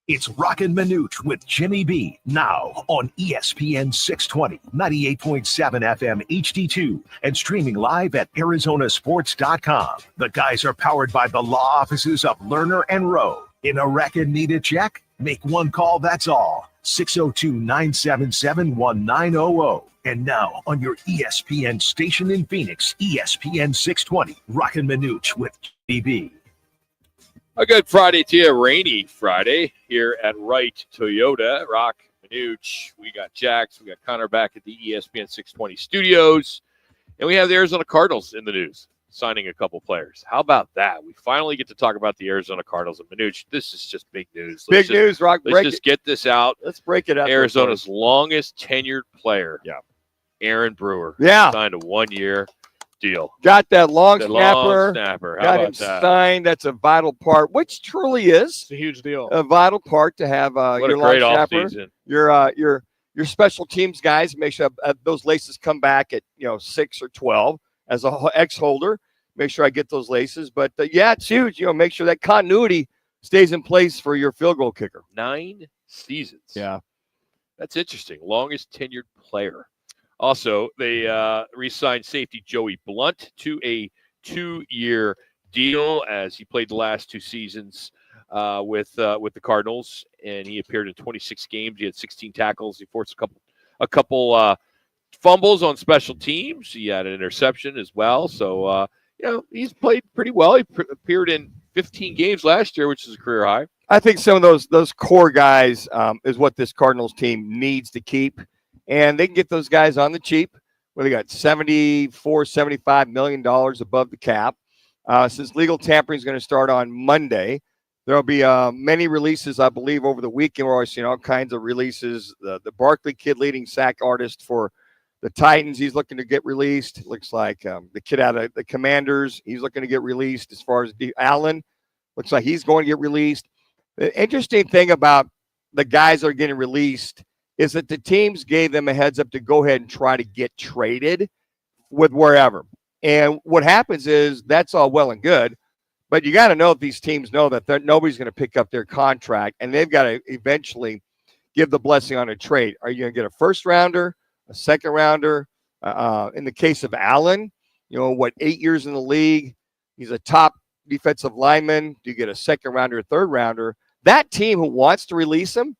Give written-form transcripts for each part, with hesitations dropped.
It's Roc and Manuch with Jimmy B. Now on ESPN 620, 98.7 FM HD2, and streaming live at ArizonaSports.com. The guys are powered by the law offices of Lerner and Rowe. In a wreck and need a check? Make one call, that's all. 602-977-1900. And now on your ESPN station in Phoenix, ESPN 620, Roc and Manuch with Jimmy B. A good Friday to you, rainy Friday here at Wright Toyota. Roc, Manuch, we got Jax, we got Connor back at the ESPN 620 studios, and we have the Arizona Cardinals in the news, signing a couple players. How about that? We finally get to talk about the Arizona Cardinals and Manuch. This is just big news. Big news, Roc. Let's just get this out. Let's break it up. Arizona's longest tenured player, Aaron Brewer, signed a 1-year deal. Got that long snapper. How got about him that? signed. That's a vital part, which truly is. It's a huge deal. A vital part to have What your a great long snapper. offseason. Your special teams guys, make sure those laces come back at 6 or 12. As a ex-holder, make sure I get those laces. But it's huge. Make sure that continuity stays in place for your field goal kicker. 9 seasons. Yeah, that's interesting. Longest tenured player. Also, they re-signed safety Joey Blunt to a 2-year deal as he played the last 2 seasons with the Cardinals, and he appeared in 26 games. He had 16 tackles. He forced a couple fumbles on special teams. He had an interception as well. So he's played pretty well. He appeared in 15 games last year, which is a career high. I think some of those core guys is what this Cardinals team needs to keep. And they can get those guys on the cheap, where they got $75 million above the cap. Since legal tampering is going to start on Monday, there will be many releases, I believe, over the weekend. We're always seeing all kinds of releases. The Barkley kid, leading sack artist for the Titans, he's looking to get released. It looks like the kid out of the Commanders, he's looking to get released. As far as Allen, looks like he's going to get released. The interesting thing about the guys that are getting released is that the teams gave them a heads up to go ahead and try to get traded with wherever. And what happens is that's all well and good, but you got to know if these teams know that nobody's going to pick up their contract, and they've got to eventually give the blessing on a trade. Are you going to get a first rounder, a second rounder? In the case of Allen, 8 years in the league, he's a top defensive lineman. Do you get a second rounder, a third rounder? That team who wants to release him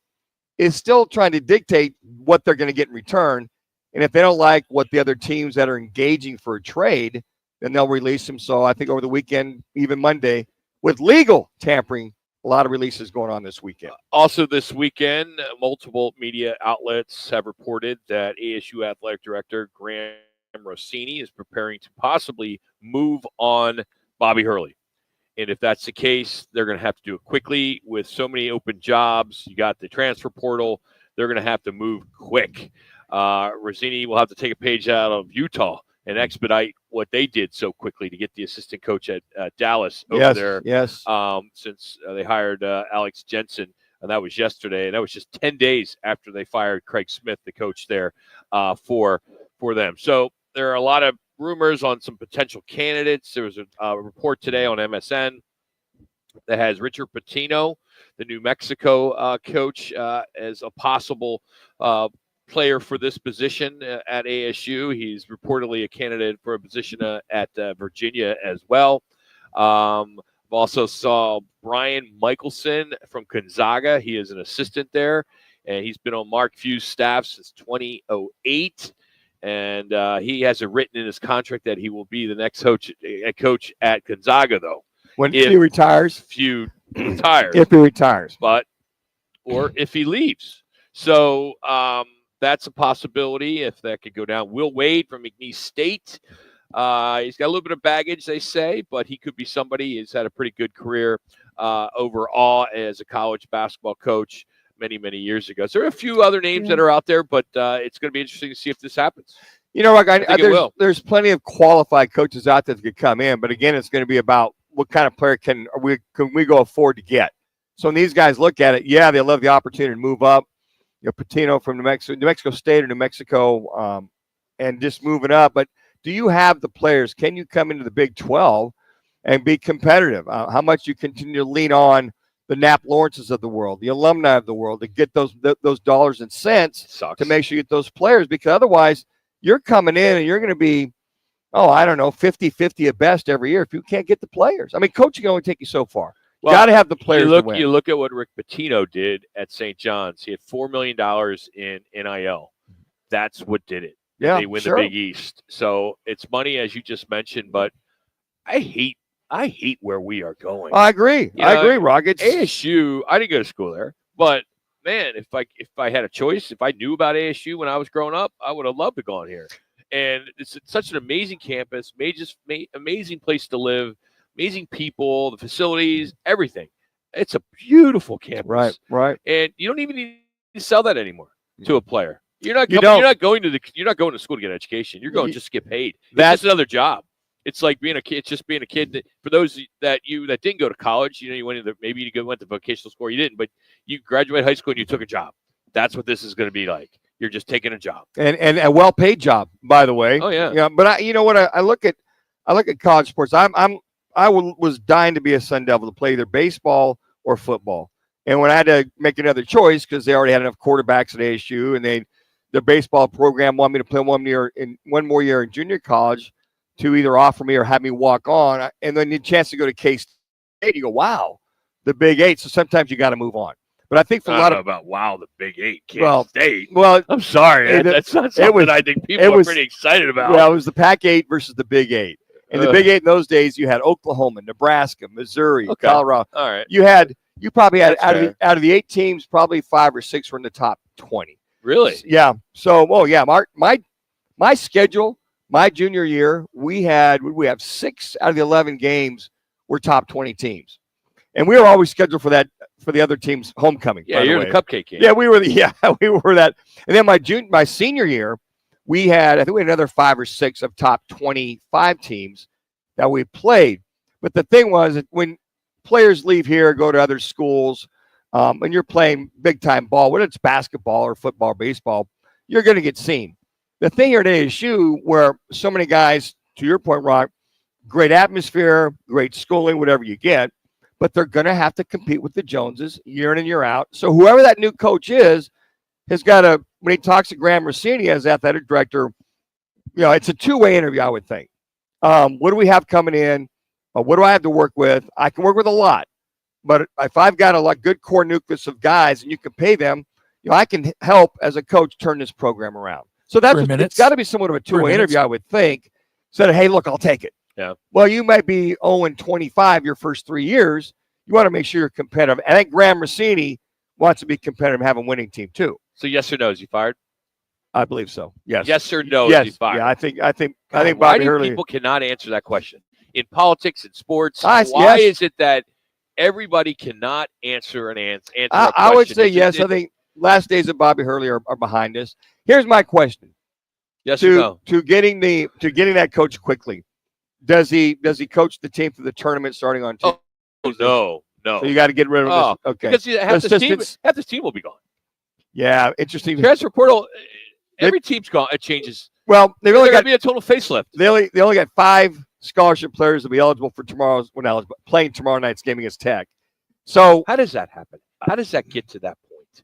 is still trying to dictate what they're going to get in return. And if they don't like what the other teams that are engaging for a trade, then they'll release him. So I think over the weekend, even Monday, with legal tampering, a lot of releases going on this weekend. Also this weekend, multiple media outlets have reported that ASU Athletic Director Graham Rossini is preparing to possibly move on Bobby Hurley. And if that's the case, they're going to have to do it quickly. With so many open jobs, you got the transfer portal, they're going to have to move quick. Rossini will have to take a page out of Utah and expedite what they did so quickly to get the assistant coach at Dallas over there. Yes. Since they hired Alex Jensen, and that was yesterday. And that was just 10 days after they fired Craig Smith, the coach there, for them. So there are a lot of rumors on some potential candidates. There was a report today on MSN that has Richard Pitino, the New Mexico coach, as a possible player for this position at ASU. He's reportedly a candidate for a position at Virginia as well. Also saw Brian Michelson from Gonzaga. He is an assistant there, and he's been on Mark Few's staff since 2008. And he has it written in his contract that he will be the next coach at Gonzaga, though. If he retires. Few retires. If he retires. Or if he leaves. So that's a possibility if that could go down. Will Wade from McNeese State. He's got a little bit of baggage, they say, but he could be somebody. He's had a pretty good career overall as a college basketball coach many, many years ago. So there are a few other names that are out there, but it's going to be interesting to see if this happens. There's plenty of qualified coaches out there that could come in, but again, it's going to be about what kind of player can we go afford to get. So when these guys look at it, they love the opportunity to move up. Patino from New Mexico State or New Mexico, and just moving up. But do you have the players? Can you come into the Big 12 and be competitive? How much you continue to lean on the Nap Lawrences of the world, the alumni of the world, to get those dollars and cents Sucks. to make sure you get those players, because otherwise you're coming in and you're going to be, I don't know, 50-50 at best every year if you can't get the players. I mean, coaching can only take you so far. You got to have the players to win. You look at what Rick Pitino did at St. John's. He had $4 million in NIL. That's what did it. Yeah, they win the Big East. So it's money, as you just mentioned, but I hate where we are going. I agree. I agree, Roc. It's ASU. I didn't go to school there, but man, if I had a choice, if I knew about ASU when I was growing up, I would have loved to go on here. And it's such an amazing campus, amazing place to live, amazing people, the facilities, everything. It's a beautiful campus. Right. And you don't even need to sell that anymore to a player. You're not going to school to get an education. You're going just to get paid. That's just another job. It's like being a kid. It's just being a kid. For those that didn't go to college, you went to vocational school. You didn't, but you graduated high school and you took a job. That's what this is going to be like. You're just taking a job, and a well-paid job, by the way. Oh yeah. Yeah. But I look at college sports. I was dying to be a Sun Devil, to play either baseball or football. And when I had to make another choice, because they already had enough quarterbacks at ASU, and their baseball program wanted me to play one more year in junior college to either offer me or have me walk on, and then the chance to go to K-State, you go, wow, the Big Eight. So sometimes you got to move on. But I think for a lot of the Big Eight, K-State. Well, I'm sorry, that's not something I think people are pretty excited about. Well, it was the Pac-8 versus the Big Eight. And the Big Eight in those days, you had Oklahoma, Nebraska, Missouri, Colorado. All right. You probably had out of the 8 teams, probably 5 or 6 were in the top 20. Really? Yeah. So, my schedule, my junior year, we have 6 out of the 11 games were top 20 teams, and we were always scheduled for the other team's homecoming. Yeah, you're the cupcake game. Yeah, we were that. And then my senior year, we had another 5 or 6 of top 25 teams that we played. But the thing was that when players leave here, go to other schools, and you're playing big time ball, whether it's basketball or football or baseball, you're going to get seen. The thing here at ASU, where so many guys, to your point, Roc, great atmosphere, great schooling, whatever you get, but they're going to have to compete with the Joneses year in and year out. So whoever that new coach is has got to, when he talks to Graham Rossini as athletic director, it's a two-way interview, I would think. What do we have coming in? What do I have to work with? I can work with a lot. But if I've got a good core nucleus of guys and you can pay them, I can help as a coach turn this program around. So it's got to be somewhat of a two-way interview, I would think. Instead of, hey, look, I'll take it. Yeah. Well, you might be 0-25 your first 3 years. You want to make sure you're competitive. I think Graham Rossini wants to be competitive and have a winning team too. So yes or no, is he fired? I believe so. Yes. Yes or no, yes. Is he fired? Yeah, I think Bobby Hurley. People cannot answer that question. In politics and sports, why is it that everybody cannot answer a question? I would say yes. I think last days of Bobby Hurley are behind us. Here's my question. Yes or no? To getting that coach quickly. Does he coach the team through the tournament starting on Tuesday? Oh, no. So you got to get rid of this. Okay. Because half this team will be gone. Yeah, interesting. Transfer portal, every team's gone. It changes. Well, they've only got to be a total facelift. They only got 5 scholarship players to be eligible for playing tomorrow night's game against Tech. So how does that happen? How does that get to that point?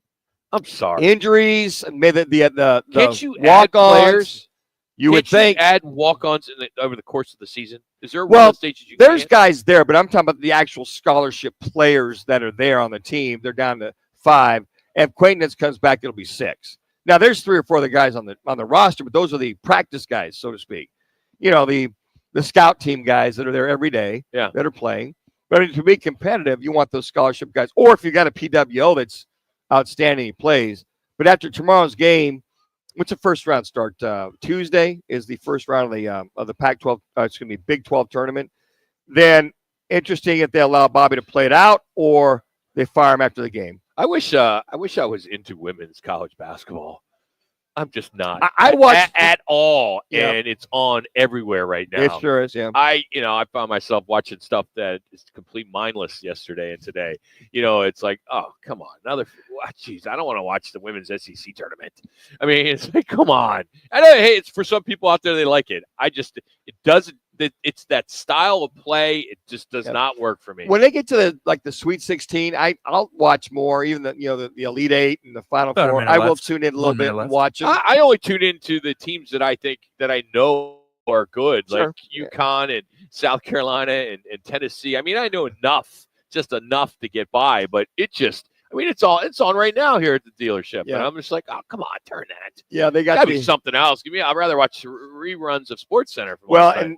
I'm sorry. Injuries, maybe the can't you walk-ons, add players? You would think add walk-ons over the course of the season. Is there stages you there's guys there, but I'm talking about the actual scholarship players that are there on the team. They're down to 5. If Quaintance comes back, it'll be 6. Now there's 3 or 4 other guys on the roster, but those are the practice guys, so to speak. The scout team guys that are there every day, that are playing. But to be competitive, you want those scholarship guys. Or if you got a PWO that's outstanding, he plays. But after tomorrow's game, what's the first round start? Tuesday is the first round of the Pac-12. It's going to be Big 12 tournament. Then interesting if they allow Bobby to play it out or they fire him after the game. I wish I was into women's college basketball. I'm just not. I watch at all, and it's on everywhere right now. It sure is. Yeah. I found myself watching stuff that is complete mindless yesterday and today. It's like, oh, come on, jeez, I don't want to watch the women's SEC tournament. I mean, it's like, come on. I know, hey, it's for some people out there they like it. It doesn't it's that style of play. It just does not work for me. When they get to the Sweet 16, I'll watch more. Even the Elite Eight and the Final Four, I will tune in a little bit and watch them. I only tune into the teams that I know are good, like UConn and South Carolina and Tennessee. I mean, I know just enough to get by, but it's on right now here at the dealership. And I'm just like, oh, come on, turn that. Yeah, they got to be something else. I'd rather watch reruns of SportsCenter.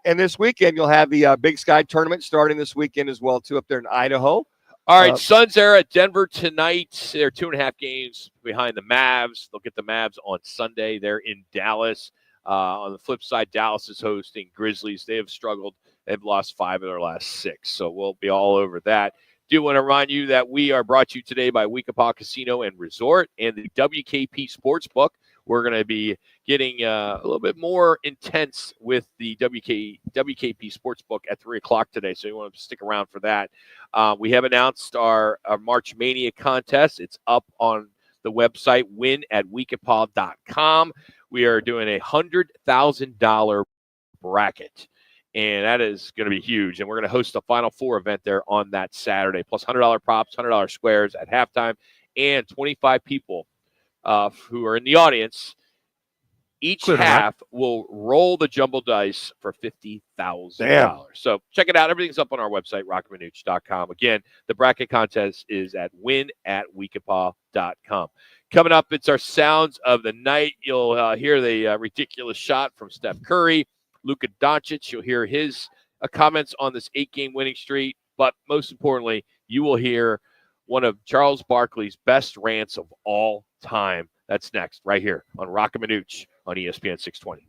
And this weekend you'll have the Big Sky tournament starting this weekend as well, too, up there in Idaho. All right, Suns are at Denver tonight. They're 2.5 games behind the Mavs. They'll get the Mavs on Sunday. They're in Dallas. On the flip side, Dallas is hosting Grizzlies. They have struggled. They've lost 5 of their last 6, so we'll be all over that. Do want to remind you that we are brought to you today by Weekapaw Casino and Resort and the WKP Sportsbook. We're going to be getting a little bit more intense with the WKP Sportsbook at 3 o'clock today, so you want to stick around for that. We have announced our March Mania contest. It's up on the website, win@weekapaw.com. We are doing a $100,000 bracket, and that is going to be huge. And we're going to host a Final Four event there on that Saturday, plus $100 props, $100 squares at halftime, and 25 people who are in the audience. Each half will roll the jumbo dice for $50,000. So check it out. Everything's up on our website, rockandmanuch.com. Again, the bracket contest is at win@weekapaw.com. Coming up, it's our Sounds of the Night. You'll hear the ridiculous shot from Steph Curry. Luka Doncic, you'll hear his comments on this 8-game winning streak. But most importantly, you will hear one of Charles Barkley's best rants of all time. That's next, right here on Roc and Manuch on ESPN 620.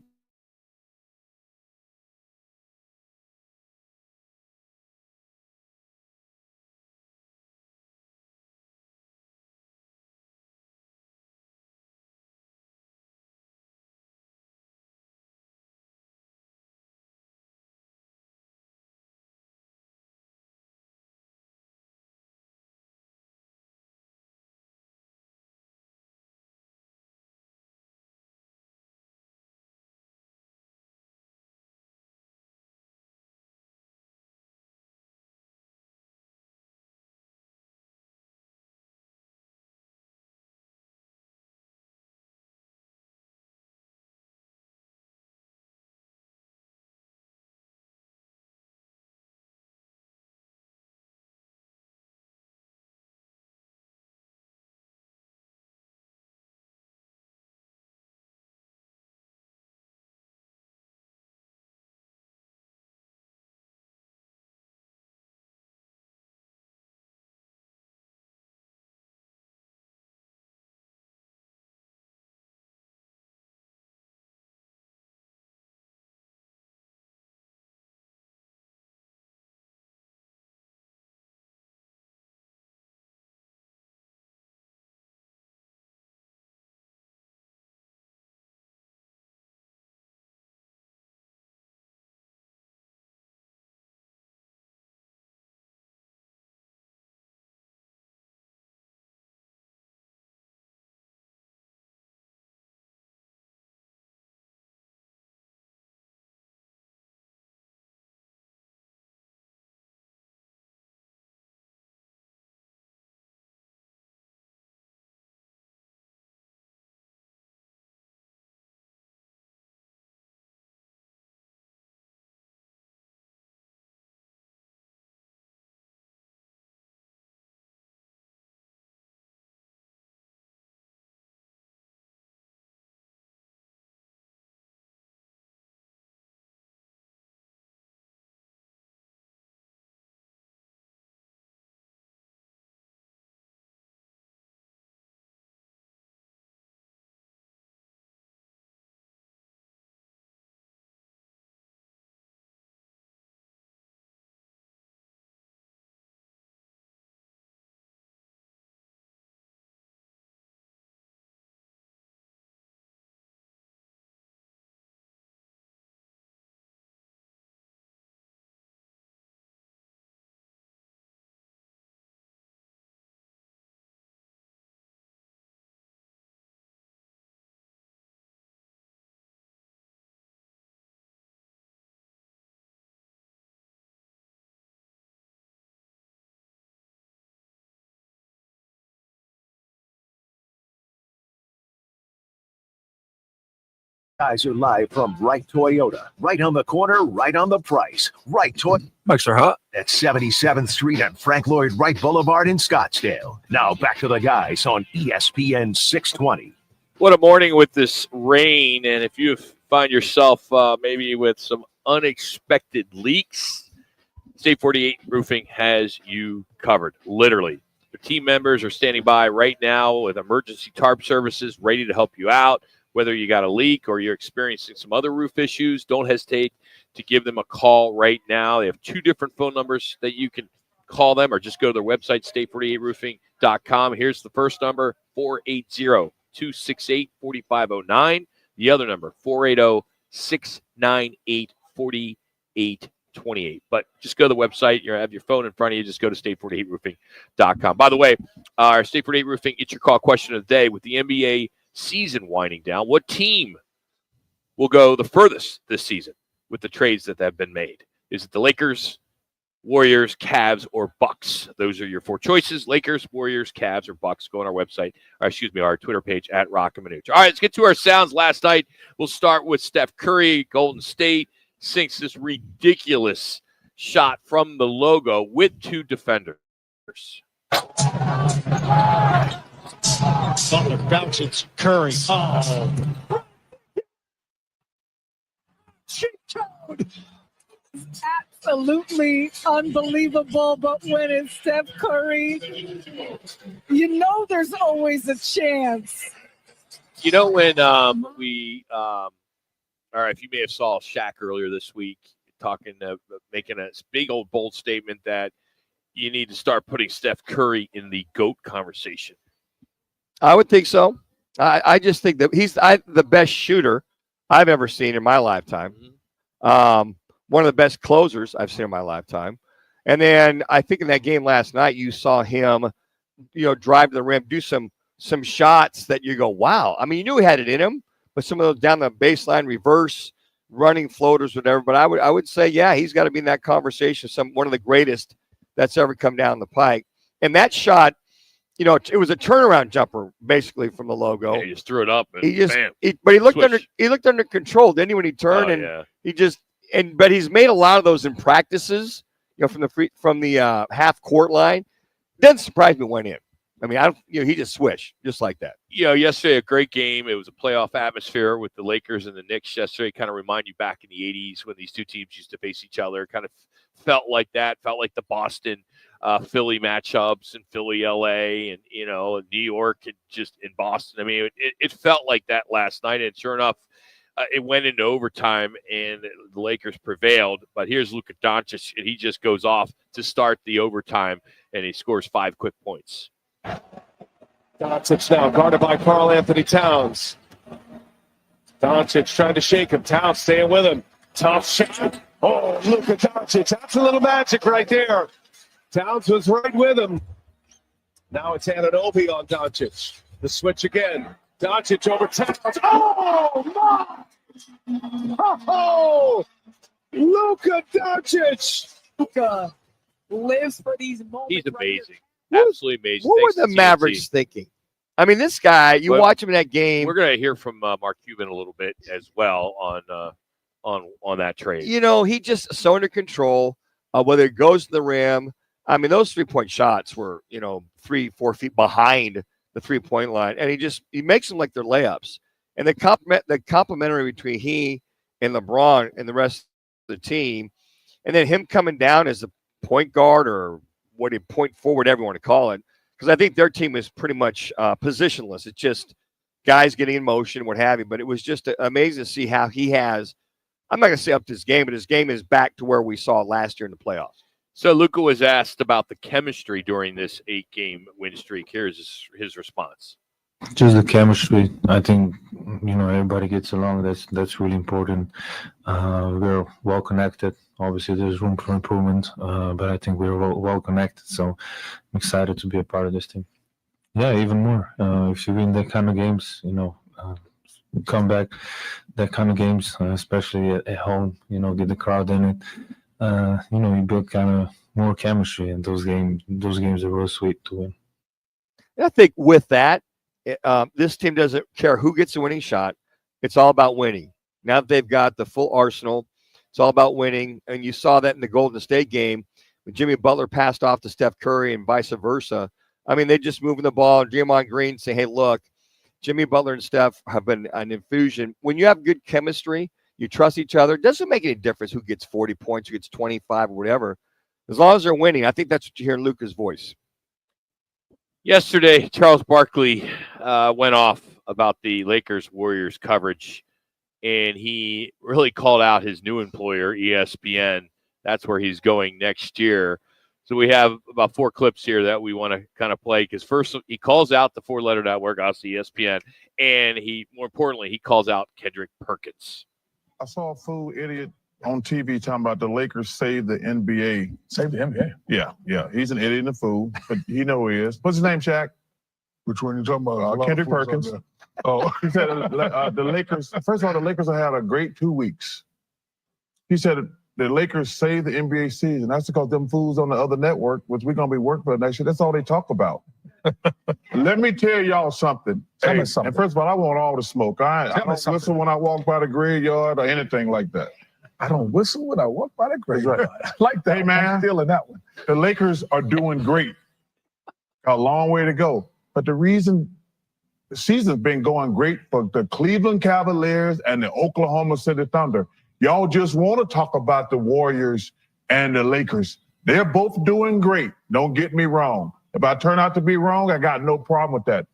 Guys are live from Right Toyota. Right on the corner, right on the price. Right Toyota. Extra hot. At 77th Street and Frank Lloyd Wright Boulevard in Scottsdale. Now back to the guys on ESPN 620. What a morning with this rain. And if you find yourself maybe with some unexpected leaks, State 48 Roofing has you covered, literally. Their team members are standing by right now with emergency tarp services ready to help you out. Whether you got a leak or you're experiencing some other roof issues, don't hesitate to give them a call right now. They have 2 different phone numbers that you can call them, or just go to their website, state48roofing.com. Here's the first number, 480-268-4509. The other number, 480-698-4828. But just go to the website. You have your phone in front of you. Just go to state48roofing.com. By the way, our State 48 Roofing It's Your Call question of the day. With the NBA season winding down, what team will go the furthest this season with the trades that have been made? Is it the Lakers, Warriors, Cavs, or Bucks? Those are your 4 choices: Lakers, Warriors, Cavs, or Bucks. Go on our website, our Twitter page at Roc and Manuch. All right, let's get to our sounds last night. We'll start with Steph Curry. Golden State sinks this ridiculous shot from the logo with 2 defenders. Butler bounces Curry. Oh. Cheat code. Absolutely unbelievable, but when it's Steph Curry, you know there's always a chance. You know, when all right, if you may have saw Shaq earlier this week making a big old bold statement that you need to start putting Steph Curry in the GOAT conversation. I would think so. I just think that he's the best shooter I've ever seen in my lifetime. Mm-hmm. One of the best closers I've seen in my lifetime. And then I think in that game last night, you saw him, drive to the rim, do some shots that you go, wow. I mean, you knew he had it in him, but some of those down the baseline, reverse, running floaters, whatever. But I would say, yeah, he's got to be in that conversation. One of the greatest that's ever come down the pike. And that shot, it was a turnaround jumper basically from the logo. Yeah, he just threw it up. And but he looked under control, didn't he, when he turned but he's made a lot of those in practices, from the half court line. Doesn't surprise me when in. I mean, he just swished just like that. Yesterday, a great game. It was a playoff atmosphere with the Lakers and the Knicks yesterday. Kind of remind you back in the 80s when these two teams used to face each other. Kind of felt like that. Felt like the Boston Philly matchups and Philly, LA, and, New York and just in Boston. I mean, it felt like that last night. And sure enough, it went into overtime and the Lakers prevailed. But here's Luka Doncic, and he just goes off to start the overtime, and he scores 5 quick points. Doncic now guarded by Karl Anthony Towns. Doncic trying to shake him. Towns staying with him. Tough shot. Oh, Luka Doncic. That's a little magic right there. Towns was right with him. Now it's Anunoby on Doncic. The switch again. Doncic over Towns. Oh, my! Oh, Luka Doncic. Luka lives for these moments. He's amazing. Absolutely amazing. What were the Mavericks thinking? I mean, this guy, watch him in that game. We're going to hear from Mark Cuban a little bit as well on that trade. He just so under control, whether it goes to the rim. I mean, those 3-point shots were, 3-4 feet behind the 3-point line. And he makes them like they're layups. And the complementary between he and LeBron and the rest of the team, and then him coming down as a point guard or point forward, whatever you want to call it, because I think their team is pretty much positionless. It's just guys getting in motion, what have you. But it was just amazing to see how he has, I'm not going to say up to his game, but his game is back to where we saw last year in the playoffs. So Luka was asked about the chemistry during this 8-game win streak. Here's his response. Just the chemistry. I think, everybody gets along. That's really important. We're well connected. Obviously, there's room for improvement, but I think we're well connected. So I'm excited to be a part of this team. Yeah, even more. If you win that kind of games, come back, that kind of games, especially at home, get the crowd in it. You build kind of more chemistry, and those games are real sweet to win. And I think with that, this team doesn't care who gets the winning shot. It's all about winning. Now that they've got the full arsenal, it's all about winning. And you saw that in the Golden State game when Jimmy Butler passed off to Steph Curry and vice versa. I mean, they just moving the ball. Draymond Green say, hey, look, Jimmy Butler and Steph have been an infusion. When you have good chemistry, you trust each other. It doesn't make any difference who gets 40 points, who gets 25 or whatever. As long as they're winning, I think that's what you hear in Luka's voice. Yesterday, Charles Barkley went off about the Lakers-Warriors coverage, and he really called out his new employer, ESPN. That's where he's going next year. So we have about 4 clips here that we want to kind of play, because first he calls out the 4-letter network, obviously ESPN, and more importantly, he calls out Kendrick Perkins. I saw a fool idiot on TV talking about the Lakers save the NBA. Save the NBA? Yeah. He's an idiot and a fool, but he know who he is. What's his name, Shaq? Which one you talking about? Kendrick Perkins. Oh, he said the Lakers, first of all, the Lakers have had a great 2 weeks. He said the Lakers saved the NBA season. That's because them fools on the other network, which we're going to be working for next year, that's all they talk about. Let me tell y'all something. Tell me something. And first of all, I want all the smoke. I don't whistle when I walk by the graveyard or anything like that. I don't whistle when I walk by the graveyard. Right. I like that. Hey, man. I'm feeling that one. The Lakers are doing great. A long way to go. But the reason the season's been going great for the Cleveland Cavaliers and the Oklahoma City Thunder. Y'all just want to talk about the Warriors and the Lakers. They're both doing great. Don't get me wrong. If I turn out to be wrong, I got no problem with that.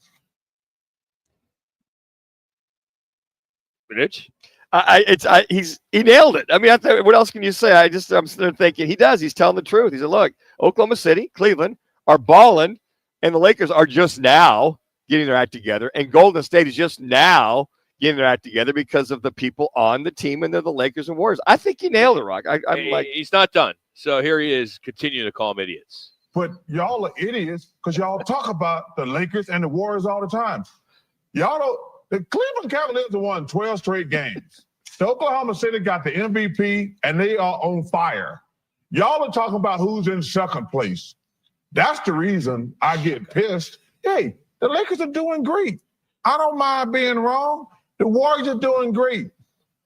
Rich? He nailed it. I mean, what else can you say? I'm sitting there thinking he does. He's telling the truth. He said, look, Oklahoma City, Cleveland are balling, and the Lakers are just now getting their act together, and Golden State is just now getting their act together because of the people on the team, and they're the Lakers and Warriors. I think he nailed it, Rock. He's not done. So here he is, continuing to call them idiots. But y'all are idiots because y'all talk about the Lakers and the Warriors all the time. Y'all don't. The Cleveland Cavaliers have won 12 straight games. The Oklahoma City got the MVP, and they are on fire. Y'all are talking about who's in second place. That's the reason I get pissed. Hey, the Lakers are doing great. I don't mind being wrong. The Warriors are doing great.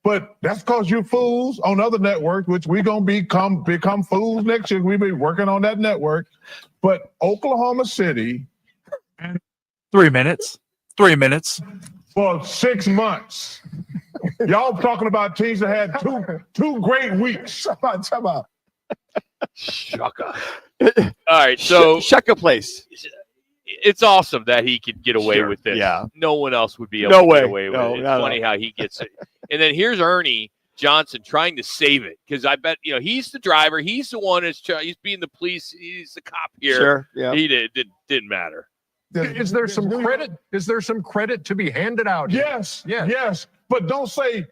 But that's because you fools on other networks, which we're going to become fools next year. We've been working on that network. But Oklahoma City. And 3 minutes. 3 minutes. For 6 months. Y'all talking about teams that had two great weeks. Time out. Shaka. All right, so Shaka place. It's awesome that he could get away with this. Yeah. No one else would be able to get away with it. It's funny how he gets it. And then here's Ernie Johnson trying to save it, because I bet he's the driver. He's the one he's being the police. He's the cop here. Sure. Yeah. He didn't matter. Is there some credit? Is there some credit to be handed out? Yes. But don't say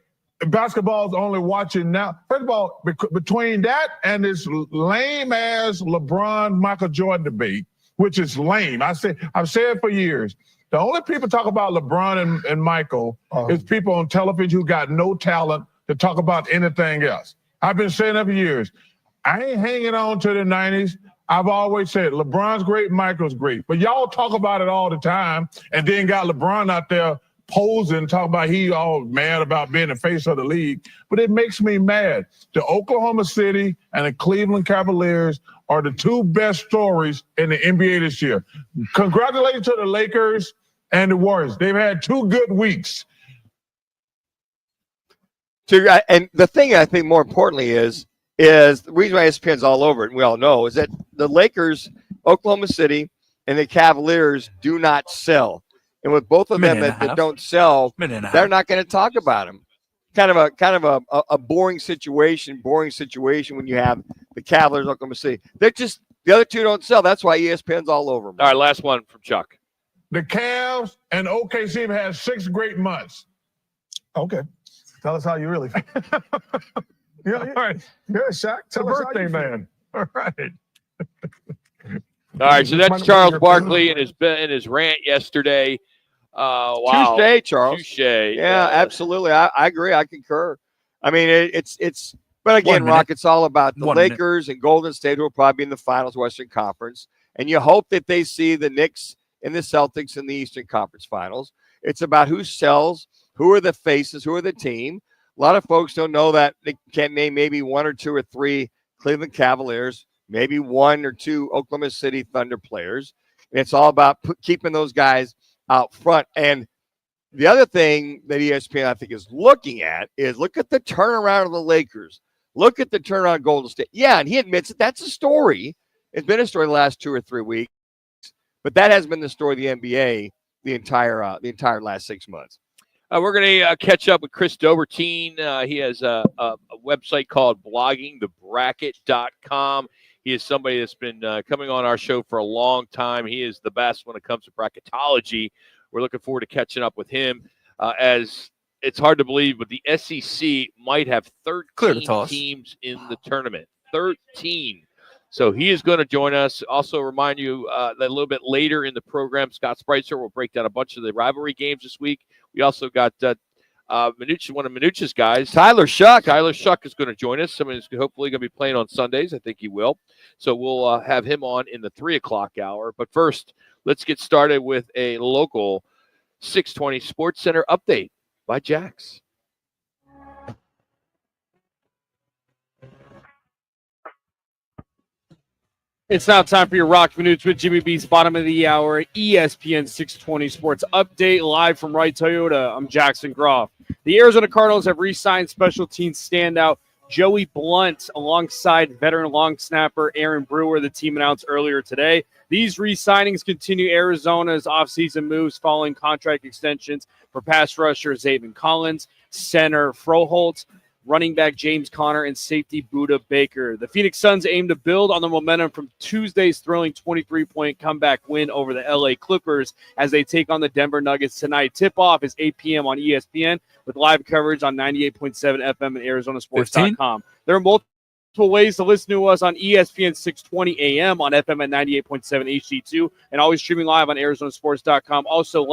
basketball's only watching now. First of all, between that and this lame-ass LeBron-Michael Jordan debate, which is lame. I've said for years, the only people talk about LeBron and Michael is people on television who got no talent to talk about anything else. I've been saying that for years. I ain't hanging on to the 90s. I've always said LeBron's great, Michael's great. But y'all talk about it all the time and then got LeBron out there posing, talking about he all mad about being the face of the league. But it makes me mad. The Oklahoma City and the Cleveland Cavaliers are the 2 best stories in the NBA this year. Congratulations to the Lakers and the Warriors. They've had 2 good weeks. And the thing I think more importantly is the reason why ESPN's all over it, and we all know, is that the Lakers, Oklahoma City, and the Cavaliers do not sell. And with both of them that don't sell, they're not going to talk about them. Kind of a boring situation when you have the Cavaliers, Oklahoma City. They're just, the other 2 don't sell. That's why ESPN's all over them. All right, last one from Chuck. The Cavs and OKC have had 6 great months. Okay. Tell us how you really feel. All right. Good, Shaq. Tell us birthday man. All right. All right, so that's Charles Barkley and his rant yesterday. Wow. Touche, Charles. Touche. Yeah, absolutely. I agree. I concur. I mean, it's. But again, Rock, it's all about the Lakers and Golden State, who will probably be in the finals, Western Conference, and you hope that they see the Knicks and the Celtics in the Eastern Conference Finals. It's about who sells, who are the faces, who are the team. A lot of folks don't know that they can name maybe one or two or three Cleveland Cavaliers, maybe one or two Oklahoma City Thunder players. And it's all about keeping those guys out front. And the other thing that ESPN, I think, is looking at is look at the turnaround of the Lakers. Look at the turnaround of Golden State. Yeah, and he admits that that's a story. It's been a story the last 2 or 3 weeks, but that has been the story of the NBA the entire last 6 months. We're going to catch up with Chris Dobertine. He has a website called bloggingthebracket.com. He is somebody that's been coming on our show for a long time. He is the best when it comes to bracketology. We're looking forward to catching up with him as it's hard to believe, but the SEC might have 13 teams in the tournament. 13. So he is going to join us. Also remind you that a little bit later in the program, Scott Spreitzer will break down a bunch of the rivalry games this week. We also got Manuch, one of Manuch's guys. Tyler Shuck. Tyler Shuck is going to join us. Someone who's hopefully going to be playing on Sundays. I think he will. So we'll have him on in the 3 o'clock hour. But first, let's get started with a local 620 Sports Center update by Jax. It's now time for your Roc and Manuch with Jimmy B's bottom of the hour ESPN 620 Sports Update live from Wright Toyota. I'm Jackson Groff. The Arizona Cardinals have re-signed special teams standout Joey Blunt alongside veteran long snapper Aaron Brewer, the team announced earlier today. These re-signings continue Arizona's offseason moves following contract extensions for pass rusher Zaven Collins, center Froholt, running back James Conner, and safety Budda Baker. The Phoenix Suns aim to build on the momentum from Tuesday's thrilling 23-point comeback win over the LA Clippers as they take on the Denver Nuggets tonight. Tip-off is 8 p.m. on ESPN with live coverage on 98.7 FM and ArizonaSports.com. There are multiple ways to listen to us on ESPN 620 AM on FM at 98.7 HD2 and always streaming live on ArizonaSports.com. Also,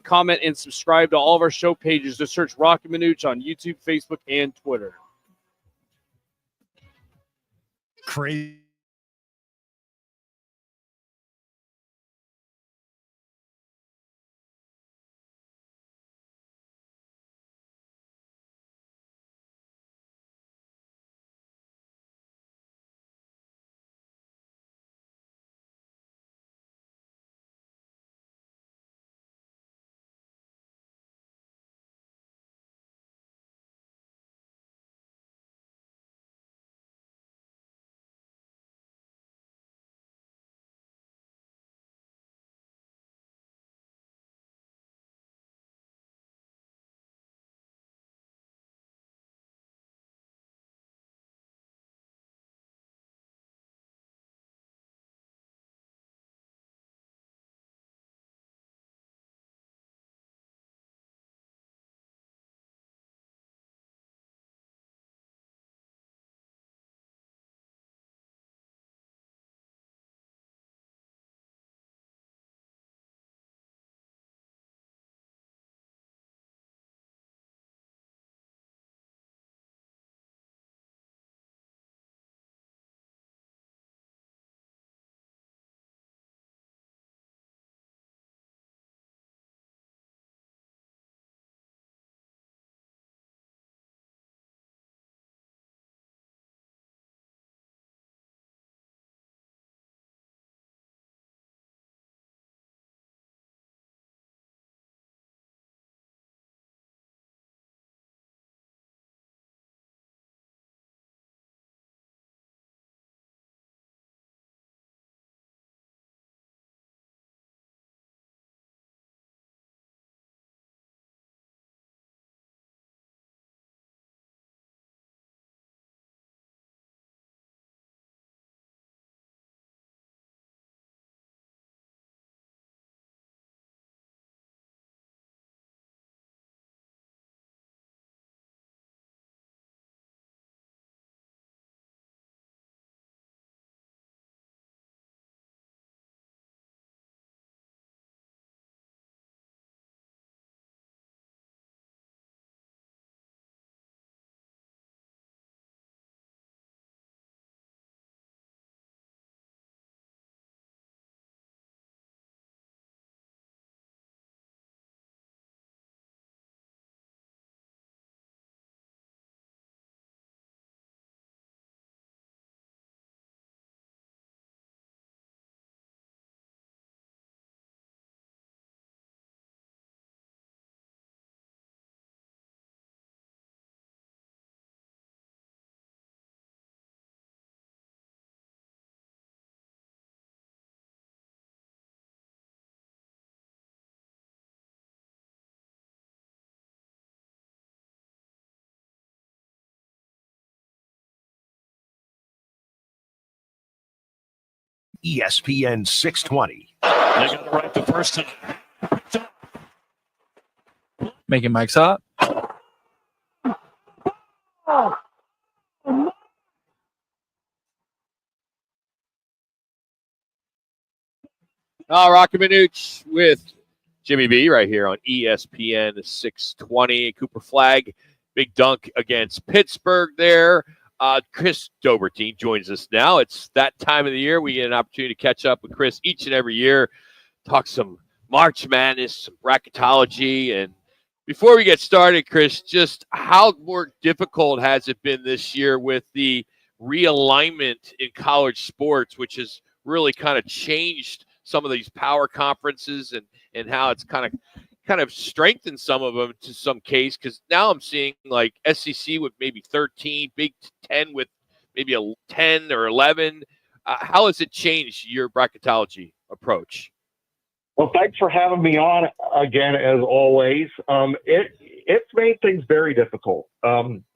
comment, and subscribe to all of our show pages. Just search Roc and Manuch on YouTube, Facebook, and Twitter. Crazy. ESPN 620. They got it right the first time. Making Mike's hot. Roc and Manuch with Jimmy B right here on ESPN 620. Cooper Flagg, big dunk against Pittsburgh there. Chris Dobertine joins us now. It's that time of the year. We get an opportunity to catch up with Chris each and every year, talk some March Madness, some bracketology. And before we get started, Chris, just how more difficult has it been this year with the realignment in college sports, which has really kind of changed some of these power conferences and how it's kind of strengthened some of them to some case, because now I'm seeing like SEC with maybe 13, Big 10 with maybe a 10 or 11. How has it changed your bracketology approach? Well, thanks for having me on again, as always. It's made things very difficult,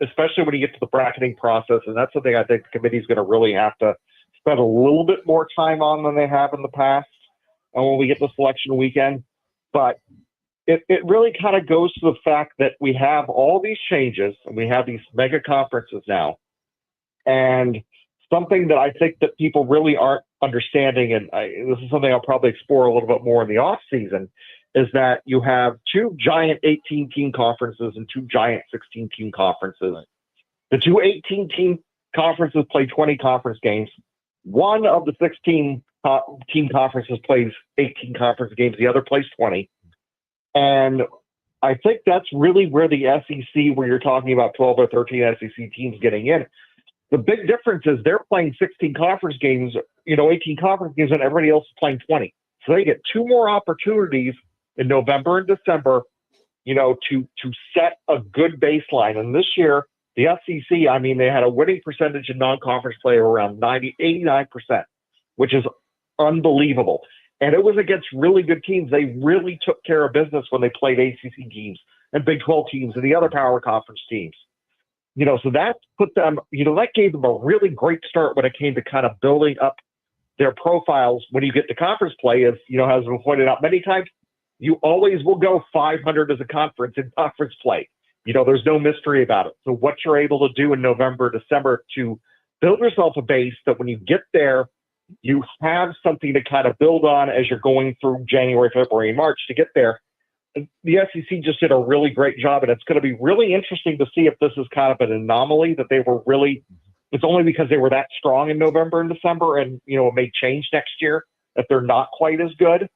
especially when you get to the bracketing process, and that's something I think the committee is going to really have to spend a little bit more time on than they have in the past when we get to selection weekend. But it really kind of goes to the fact that we have all these changes and we have these mega conferences now. And something that I think that people really aren't understanding, and this is something I'll probably explore a little bit more in the off season, is that you have two giant 18-team conferences and two giant 16-team conferences. Right. The two 18-team conferences play 20 conference games. One of the 16 team conferences plays 18 conference games. The other plays 20. And I think that's really where the SEC, where you're talking about 12 or 13 SEC teams getting in, the big difference is they're playing 16 conference games, 18 conference games, and everybody else is playing 20. So they get two more opportunities in November and December, to set a good baseline. And this year, the SEC, they had a winning percentage in non-conference play of around 89%, which is unbelievable. And it was against really good teams. They really took care of business when they played ACC teams and Big 12 teams and the other power conference teams. So that put them, that gave them a really great start when it came to kind of building up their profiles. When you get to conference play, as has been pointed out many times, you always will go 500 as a conference in conference play. There's no mystery about it. So what you're able to do in November, December to build yourself a base that when you get there, you have something to kind of build on as you're going through January, February, and March to get there. The SEC just did a really great job, and it's going to be really interesting to see if this is kind of an anomaly that they were really – it's only because they were that strong in November and December, and, it may change next year if they're not quite as good.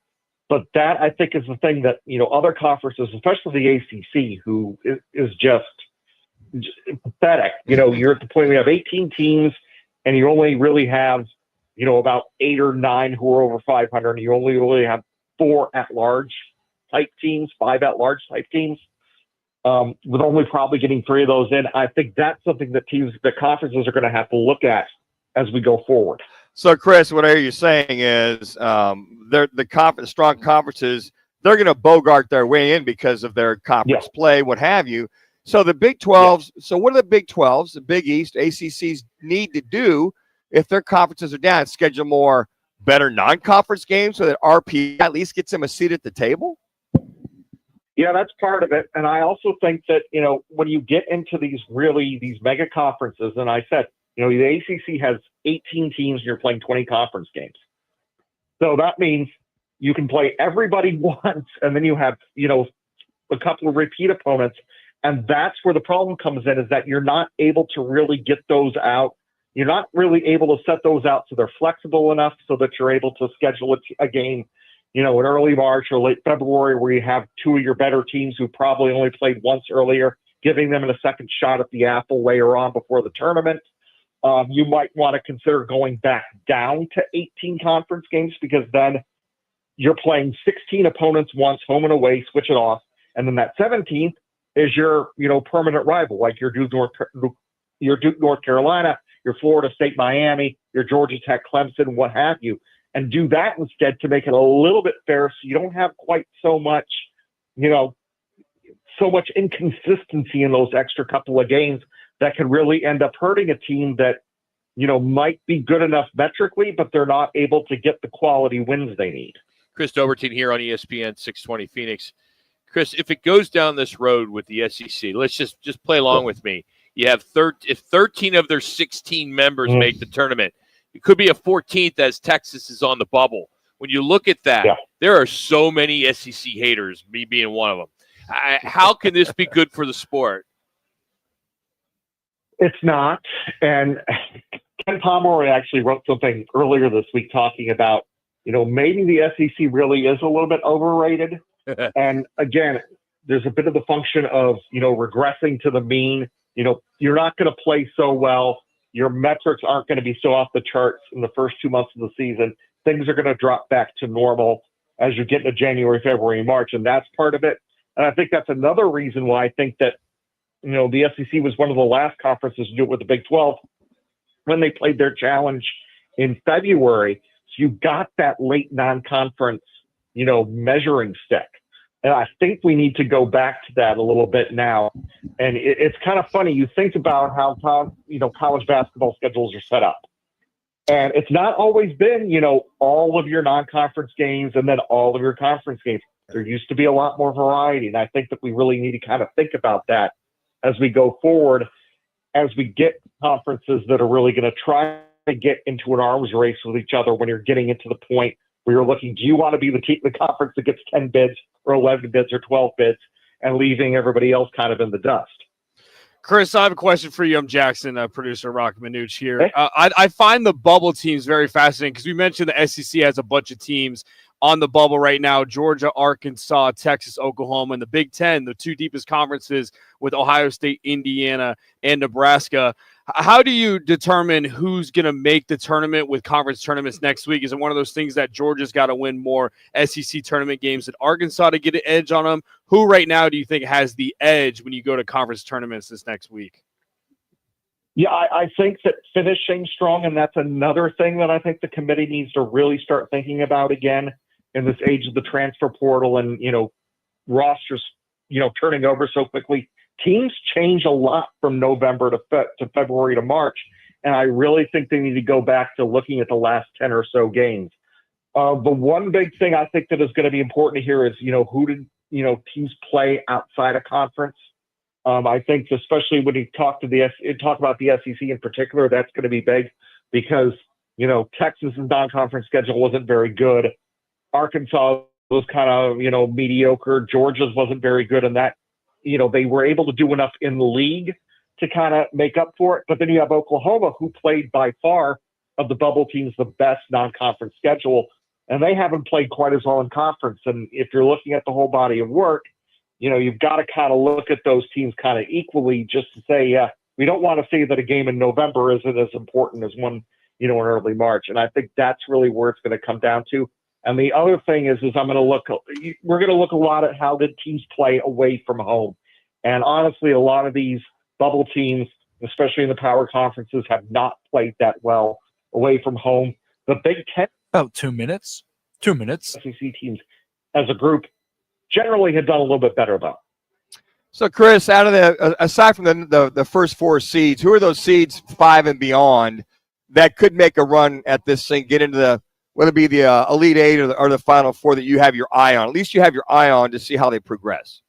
But that, I think, is the thing that, other conferences, especially the ACC, who is just pathetic. You're at the point where you have 18 teams, and you only really have – about 8 or 9 who are over 500, and you only really have 4 at-large type teams, 5 at-large type teams, with only probably getting 3 of those in. I think that's something that the conferences are going to have to look at as we go forward. So, Chris, what I hear you saying is the strong conferences, they're going to bogart their way in because of their conference play, what have you. So the Big 12s, so what do the Big 12s, the Big East, ACCs need to do if their conferences are down? Schedule more better non-conference games so that RP at least gets them a seat at the table? Yeah, that's part of it. And I also think that, when you get into these mega conferences, and I said, the ACC has 18 teams and you're playing 20 conference games. So that means you can play everybody once, and then you have, a couple of repeat opponents. And that's where the problem comes in, is that you're not able to really get those out. You're not really able to set those out so they're flexible enough so that you're able to schedule a game, in early March or late February, where you have 2 of your better teams who probably only played once earlier, giving them a second shot at the apple later on before the tournament. You might want to consider going back down to 18 conference games, because then you're playing 16 opponents once, home and away, switch it off. And then that 17th is your, permanent rival, like your Duke, North Carolina, your Florida State, Miami, your Georgia Tech, Clemson, what have you, and do that instead to make it a little bit fair, so you don't have quite so much, so much inconsistency in those extra couple of games that could really end up hurting a team that, might be good enough metrically, but they're not able to get the quality wins they need. Chris Overton here on ESPN 620 Phoenix. Chris, if it goes down this road with the SEC, let's just play along with me. You have if 13 of their 16 members make the tournament, it could be a 14th as Texas is on the bubble. When you look at that, there are so many SEC haters, me being one of them. How can this be good for the sport? It's not. And Ken Pomeroy actually wrote something earlier this week talking about, maybe the SEC really is a little bit overrated. And again, there's a bit of the function of, regressing to the mean. You're not going to play so well. Your metrics aren't going to be so off the charts in the first 2 months of the season. Things are going to drop back to normal as you get into January, February, March, and that's part of it. And I think that's another reason why I think that, the SEC was one of the last conferences to do it with the Big 12 when they played their challenge in February. So you got that late non-conference, measuring stick. And I think we need to go back to that a little bit now. And it's kind of funny. You think about how, college basketball schedules are set up. And it's not always been, all of your non-conference games and then all of your conference games. There used to be a lot more variety. And I think that we really need to kind of think about that as we go forward, as we get conferences that are really going to try to get into an arms race with each other when you're getting into the point where you're looking, do you want to be the conference that gets 10 bids or 11 bids or 12 bids and leaving everybody else kind of in the dust? Chris, I have a question for you. I'm Jackson, producer Roc and Manuch here. I find the bubble teams very fascinating because we mentioned the SEC has a bunch of teams on the bubble right now: Georgia, Arkansas, Texas, Oklahoma, and the Big Ten, the two deepest conferences with Ohio State, Indiana, and Nebraska. How do you determine who's going to make the tournament with conference tournaments next week? Is it one of those things that Georgia's got to win more SEC tournament games than Arkansas to get an edge on them? Who right now do you think has the edge when you go to conference tournaments this next week? Yeah, I think that finishing strong, and that's another thing that I think the committee needs to really start thinking about again in this age of the transfer portal and, rosters, turning over so quickly. Teams change a lot from November to February to March, and I really think they need to go back to looking at the last 10 or so games. The one big thing I think that is going to be important here is, who did, teams play outside of conference. I think especially when you talk about the SEC in particular, that's going to be big because, Texas's non-conference schedule wasn't very good. Arkansas was kind of, mediocre. Georgia's wasn't very good, and that, they were able to do enough in the league to kind of make up for it. But then you have Oklahoma, who played by far of the bubble teams the best non-conference schedule, and they haven't played quite as well in conference. And if you're looking at the whole body of work, you've got to kind of look at those teams kind of equally just to say, yeah, we don't want to say that a game in November isn't as important as one, in early March. And I think that's really where it's going to come down to. And the other thing is we're going to look a lot at how did teams play away from home. And honestly, a lot of these bubble teams, especially in the power conferences, have not played that well away from home. The Big Ten, about 2 minutes. 2 minutes. SEC teams as a group generally have done a little bit better though. So, Chris, out of aside from the first four seeds, who are those seeds 5 and beyond that could make a run at this thing, get into whether it be the Elite Eight or the Final Four that you have your eye on? At least you have your eye on to see how they progress.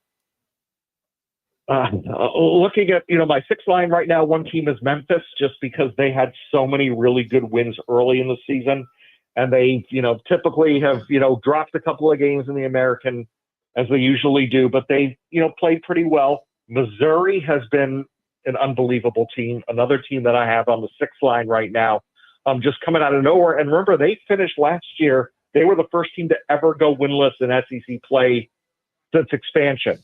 Looking at, my sixth line right now, one team is Memphis, just because they had so many really good wins early in the season. And they, typically have, dropped a couple of games in the American as they usually do, but they, played pretty well. Missouri has been an unbelievable team. Another team that I have on the sixth line right now, just coming out of nowhere. And remember, they finished last year. They were the first team to ever go winless in SEC play since expansion.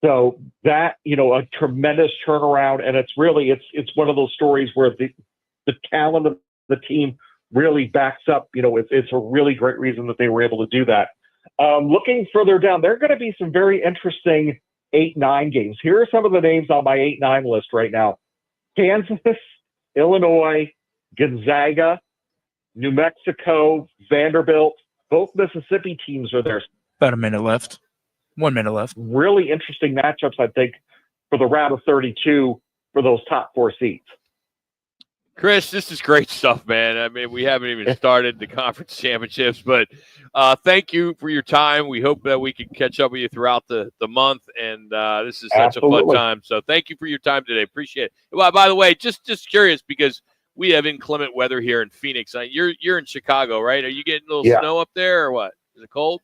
So that, a tremendous turnaround. And it's really, it's one of those stories where the talent of the team really backs up. It's a really great reason that they were able to do that. Looking further down, there are going to be some very interesting 8-9 games. Here are some of the names on my 8-9 list right now: Kansas, Illinois, Gonzaga, New Mexico, Vanderbilt. Both Mississippi teams are there. About a minute left. 1 minute left. Really interesting matchups, I think, for the round of 32 for those top 4 seeds. Chris, this is great stuff, man. I mean, we haven't even started the conference championships, but thank you for your time. We hope that we can catch up with you throughout the month, and this is such a fun time. So thank you for your time today. Appreciate it. Well, by the way, just curious, because we have inclement weather here in Phoenix. You're in Chicago, right? Are you getting a little snow up there, or what? Is it cold?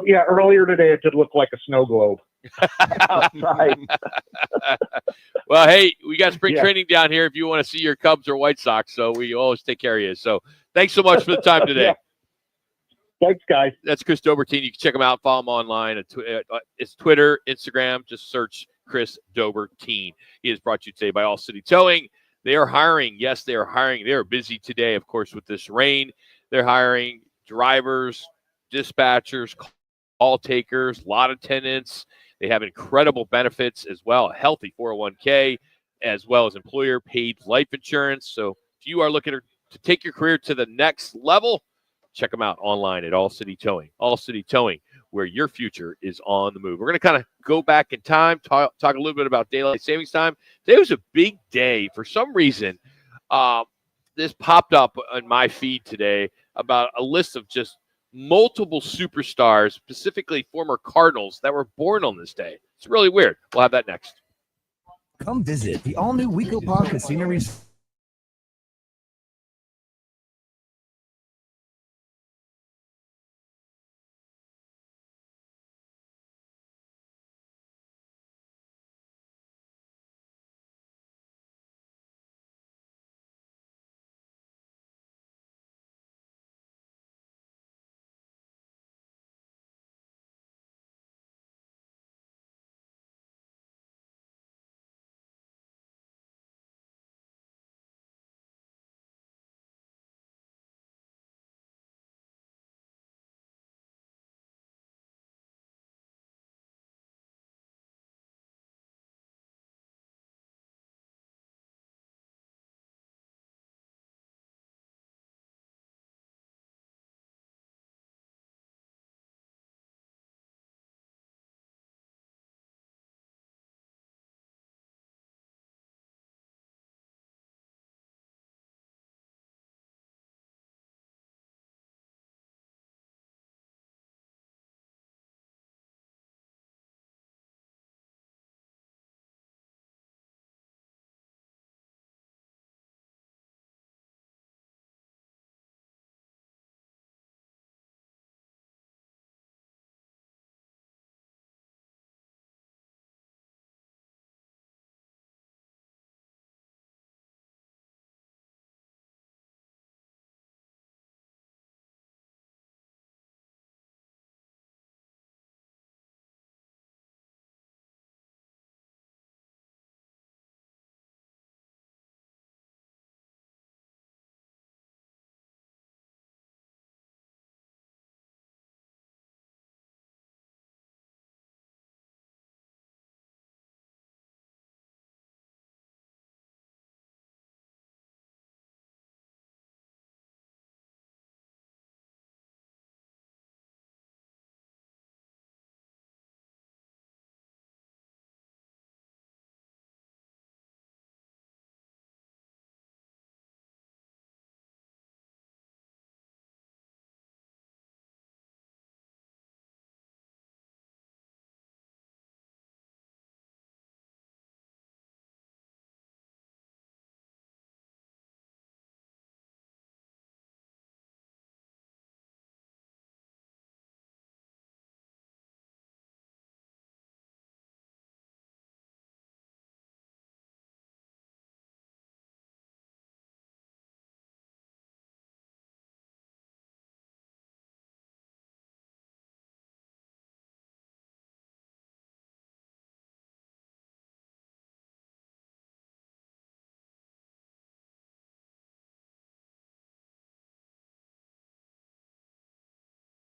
Yeah, earlier today it did look like a snow globe outside. Well, hey, we got spring training down here if you want to see your Cubs or White Sox, so we always take care of you. So thanks so much for the time today. Thanks, guys. That's Chris Dobertine. You can check him out, follow him online. It's Twitter, Instagram. Just search Chris Dobertine. He is brought to you today by All City Towing. They are hiring. Yes, they are hiring. They are busy today, of course, with this rain. They're hiring drivers, dispatchers, call takers, lot attendants. They have incredible benefits as well, a healthy 401k, as well as employer-paid life insurance. So if you are looking to take your career to the next level, check them out online at All City Towing. All City Towing, where your future is on the move. We're going to kind of go back in time, talk a little bit about daylight savings time. Today was a big day. For some reason, this popped up on my feed today about a list of just multiple superstars, specifically former Cardinals, that were born on this day. It's really weird. We'll have that next. Come visit the all-new Weco Park Casino Resort.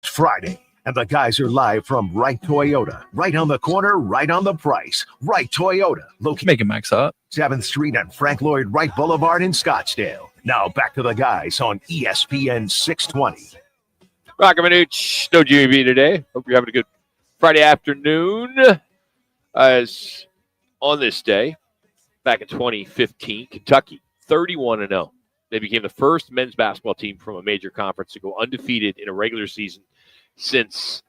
Friday, and the guys are live from Wright Toyota. Right on the corner, right on the price. Wright Toyota, located Make it max up. 7th Street and Frank Lloyd Wright Boulevard in Scottsdale. Now back to the guys on ESPN 620. Roc and Manuch, no GBB today. Hope you're having a good Friday afternoon. As on this day, back in 2015, Kentucky 31-0 They became the first men's basketball team from a major conference to go undefeated in a regular season since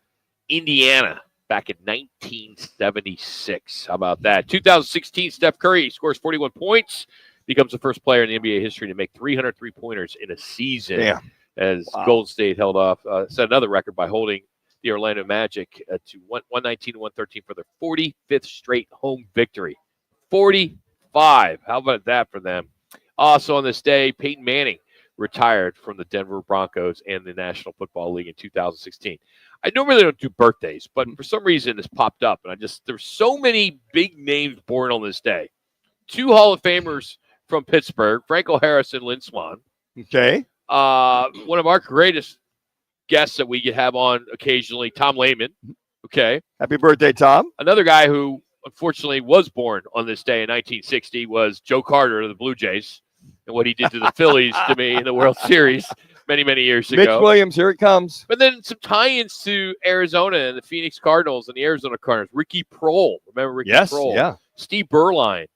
Indiana back in 1976. How about that? 2016, Steph Curry scores 41 points, becomes the first player in the NBA history to make 300 three-pointers in a season. Yeah. As Golden State held off, set another record by holding the Orlando Magic to 119-113 for their 45th straight home victory. 45. How about that for them? Also on this day, Peyton Manning retired from the Denver Broncos and the National Football League in 2016. I normally don't do birthdays, but for some reason this popped up, and there's so many big names born on this day. 2 Hall of Famers from Pittsburgh, Franco Harris and Lynn Swann. Okay. One of our greatest guests that we have on occasionally, Tom Lehman. Okay. Happy birthday, Tom. Another guy who unfortunately was born on this day in 1960 was Joe Carter of the Blue Jays, and what he did to the Phillies to me in the World Series many, many years ago. Mitch Williams, here it comes. But then some tie-ins to Arizona and the Phoenix Cardinals and the Arizona Cardinals. Ricky Prohl. Remember Ricky Prohl? Yeah. Steve Berline.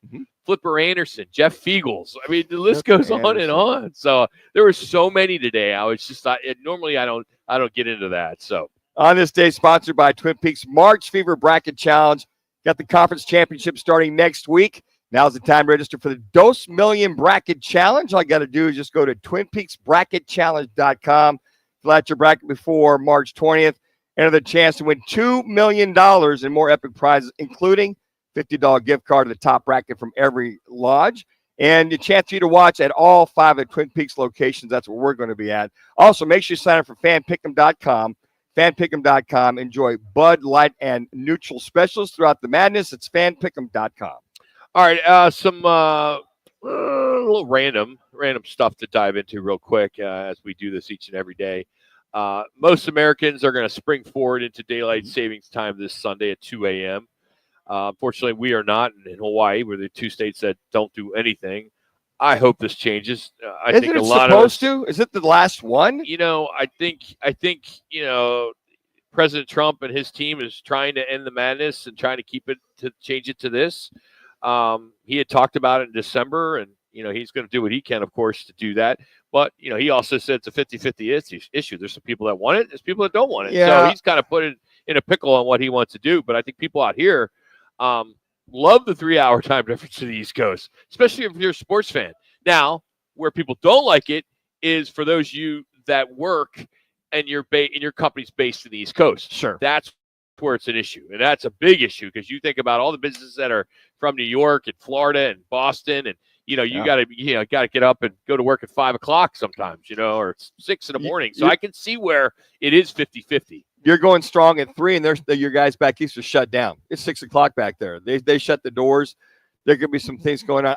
Flipper Anderson, Jeff Fiegels. I mean, the list goes on and on. So there were so many today. I was just normally I don't get into that. So on this day, sponsored by Twin Peaks March Fever Bracket Challenge. Got the conference championship starting next week. Now's the time to register for the Dos Million Bracket Challenge. All you got to do is just go to TwinPeaksBracketChallenge.com. Fill out your bracket before March 20th. Enter the chance to win $2 million in more epic prizes, including $50 gift card to the top bracket from every lodge, and a chance for you to watch at all 5 of Twin Peaks locations. That's where we're going to be at. Also, make sure you sign up for fanpick'em.com. Fanpick'em.com. Enjoy Bud Light and Neutral specials throughout the madness. It's fanpick'em.com. All right, some little random stuff to dive into real quick as we do this each and every day. Most Americans are going to spring forward into daylight savings time this Sunday at 2 a.m. Unfortunately, we are not in Hawaii. We're the 2 states that don't do anything. I hope this changes. I think a lot of us, to. Is it the last one? I think President Trump and his team is trying to end the madness and trying to change it to this. He had talked about it in December, and he's going to do what he can, of course, to do that. But he also said it's a 50-50 issue. There's some people that want it. There's people that don't want it. Yeah. So he's kind of put it in a pickle on what he wants to do. But I think people out here love the 3-hour time difference to the East Coast, especially if you're a sports fan. Now, where people don't like it is for those of you that work and your company's based in the East Coast. Sure. That's where it's an issue, and that's a big issue because you think about all the businesses that are from New York and Florida and Boston, and you got to get up and go to work at 5 o'clock sometimes, or 6 in the morning. So I can see where it is 50-50. You're going strong at 3, and your guys back east are shut down. It's 6 o'clock back there. They shut the doors. There could be some things going on.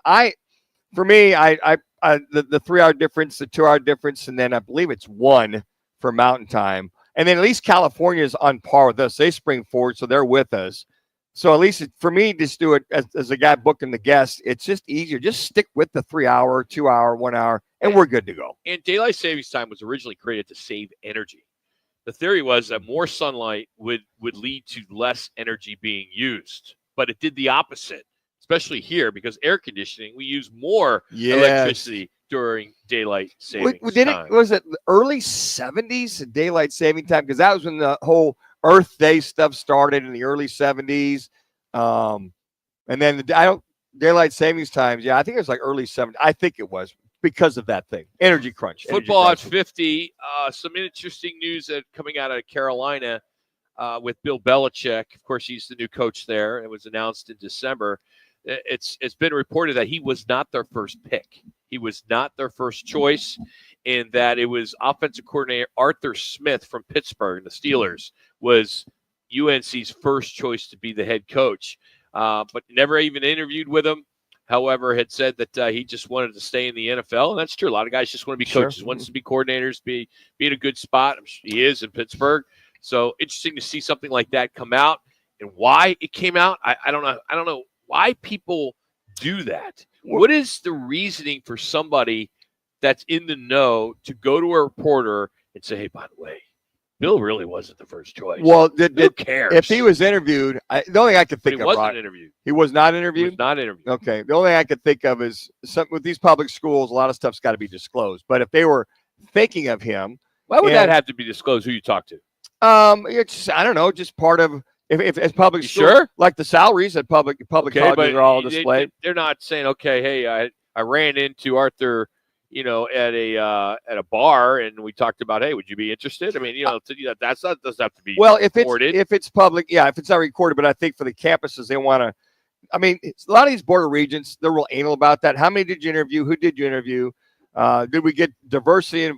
For me, the 3-hour difference, the 2-hour difference, and then I believe it's 1 for Mountain Time. And then at least California is on par with us. They spring forward, so they're with us. So at least for me, just do it as a guy booking the guests. It's just easier. Just stick with the 3-hour, 2-hour, 1 hour, and we're good to go. And daylight savings time was originally created to save energy. The theory was that more sunlight would lead to less energy being used, but it did the opposite, especially here because air conditioning, we use more electricity during daylight savings time. Was it the early 70s, daylight saving time? Because that was when the whole Earth Day stuff started in the early 70s. And then daylight savings times, I think it was like early 70s. I think it was because of that thing. Energy crunch. Football at 50. Some interesting news coming out of Carolina with Bill Belichick. Of course, he's the new coach there. It was announced in December. It's been reported that he was not their first pick. He was not their first choice, in that it was offensive coordinator Arthur Smith from Pittsburgh, the Steelers, was UNC's first choice to be the head coach, but never even interviewed with him. However, had said that he just wanted to stay in the NFL, and that's true. A lot of guys just want to be coaches, wants to be coordinators, be in a good spot. He is in Pittsburgh. So interesting to see something like that come out, and why it came out. I don't know. I don't know why people do that. What is the reasoning for somebody that's in the know to go to a reporter and say, hey, by the way, Bill really wasn't the first choice. Well, who cares? If he was interviewed, the only thing I could think he of, wasn't interviewed. He was not He interviewed? was not interviewed. Okay. The only thing I could think of is with these public schools, a lot of stuff's got to be disclosed. But if they were thinking of him, why would that have to be disclosed? Who you talk to? It's I don't know, just part of if it's public school, sure? like the salaries at public colleges are all displayed. They're not saying, okay, hey, I ran into Arthur, at a bar, and we talked about, hey, would you be interested? I mean, that's not doesn't have to be recorded. If it's public, if it's not recorded. But I think for the campuses, they want to. I mean, a lot of these border regions, they're real anal about that. How many did you interview? Who did you interview? Did we get diversity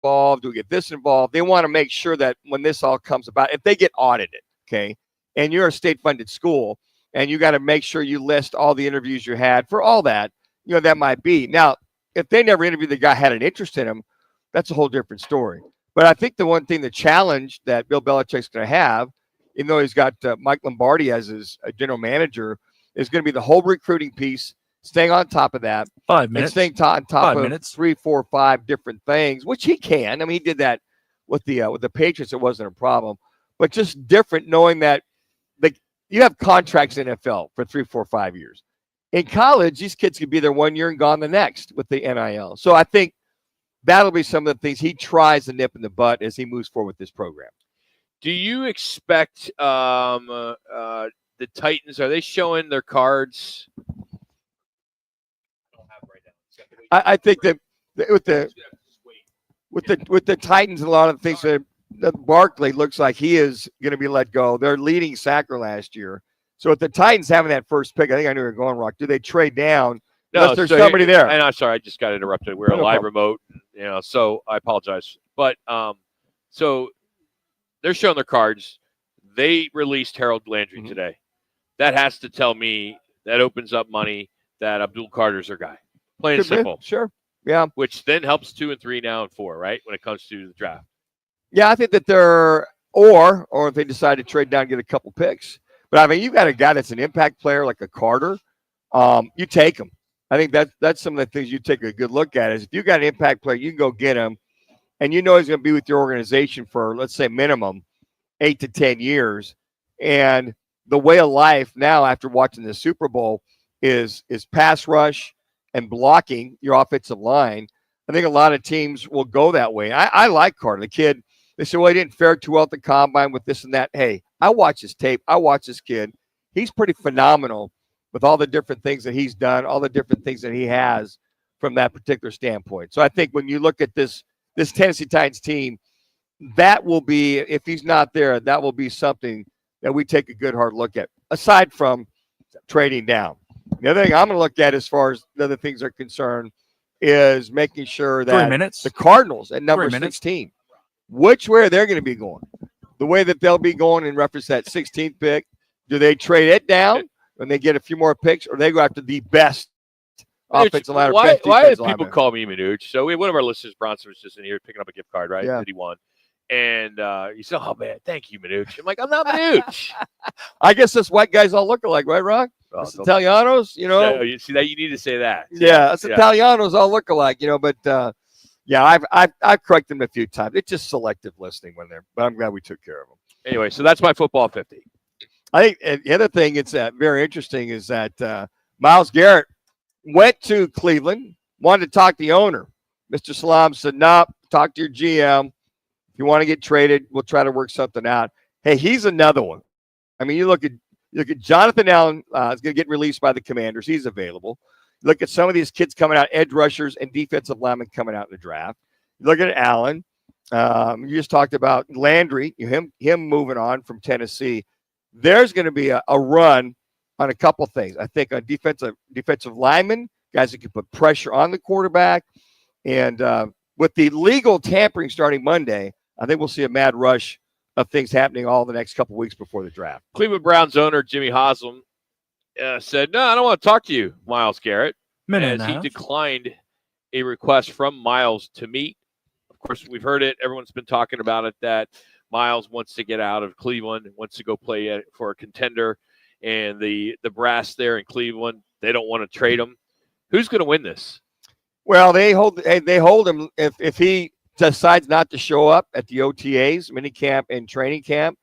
involved? Do we get this involved? They want to make sure that when this all comes about, if they get audited, okay, and you're a state-funded school, and you got to make sure you list all the interviews you had for all that, that might be. Now, if they never interviewed the guy, had an interest in him, that's a whole different story. But I think the one thing, the challenge that Bill Belichick's going to have, even though he's got Mike Lombardi as his general manager, is going to be the whole recruiting piece, staying on top of that. 5 minutes. And staying on top 5 of minutes. 3, 4, 5 different things, which he can. I mean, he did that with the Patriots. It wasn't a problem. But just different, knowing that you have contracts in NFL for 3, 4, 5 years. In college, these kids could be there 1 year and gone the next with the NIL. So I think that'll be some of the things he tries to nip in the butt as he moves forward with this program. Do you expect the Titans? Are they showing their cards? I think that with the Titans, a lot of things that Barkley looks like he is going to be let go. Their leading sacker last year. So with the Titans having that first pick, I think I knew you were going, Rock. Do they trade down? Unless there's somebody there. And I'm sorry, I just got interrupted. We're a live remote, so I apologize. But so they're showing their cards. They released Harold Landry today. That has to tell me that opens up money that Abdul Carter's their guy. Plain and simple. Sure. Yeah. Which then helps 2 and 3 now and 4, right? When it comes to the draft. Yeah, I think that they're or if they decide to trade down and get a couple picks. But I mean, you've got a guy that's an impact player like a Carter. You take him. I think that's some of the things you take a good look at is if you got an impact player, you can go get him, and he's going to be with your organization for, let's say, minimum 8 to 10 years. And the way of life now after watching the Super Bowl is pass rush and blocking your offensive line. I think a lot of teams will go that way. I like Carter. The kid, they say, well, he didn't fare too well at the combine with this and that. Hey, I watch his tape. I watch this kid. He's pretty phenomenal with all the different things that he's done, all the different things that he has from that particular standpoint. So I think when you look at this Tennessee Titans team, that will be, if he's not there, that will be something that we take a good hard look at, aside from trading down. The other thing I'm going to look at as far as the other things are concerned is making sure that 3 minutes. the Cardinals at number 16, which way they're going to be going. The way that they'll be going in reference to that 16th pick, do they trade it down when they get a few more picks, or they go after the best offensive line? Why do people call me Manuch? So one of our listeners, Bronson, was just in here picking up a gift card, right? Yeah. That he won. And he said, oh, man, thank you, Manuch. I'm like, I'm not Manuch. I guess us white guys all look alike, right, Rock? Oh, us Italianos, No, you see that? You need to say that. Yeah, us Italianos all look alike, but yeah, I've corrected them a few times. It's just selective listening but I'm glad we took care of them. Anyway, so that's my football 50. I think the other thing it's very interesting is that Myles Garrett went to Cleveland, wanted to talk to the owner. Mr. Salam said, no, talk to your GM. If you want to get traded, we'll try to work something out. Hey, he's another one. I mean, you look at Jonathan Allen is going to get released by the Commanders. He's available. Look at some of these kids coming out, edge rushers and defensive linemen coming out in the draft. Look at Allen. You just talked about Landry, him moving on from Tennessee. There's going to be a run on a couple things. I think on defensive linemen, guys that can put pressure on the quarterback. And with the legal tampering starting Monday, I think we'll see a mad rush of things happening all the next couple weeks before the draft. Cleveland Browns owner Jimmy Haslam said, no, I don't want to talk to you, Myles Garrett, as he declined a request from Myles to meet. Of course, we've heard it. Everyone's been talking about it, that Myles wants to get out of Cleveland, wants to go play for a contender, and the brass there in Cleveland, they don't want to trade him. Who's going to win this? Well, they hold him if he decides not to show up at the OTAs, minicamp, and training camp,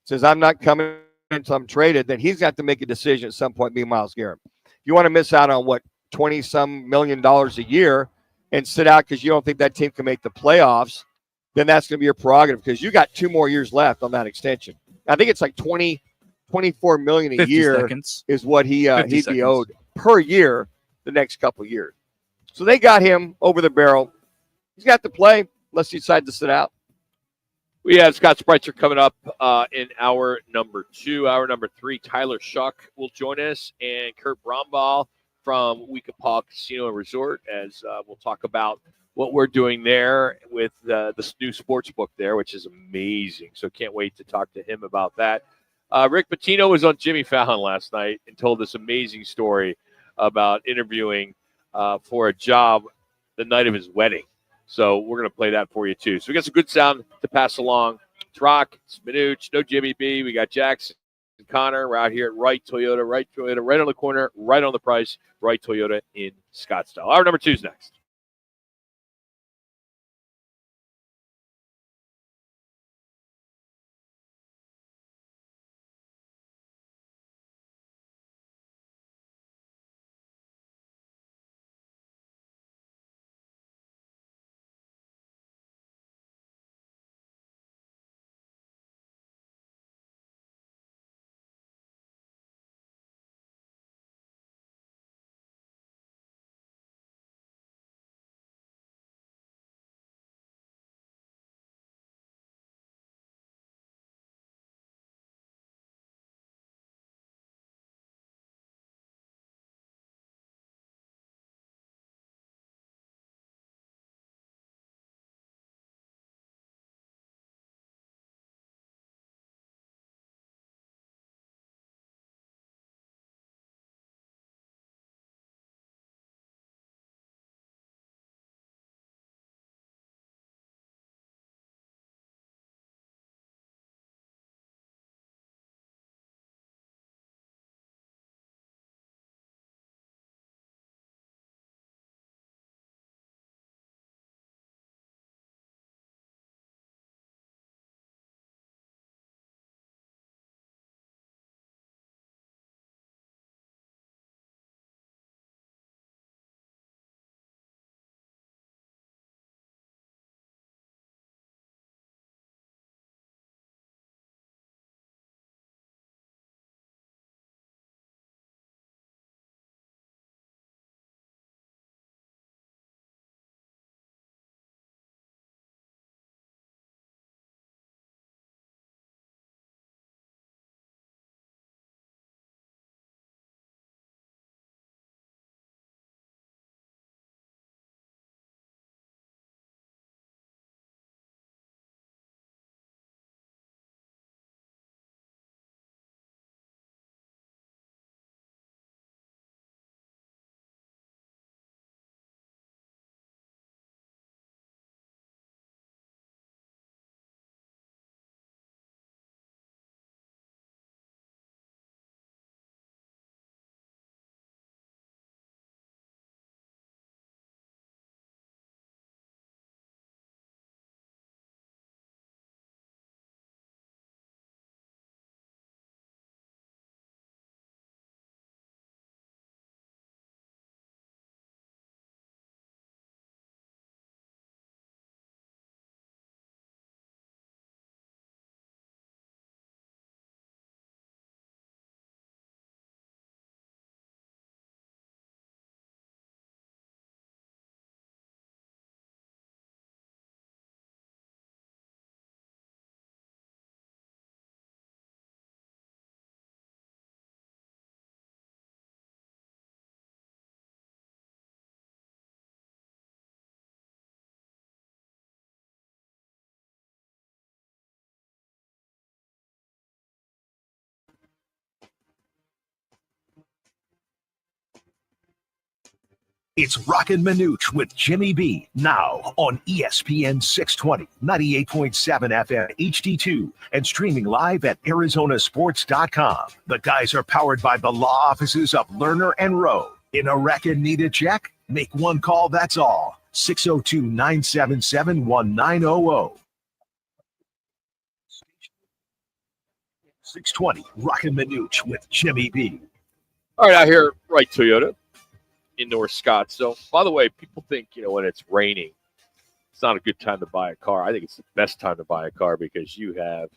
says, I'm not coming until I'm traded, then he's got to make a decision at some point, being Myles Garrett. If you want to miss out on, 20-some million a year and sit out because you don't think that team can make the playoffs, then that's going to be your prerogative because you got 2 more years left on that extension. I think it's like $24 million a year is what he'd be owed per year the next couple of years. So they got him over the barrel. He's got to play unless he decides to sit out. We have Scott Spreitzer coming up in hour number 2. Hour number 3, Tyler Shuck will join us, and Kurt Brombaugh from Weekapaw Casino and Resort, as we'll talk about what we're doing there with this new sports book there, which is amazing. So can't wait to talk to him about that. Rick Pitino was on Jimmy Fallon last night and told this amazing story about interviewing for a job the night of his wedding. So we're going to play that for you, too. So we got some good sound to pass along. It's Roc, it's Manuch, no Jimmy B. We got Jackson and Connor. We're out here at Wright Toyota, right on the corner, right on the price, Wright Toyota in Scottsdale. Hour number 2 is next. It's Roc and Manuch with Jimmy B, now on ESPN 620, 98.7 FM HD2, and streaming live at arizonasports.com. The guys are powered by the law offices of Lerner and Rowe. In a wreck and need a check? Make one call, that's all. 602-977-1900. 620 Roc and Manuch with Jimmy B. All right, out here, Wright Toyota in North Scottsdale. By the way, people think, when it's raining, it's not a good time to buy a car. I think it's the best time to buy a car because you have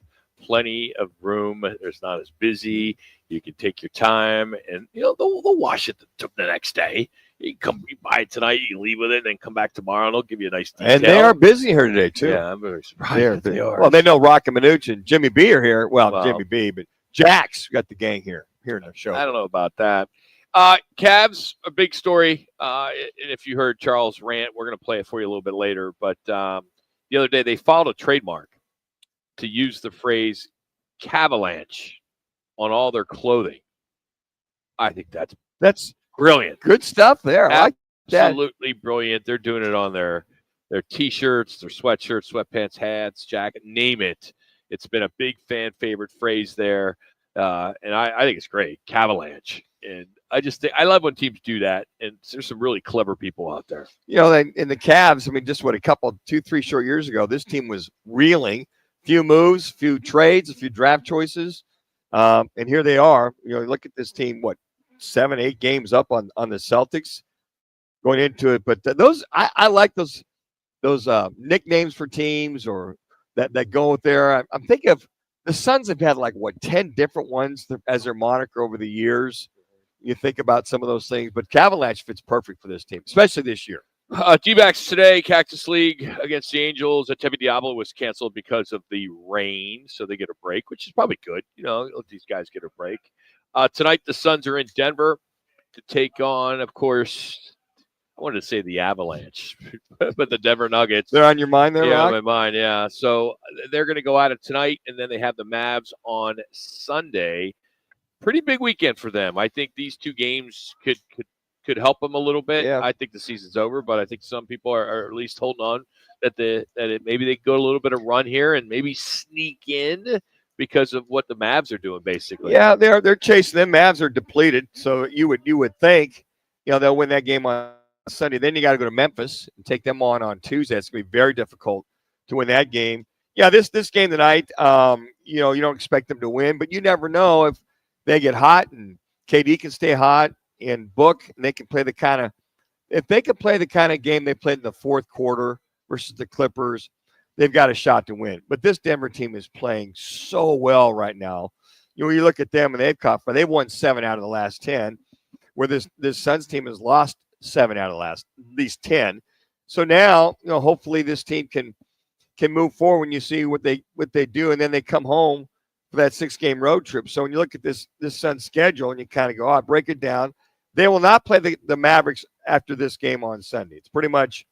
plenty of room. There's not as busy. You can take your time, and they'll wash it the next day. You buy it tonight, you leave with it, and then come back tomorrow, and they'll give you a nice detail. And they are busy here today, too. Yeah, I'm very surprised. They are. Well, they know Roc and Manuch and Jimmy B are here. Well, Jimmy B, but Jack's got the gang here in our show. I don't know about that. Cavs, a big story. And if you heard Charles' rant, we're going to play it for you a little bit later. But the other day, they filed a trademark to use the phrase "Cavalanche" on all their clothing. I think that's brilliant. Good stuff there. I like that. Absolutely brilliant. They're doing it on their T-shirts, their sweatshirts, sweatpants, hats, jacket, name it. It's been a big fan favorite phrase there, and I think it's great. Cavalanche. And I just think I love when teams do that, and there's some really clever people out there. In the Cavs, just 2-3 short years ago, this team was reeling. Few moves, few trades, a few draft choices, and here they are. Look at this team. 7-8 games up on the Celtics going into it. But those I like those nicknames for teams or that go with there. I'm thinking of the Suns have had 10 different ones as their moniker over the years. You think about some of those things, but Cavalanche fits perfect for this team, especially this year. D-backs today, Cactus League against the Angels. Tevi Diablo was canceled because of the rain, so they get a break, which is probably good. Let these guys get a break. Tonight, the Suns are in Denver to take on, of course, I wanted to say the Avalanche, but the Denver Nuggets. They're on your mind there, Yeah, Roc? on my mind, yeah. So they're going to go at it tonight, and then they have the Mavs on Sunday. Pretty big weekend for them. I think these two games could help them a little bit. Yeah. I think the season's over, but I think some people are at least holding on that maybe they go a little bit of run here and maybe sneak in because of what the Mavs are doing, basically. Yeah, they're chasing them. Mavs are depleted, so you would think they'll win that game on Sunday. Then you got to go to Memphis and take them on Tuesday. It's going to be very difficult to win that game. Yeah, this game tonight, you don't expect them to win, but you never know if they get hot and KD can stay hot and Book, and they can play the kind of game they played in the fourth quarter versus the Clippers, they've got a shot to win. But this Denver team is playing so well right now. You look at them and they've won 7 out of the last 10, where this Suns team has lost 7 out of the last at least 10. So now, hopefully this team can move forward when you see what they do, and then they come home for that 6-game road trip. So when you look at this Suns schedule and you kind of go, break it down. They will not play the Mavericks after this game on Sunday. It's pretty much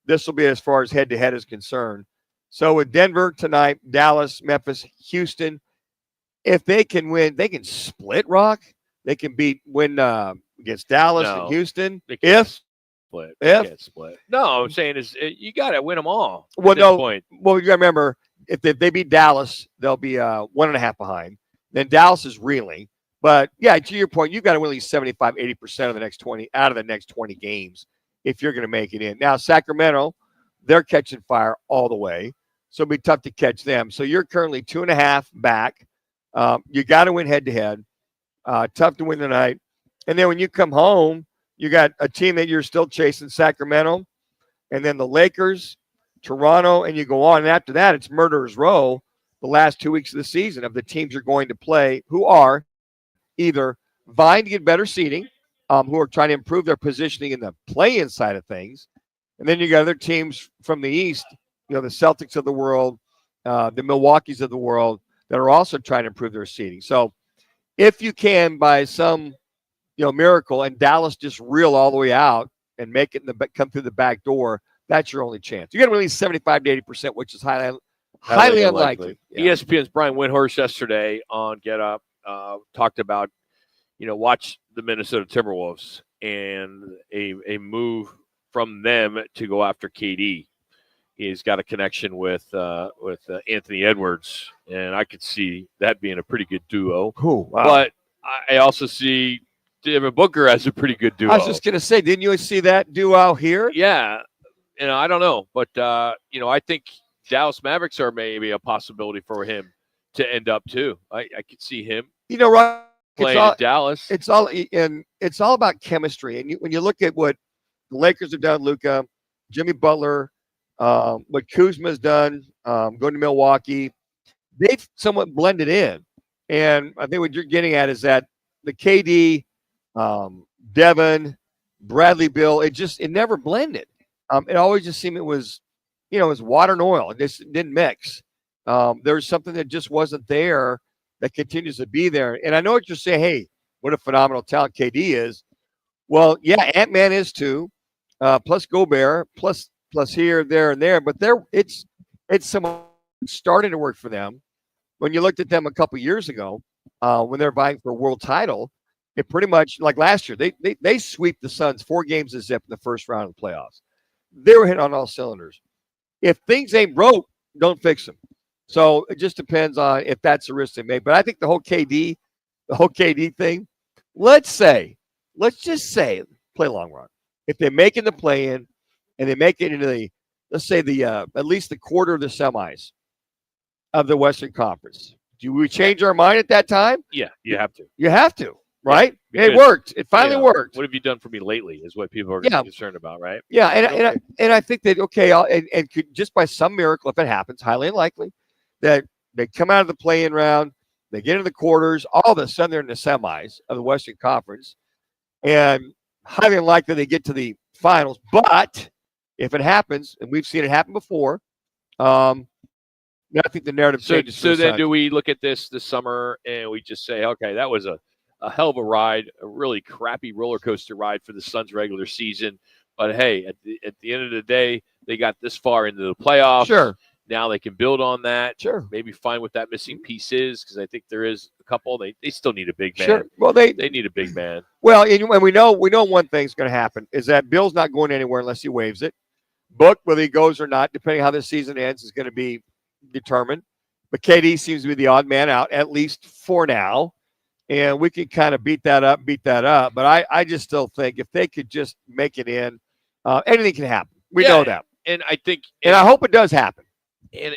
this will be as far as head-to-head is concerned. So with Denver tonight, Dallas, Memphis, Houston, if they can win, they can split, Roc. They can win against Dallas and Houston. They can't split. No, I'm saying is you got to win them all. Well, at this point. Well, you got to remember if they beat Dallas, they'll be 1.5 behind. Then Dallas is reeling. But yeah, to your point, you've got to win at least 75, 80% of the next 20 out of the next 20 games if you're going to make it in. Now, Sacramento, they're catching fire all the way, so it'll be tough to catch them. So you're currently 2.5 back. You got to win head-to-head. Tough to win tonight. And then when you come home, you got a team that you're still chasing, Sacramento, and then the Lakers, Toronto, and you go on. And after that, it's Murderer's Row the last 2 weeks of the season of the teams you're going to play who are either vying to get better seeding, who are trying to improve their positioning in the play-in side of things. And then you got other teams from the East, the Celtics of the world, the Milwaukees of the world, that are also trying to improve their seeding. So if you can, by some miracle, and Dallas just reel all the way out and make it come through the back door, that's your only chance. You got to release 75 to 80%, which is highly unlikely. Yeah. ESPN's Brian Windhorst yesterday on Get Up talked about, watch the Minnesota Timberwolves and a move from them to go after KD. He's got a connection with Anthony Edwards, and I could see that being a pretty good duo. Cool. Wow. But I also see Devin Booker has a pretty good duo. I was just going to say, didn't you see that duo here? Yeah. I don't know. But, I think Dallas Mavericks are maybe a possibility for him to end up too. I could see him playing in Dallas. It's all about chemistry. And when you look at what the Lakers have done, Luka, Jimmy Butler, what Kuzma's done, going to Milwaukee, they've somewhat blended in. And I think what you're getting at is that the KD, Devin, Bradley Bill, it never blended. It always just seemed it was water and oil. It just didn't mix. There was something that just wasn't there that continues to be there. And I know what you're saying. Hey, what a phenomenal talent KD is. Well, yeah, Ant-Man is too. Plus Gobert, plus here, there, and there. But it's some starting to work for them. When you looked at them a couple years ago, when they're vying for a world title, it pretty much like last year, they sweep the Suns 4 games to zip in the first round of the playoffs. They were hitting on all cylinders. If things ain't broke, don't fix them. So it just depends on if that's the risk they make. But I think the whole KD thing, let's just say, play long run. If they make it in the play-in and they make it into let's say at least the quarter of the semis of the Western Conference, do we change our mind at that time? Yeah, you have to. You have to, right? Yeah, it worked. It finally worked. What have you done for me lately is what people are concerned about, right? Yeah, and I think that, and could, just by some miracle, if it happens, highly unlikely, that they come out of the play-in round, they get into the quarters, all of a sudden they're in the semis of the Western Conference, and highly unlikely they get to the finals. But if it happens, and we've seen it happen before, I think the narrative changes. So then do we look at this summer and we just say, okay, that was a hell of a ride, a really crappy roller coaster ride for the Suns regular season. But hey, at the end of the day, they got this far into the playoffs. Sure. Now they can build on that. Sure. Maybe find what that missing piece is, because I think there is a couple. They still need a big man. Sure. Well, they need a big man. Well, and we know one thing's going to happen is that Bill's not going anywhere unless he waives it. Book, whether he goes or not, depending how the season ends, is going to be determined. But KD seems to be the odd man out, at least for now. And we can kind of beat that up. But I just still think if they could just make it in, anything can happen. We know that. And I think, and I hope it does happen. And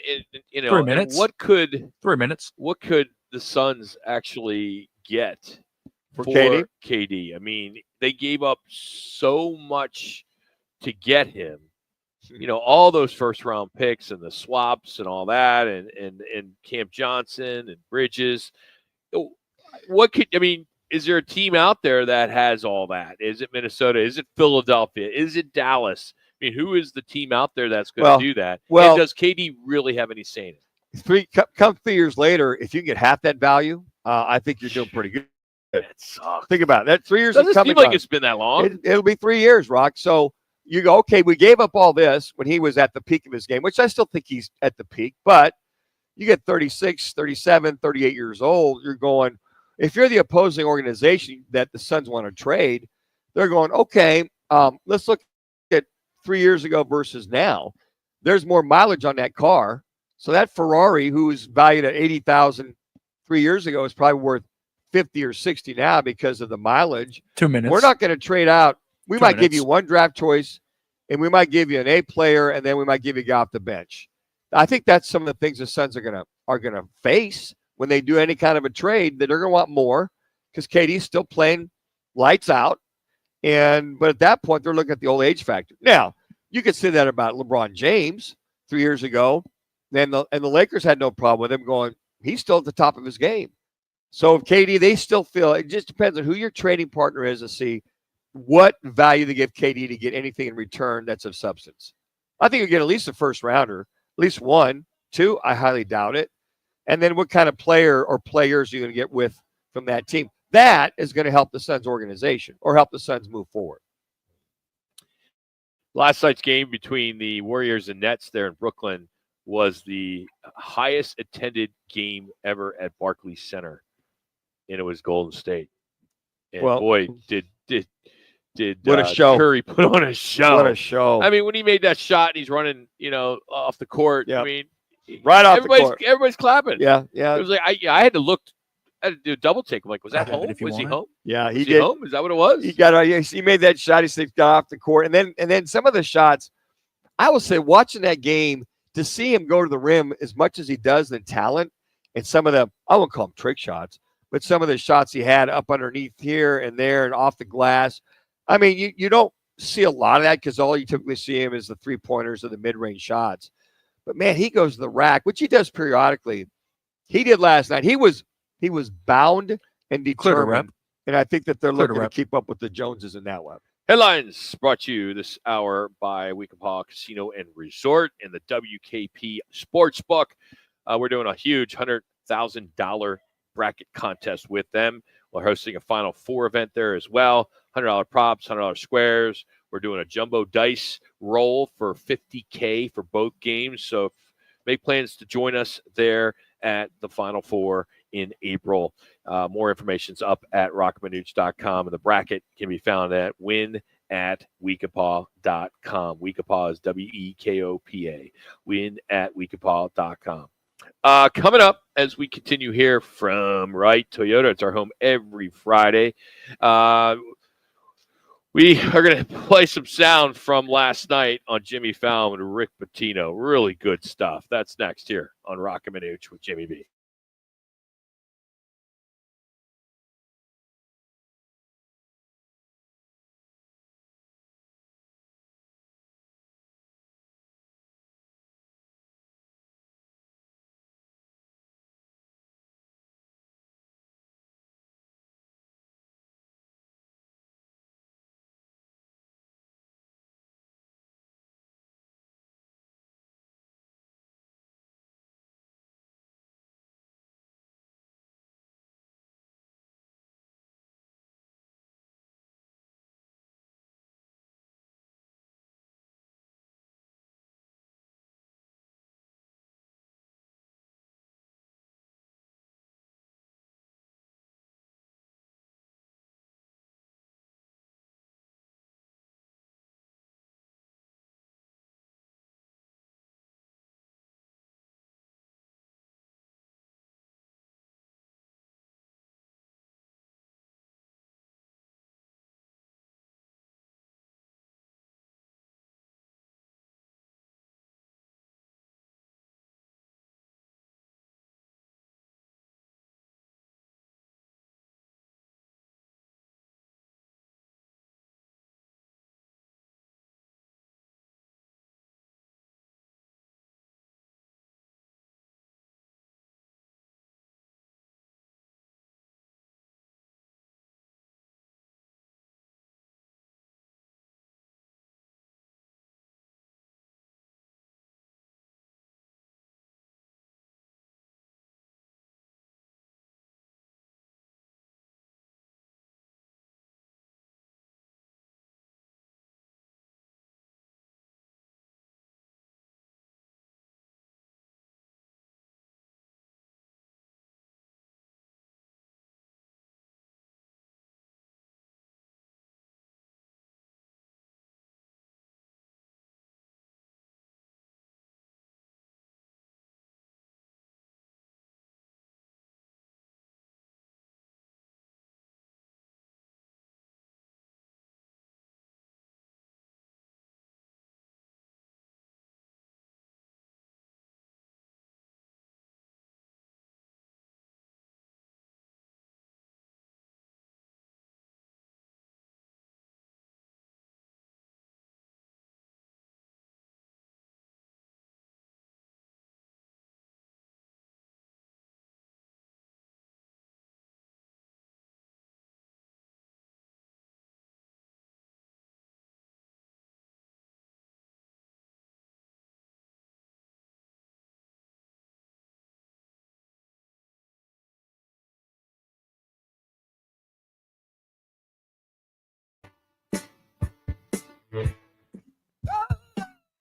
3 minutes. What could 3 minutes? What could the Suns actually get for KD? KD? I mean, they gave up so much to get him. All those first round picks and the swaps and all that, and Camp Johnson and Bridges. Is there a team out there that has all that? Is it Minnesota? Is it Philadelphia? Is it Dallas? I mean, who is the team out there that's going to do that? Well, and does KD really have any say in it? Come 3 years later, if you can get half that value, I think you're doing pretty good. That sucks. Think about it. That 3 years. Doesn't seem like it's been that long. It'll be 3 years, Rock. So you go, okay, we gave up all this when he was at the peak of his game, which I still think he's at the peak. But you get 36, 37, 38 years old, you're going, if you're the opposing organization that the Suns want to trade, they're going, okay, let's look at 3 years ago versus now. There's more mileage on that car. So that Ferrari, who's valued at $80,000 3 years ago, is probably worth 50 or 60 now because of the mileage. 2 minutes. We're not going to trade out. We might give you one draft choice, and we might give you an A player, and then we might give you a guy off the bench. I think that's some of the things the Suns are gonna face when they do any kind of a trade, that they're going to want more because KD's still playing lights out. But at that point, they're looking at the old age factor. Now, you could say that about LeBron James 3 years ago. And the Lakers had no problem with him going, he's still at the top of his game. So if KD, they still feel, it just depends on who your trading partner is to see what value they give KD to get anything in return that's of substance. I think you get at least a first rounder, at least one. Two, I highly doubt it. And then what kind of player or players are you going to get with from that team? That is going to help the Suns organization or help the Suns move forward. Last night's game between the Warriors and Nets there in Brooklyn was the highest attended game ever at Barclays Center, and it was Golden State. And boy, did what a show. Curry put on a show. What a show. I mean, when he made that shot and he's running, off the court, yep. I mean, right off the court. Everybody's clapping. Yeah. It was like I had to look I had to do a double take. I'm like, was that Yeah, but home? if you Was he want it. home? Yeah, he Was did. home? Is that what it was? He made that shot. He got off the court, and then some of the shots. I will say, watching that game, to see him go to the rim as much as he does, the talent, and some of the, I won't call them trick shots, but some of the shots he had up underneath here and there and off the glass. I mean, you don't see a lot of that because all you typically see him is the three-pointers or the mid-range shots. But, man, he goes to the rack, which he does periodically. He did last night. He was bound and determined, and I think that they're looking to keep up with the Joneses in that one. Headlines brought to you this hour by Weekapaw Casino and Resort and the WKP Sportsbook. We're doing a huge $100,000 bracket contest with them. We're hosting a Final Four event there as well. $100 props, $100 squares. We're doing a jumbo dice roll for $50K for both games. So make plans to join us there at the Final Four in April. More information's up at rockmanuch.com, and the bracket can be found at win@weekapaw.com. Weekapaw is WEKOPA. Win@weekapaw.com. Coming up as we continue here from Wright Toyota, it's our home every Friday. We are going to play some sound from last night on Jimmy Fallon and Rick Pitino. Really good stuff. That's next here on Roc and Manuch with Jimmy B.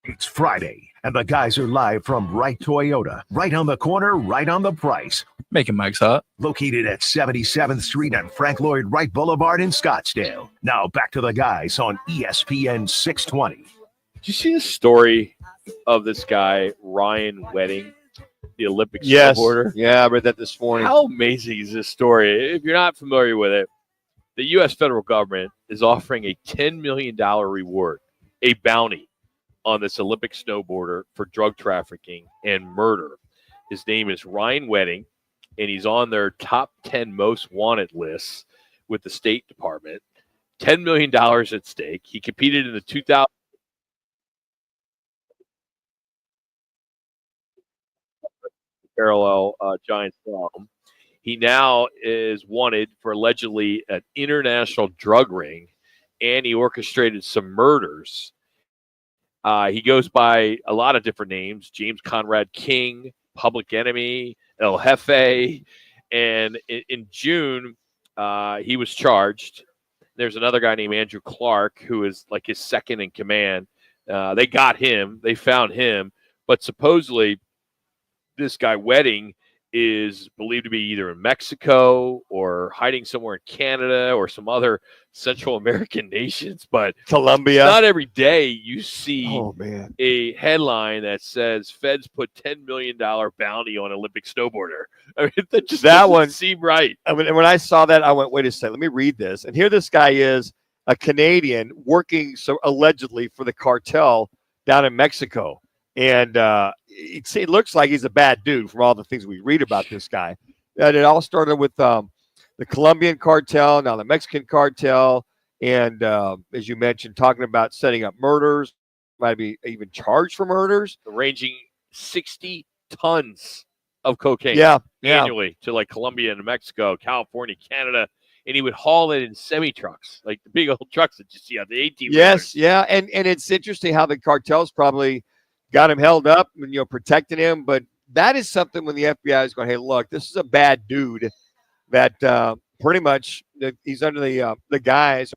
It's Friday, and the guys are live from Wright Toyota. Right on the corner, right on the price. Making Mike's hot. Located at 77th Street and Frank Lloyd Wright Boulevard in Scottsdale. Now back to the guys on ESPN 620. Did you see the story of this guy, Ryan Wedding? the Olympic Yes. snowboarder. Yeah, I read that this morning. How amazing is this story? If you're not familiar with it, the U.S. federal government is offering a $10 million reward, a bounty on this Olympic snowboarder for drug trafficking and murder. His name is Ryan Wedding, and he's on their top 10 most wanted lists with the State Department. $10 million at stake. He competed in the 2000 parallel giant slalom. He now is wanted for allegedly an international drug ring, and he orchestrated some murders. He goes by a lot of different names: James Conrad King, Public Enemy, El Jefe. And in June, he was charged. There's another guy named Andrew Clark, who is like his second in command. They got him. They found him. But supposedly, this guy Wedding is believed to be either in Mexico or hiding somewhere in Canada or some other Central American nations. But Colombia. not every day you see a headline that says feds put $10 million bounty on Olympic snowboarder. I mean, that just that doesn't one seem right. I mean, when I saw that, I went, wait a second, let me read this. And here this guy is, a Canadian working allegedly for the cartel down in Mexico. And it looks like he's a bad dude from all the things we read about this guy. And it all started with the Colombian cartel, now the Mexican cartel, and as you mentioned, talking about setting up murders, might be even charged for murders. Ranging 60 tons of cocaine annually to like Colombia and Mexico, California, Canada. And he would haul it in semi-trucks, like the big old trucks that you see on the 18. Yes, yeah. And it's interesting how the cartels probably got him held up and, protecting him. But that is something when the FBI is going, hey, look, this is a bad dude that pretty much he's under the guise.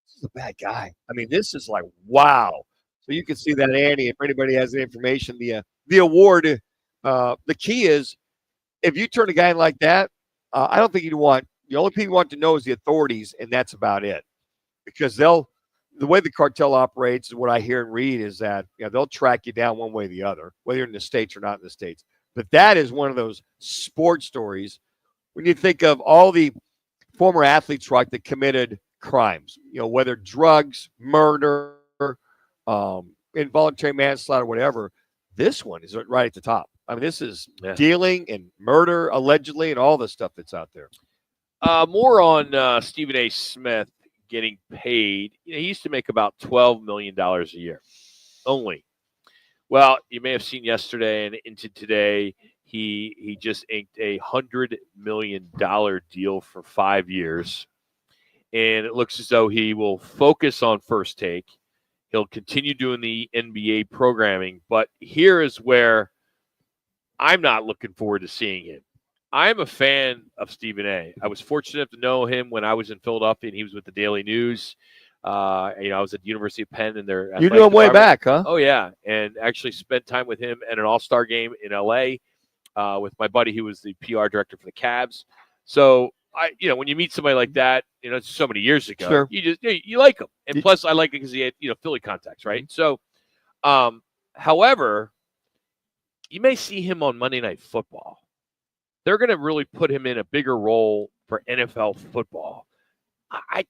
This is a bad guy. I mean, this is like, wow. So you can see that, Andy, if anybody has the information, the award, the key is if you turn a guy in like that, I don't think you'd want, the only people you want to know is the authorities, and that's about it. Because the way the cartel operates and what I hear and read is that they'll track you down one way or the other, whether you're in the States or not in the States. But that is one of those sports stories when you think of all the former athletes, right, that committed crimes, whether drugs, murder, involuntary manslaughter, whatever. This one is right at the top. I mean, this is dealing and murder, allegedly, and all the stuff that's out there. More on Stephen A. Smith getting paid. He used to make about $12 million a year only. Well, you may have seen yesterday and into today, he just inked a $100 million deal for 5 years. And it looks as though he will focus on First Take. He'll continue doing the NBA programming. But here is where I'm not looking forward to seeing him. I'm a fan of Stephen A. I was fortunate to know him when I was in Philadelphia and he was with the Daily News. I was at the University of Penn and their you knew him way back, huh? Oh, yeah. And actually spent time with him at an all-star game in L.A. With my buddy who was the PR director for the Cavs. So, when you meet somebody like that, it's so many years ago, sure. you like him. And plus, I like it because he had, Philly contacts, right? So, however, you may see him on Monday Night Football. They're going to really put him in a bigger role for NFL football. I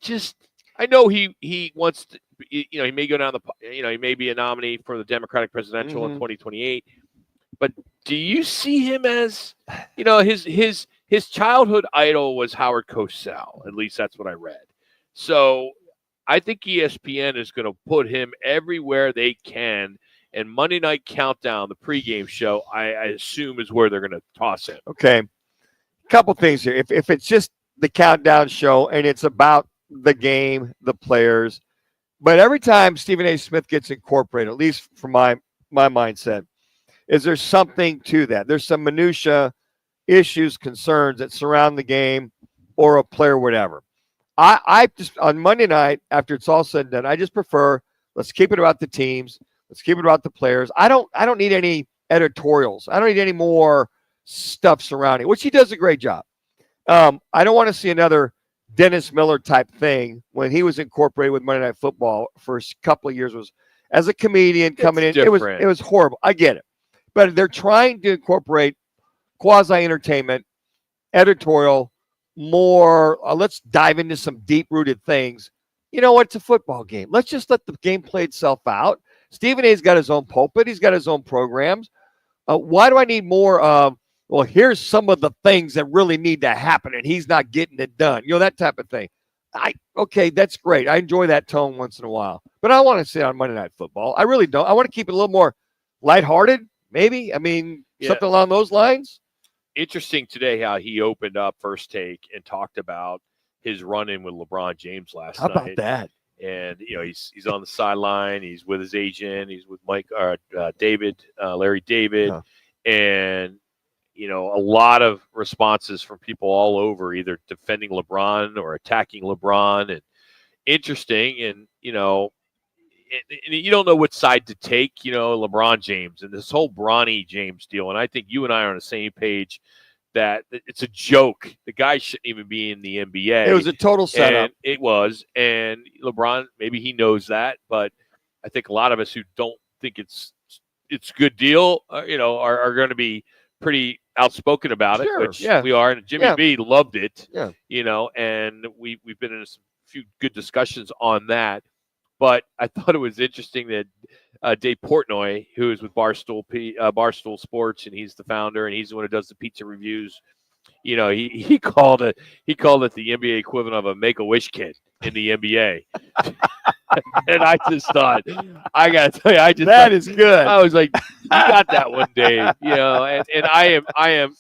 know he wants to, he may go down he may be a nominee for the Democratic presidential in 2028. But do you see him as, his childhood idol was Howard Cosell. At least that's what I read. So I think ESPN is going to put him everywhere they can. And Monday Night Countdown, the pregame show, I assume is where they're going to toss him. Okay. A couple things here. If it's just the countdown show and it's about the game, the players, but every time Stephen A. Smith gets incorporated, at least from my mindset, is there something to that? There's some minutia issues, concerns that surround the game or a player, whatever. I just, on Monday night, after it's all said and done, I just prefer, let's keep it about the teams. Let's keep it about the players. I don't need any editorials. I don't need any more stuff surrounding, which he does a great job. I don't want to see another Dennis Miller type thing when he was incorporated with Monday Night Football for a couple of years. Was as a comedian coming in. It was horrible. I get it, but they're trying to incorporate quasi-entertainment, editorial, more, let's dive into some deep-rooted things. You know what? It's a football game. Let's just let the game play itself out. Stephen A's got his own pulpit. He's got his own programs. Why do I need more of, well, here's some of the things that really need to happen, and he's not getting it done. That type of thing. Okay, that's great. I enjoy that tone once in a while. But I want to sit on Monday Night Football. I really don't. I want to keep it a little more lighthearted, maybe. I mean, something along those lines. Interesting today how he opened up First Take and talked about his run-in with LeBron James last night. How about that? And he's on the sideline. He's with his agent. He's with Larry David, and a lot of responses from people all over, either defending LeBron or attacking LeBron. And interesting, and you don't know what side to take. LeBron James and this whole Bronny James deal. And I think you and I are on the same page that it's a joke. The guy shouldn't even be in the NBA. It was a total setup. And it was. And LeBron, maybe he knows that, but I think a lot of us who don't think it's a good deal, are going to be pretty outspoken about it, which we are. And Jimmy B loved it, and we've been in a few good discussions on that. But I thought it was interesting that Dave Portnoy, who is with Barstool Sports, and he's the founder, and he's the one who does the pizza reviews. He called it the NBA equivalent of a Make-A-Wish kid in the NBA. And I just thought, I gotta tell you, that is good. I was like, you got that one, Dave. And I am,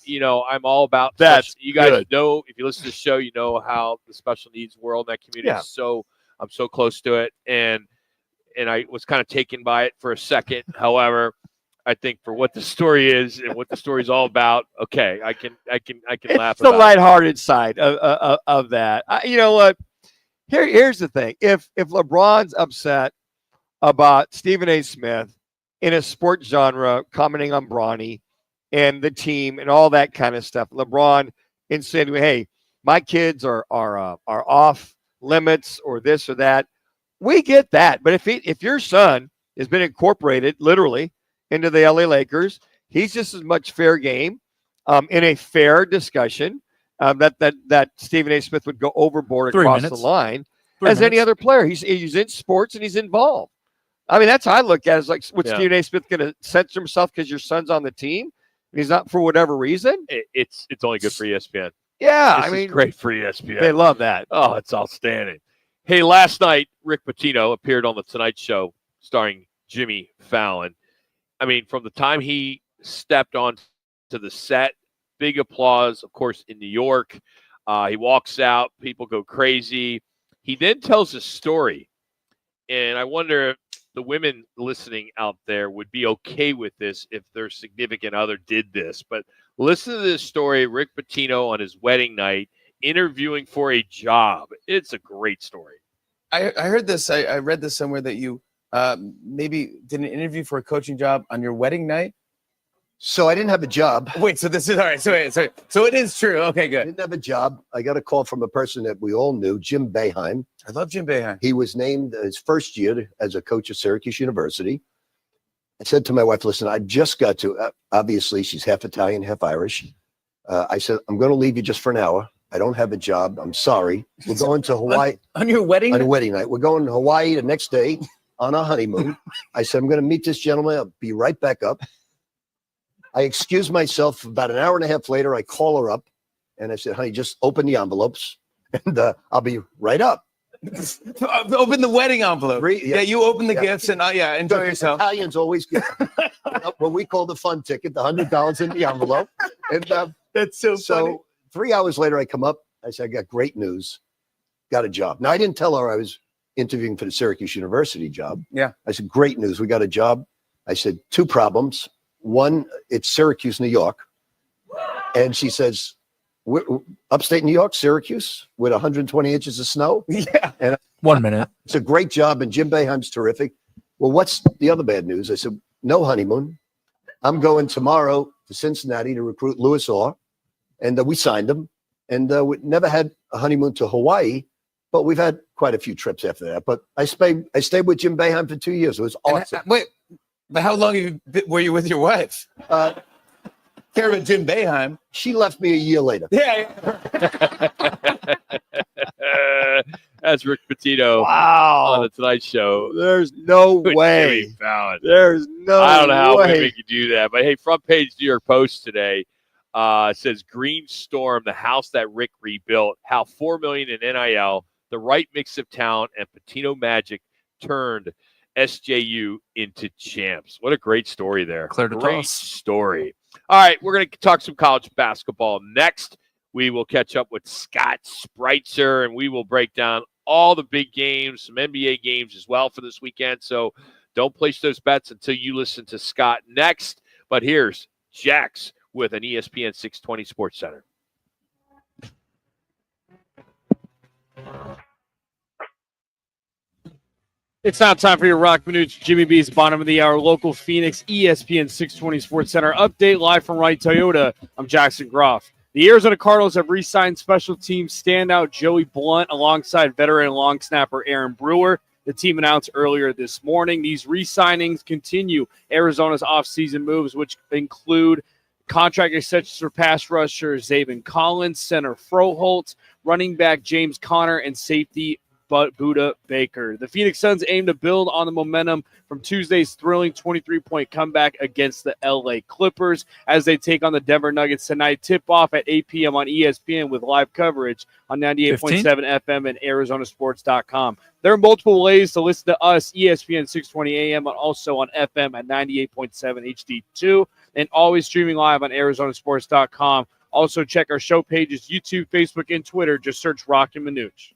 I'm all about that. You guys know, if you listen to the show, you know how the special needs world, that community is so. I'm so close to it, and I was kind of taken by it for a second. However, I think for what the story is and what the story is all about, okay, I can laugh. It's the lighthearted side of that. You know what? Here's the thing: if LeBron's upset about Stephen A. Smith in a sports genre commenting on Bronny and the team and all that kind of stuff, LeBron insinuating, "Hey, my kids are off limits or this or that," we get that. But if your son has been incorporated literally into the LA Lakers, he's just as much fair game in a fair discussion that Stephen A. Smith would go overboard across the line as any other player. He's in sports and he's involved. I mean, that's how I look at it. It's like, with Stephen A. Smith going to censor himself because your son's on the team and he's not for whatever reason? It's only good for ESPN. Yeah, this is great for ESPN. They love that. Oh, it's outstanding. Hey, last night, Rick Pitino appeared on The Tonight Show starring Jimmy Fallon. I mean, from the time he stepped on to the set, big applause, of course, in New York. He walks out. People go crazy. He then tells a story, and I wonder if the women listening out there would be okay with this if their significant other did this. But listen to this story, Rick Pitino on his wedding night, interviewing for a job. It's a great story. I heard this. I read this somewhere that you maybe did an interview for a coaching job on your wedding night. So I didn't have a job. Wait, so this is all right. So it is true. Okay, good. I didn't have a job. I got a call from a person that we all knew, Jim Boeheim. I love Jim Boeheim. He was named his first year as a coach at Syracuse University. I said to my wife, listen, I just got to, obviously she's half Italian, half Irish. I said, I'm going to leave you just for an hour. I don't have a job. I'm sorry. We're going to Hawaii. On your wedding night? On a wedding night. We're going to Hawaii the next day on our honeymoon. I said, I'm going to meet this gentleman. I'll be right back up. I excused myself. About an hour and a half later, I call her up and I said, honey, just open the envelopes and I'll be right up. Open the wedding envelope. You open the gifts and enjoy yourself. Italians always get what we call the fun ticket, the $100 in the envelope. And that's so funny. 3 hours later, I come up. I said, I got great news. Got a job. Now, I didn't tell her I was interviewing for the Syracuse University job. Yeah. I said, great news. We got a job. I said, two problems. One, it's Syracuse, New York. And she says, upstate New York, Syracuse, with 120 inches of snow. Yeah. And 1 minute. It's a great job, and Jim Boeheim's terrific. Well, what's the other bad news? I said, no honeymoon. I'm going tomorrow to Cincinnati to recruit Louis Orr, and we signed him. And we never had a honeymoon to Hawaii, but we've had quite a few trips after that. But I stayed with Jim Boeheim for 2 years. It was awesome. Wait. But how long were you with your wife? Care of Jim Boeheim. She left me a year later. Yeah. That's Rick Pitino Wow. on the Tonight Show. There's no With way. Jimmy Fallon. There's no I don't know how way. women could do that. But hey, front page New York Post today says Green Storm, the house that Rick rebuilt, how $4 million in NIL, the right mix of talent, and Pitino magic turned SJU into champs. What a great story there. Clear to great toss. story. All right, we're going to talk some college basketball next. We will catch up with Scott Spreitzer, and we will break down all the big games, some NBA games as well for this weekend. So don't place those bets until you listen to Scott next. But here's Jax with an ESPN 620 Sports Center. It's now time for your Roc and Manuch, Jimmy B's bottom of the hour local Phoenix ESPN 620 Sports Center update live from Wright Toyota. I'm Jackson Groff. The Arizona Cardinals have re-signed special teams standout Joey Blunt alongside veteran long snapper Aaron Brewer. The team announced earlier this morning. These re-signings continue Arizona's offseason moves, which include contract extensions for pass rusher Zaven Collins, center Froholt, running back James Conner, and safety Buda Baker. The Phoenix Suns aim to build on the momentum from Tuesday's thrilling 23-point comeback against the LA Clippers as they take on the Denver Nuggets tonight. Tip-off at 8 p.m. on ESPN with live coverage on 98.7 FM and ArizonaSports.com. There are multiple ways to listen to us, ESPN 620 AM, and also on FM at 98.7 HD2, and always streaming live on ArizonaSports.com. Also, check our show pages, YouTube, Facebook, and Twitter. Just search Roc and Manuch.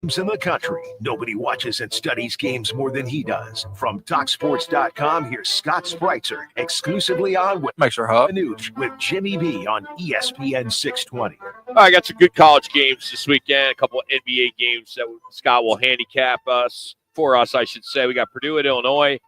in the country. Nobody watches and studies games more than he does. From TalkSports.com, here's Scott Spreitzer, exclusively on with Makes her hot. Manuch with Jimmy B on ESPN 620. I got some good college games this weekend, a couple of NBA games that Scott will handicap for us, I should say. We got Purdue at Illinois,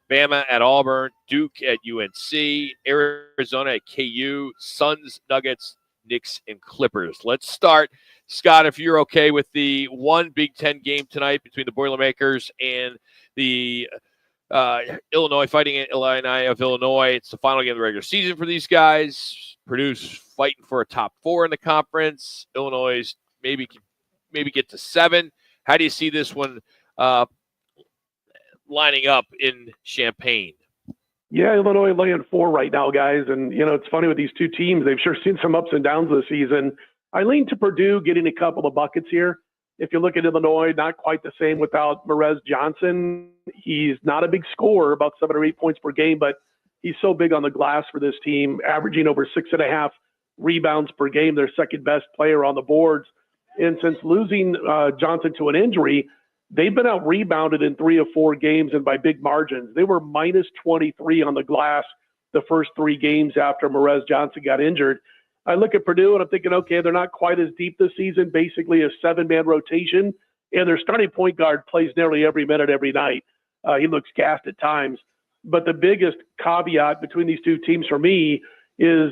Bama at Auburn, Duke at UNC, Arizona at KU, Suns, Nuggets, Knicks, and Clippers. Let's start, Scott, if you're okay with the one Big Ten game tonight between the Boilermakers and the Illinois Fighting Illini of Illinois. It's the final game of the regular season for these guys. Purdue's fighting for a top 4 in the conference. Illinois maybe get to 7. How do you see this one lining up in Champaign? Yeah, Illinois laying 4 right now, guys. And, it's funny with these two teams. They've sure seen some ups and downs this season. I lean to Purdue getting a couple of buckets here. If you look at Illinois, not quite the same without Merez Johnson. He's not a big scorer, about 7 or 8 points per game, but he's so big on the glass for this team, averaging over 6.5 rebounds per game, their second best player on the boards. And since losing Johnson to an injury, they've been out rebounded in 3 of 4 games and by big margins. They were minus 23 on the glass the first 3 games after Merez Johnson got injured. I look at Purdue and I'm thinking, okay, they're not quite as deep this season, basically a 7-man rotation, and their starting point guard plays nearly every minute, every night. He looks gassed at times. But the biggest caveat between these two teams for me is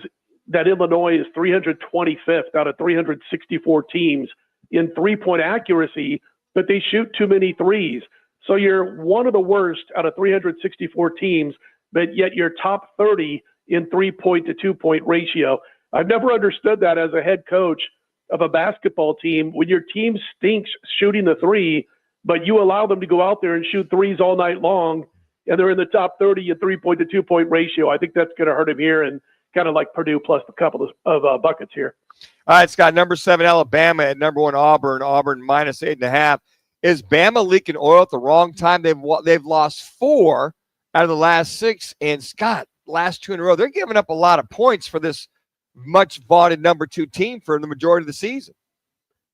that Illinois is 325th out of 364 teams in three-point accuracy, but they shoot too many threes. So you're one of the worst out of 364 teams, but yet you're top 30 in 3-point to 2-point ratio. I've never understood that as a head coach of a basketball team. When your team stinks shooting the 3, but you allow them to go out there and shoot threes all night long, and they're in the top 30 in 3-point to 2-point ratio, I think that's going to hurt him here, and kind of like Purdue plus a couple of buckets here. All right, Scott, number 7, Alabama, at number 1, Auburn minus 8.5. Is Bama leaking oil at the wrong time? They've lost 4 out of the last 6, and Scott, last 2 in a row. They're giving up a lot of points for this much vaunted number 2 team for the majority of the season.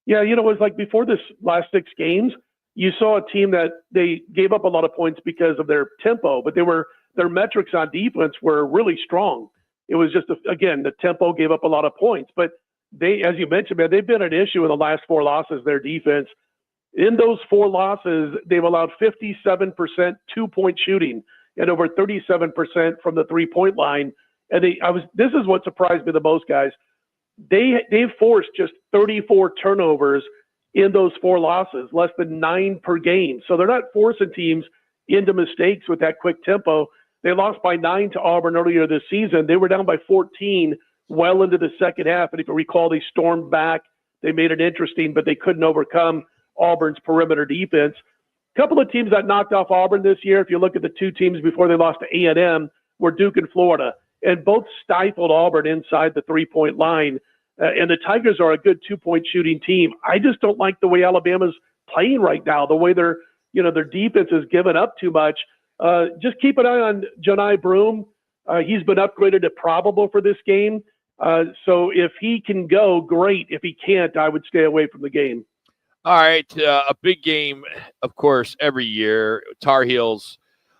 Yeah, it was like before this last 6 games, you saw a team that they gave up a lot of points because of their tempo, but their metrics on defense were really strong. It was just, again, the tempo gave up a lot of points, but they, as you mentioned, man, they've been an issue in the last 4 losses, their defense. In those 4 losses, they've allowed 57% 2-point shooting and over 37% from the 3-point line. And this is what surprised me the most, guys. They've forced just 34 turnovers in those 4 losses, less than 9 per game. So they're not forcing teams into mistakes with that quick tempo. They lost by 9 to Auburn earlier this season. They were down by 14 well into the second half. And if you recall, they stormed back. They made it interesting, but they couldn't overcome Auburn's perimeter defense. A couple of teams that knocked off Auburn this year, if you look at the 2 teams before they lost to A&M, were Duke and Florida. And both stifled Auburn inside the 3-point line. And the Tigers are a good 2-point shooting team. I just don't like the way Alabama's playing right now, the way their defense has given up too much. Just keep an eye on Johni Broome. He's been upgraded to probable for this game. So if he can go, great. If he can't, I would stay away from the game. All right, a big game, of course, every year. Tar Heels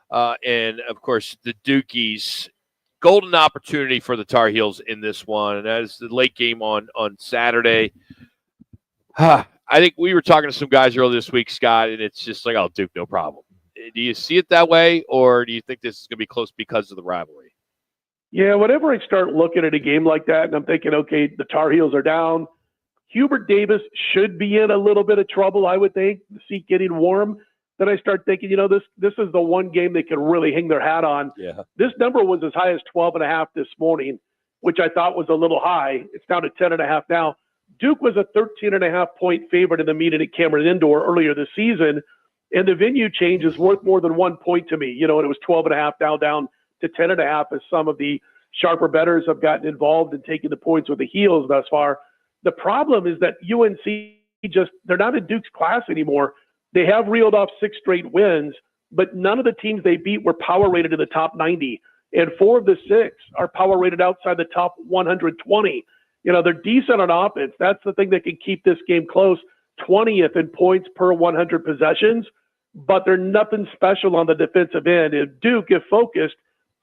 and, of course, the Dukies. Golden opportunity for the Tar Heels in this one, and that is the late game on Saturday. I think we were talking to some guys earlier this week, Scott, and it's just like, oh, Duke, no problem. Do you see it that way, or do you think this is going to be close because of the rivalry? Yeah, whenever I start looking at a game like that, and I'm thinking, okay, the Tar Heels are down, Hubert Davis should be in a little bit of trouble, I would think, the seat getting warm. Then I start thinking, this is the one game they can really hang their hat on. Yeah. This number was as high as 12.5 this morning, which I thought was a little high. It's down to 10.5 now. Duke was a 13.5-point favorite in the meeting at Cameron Indoor earlier this season, and the venue change is worth more than 1 point to me. And it was 12.5 now down to 10.5 as some of the sharper bettors have gotten involved and taken the points with the Heels thus far. The problem is that UNC they're not in Duke's class anymore. They have reeled off 6 straight wins, but none of the teams they beat were power rated in the top 90. And 4 of the 6 are power rated outside the top 120. They're decent on offense. That's the thing that can keep this game close. 20th in points per 100 possessions, but they're nothing special on the defensive end. And Duke, if focused,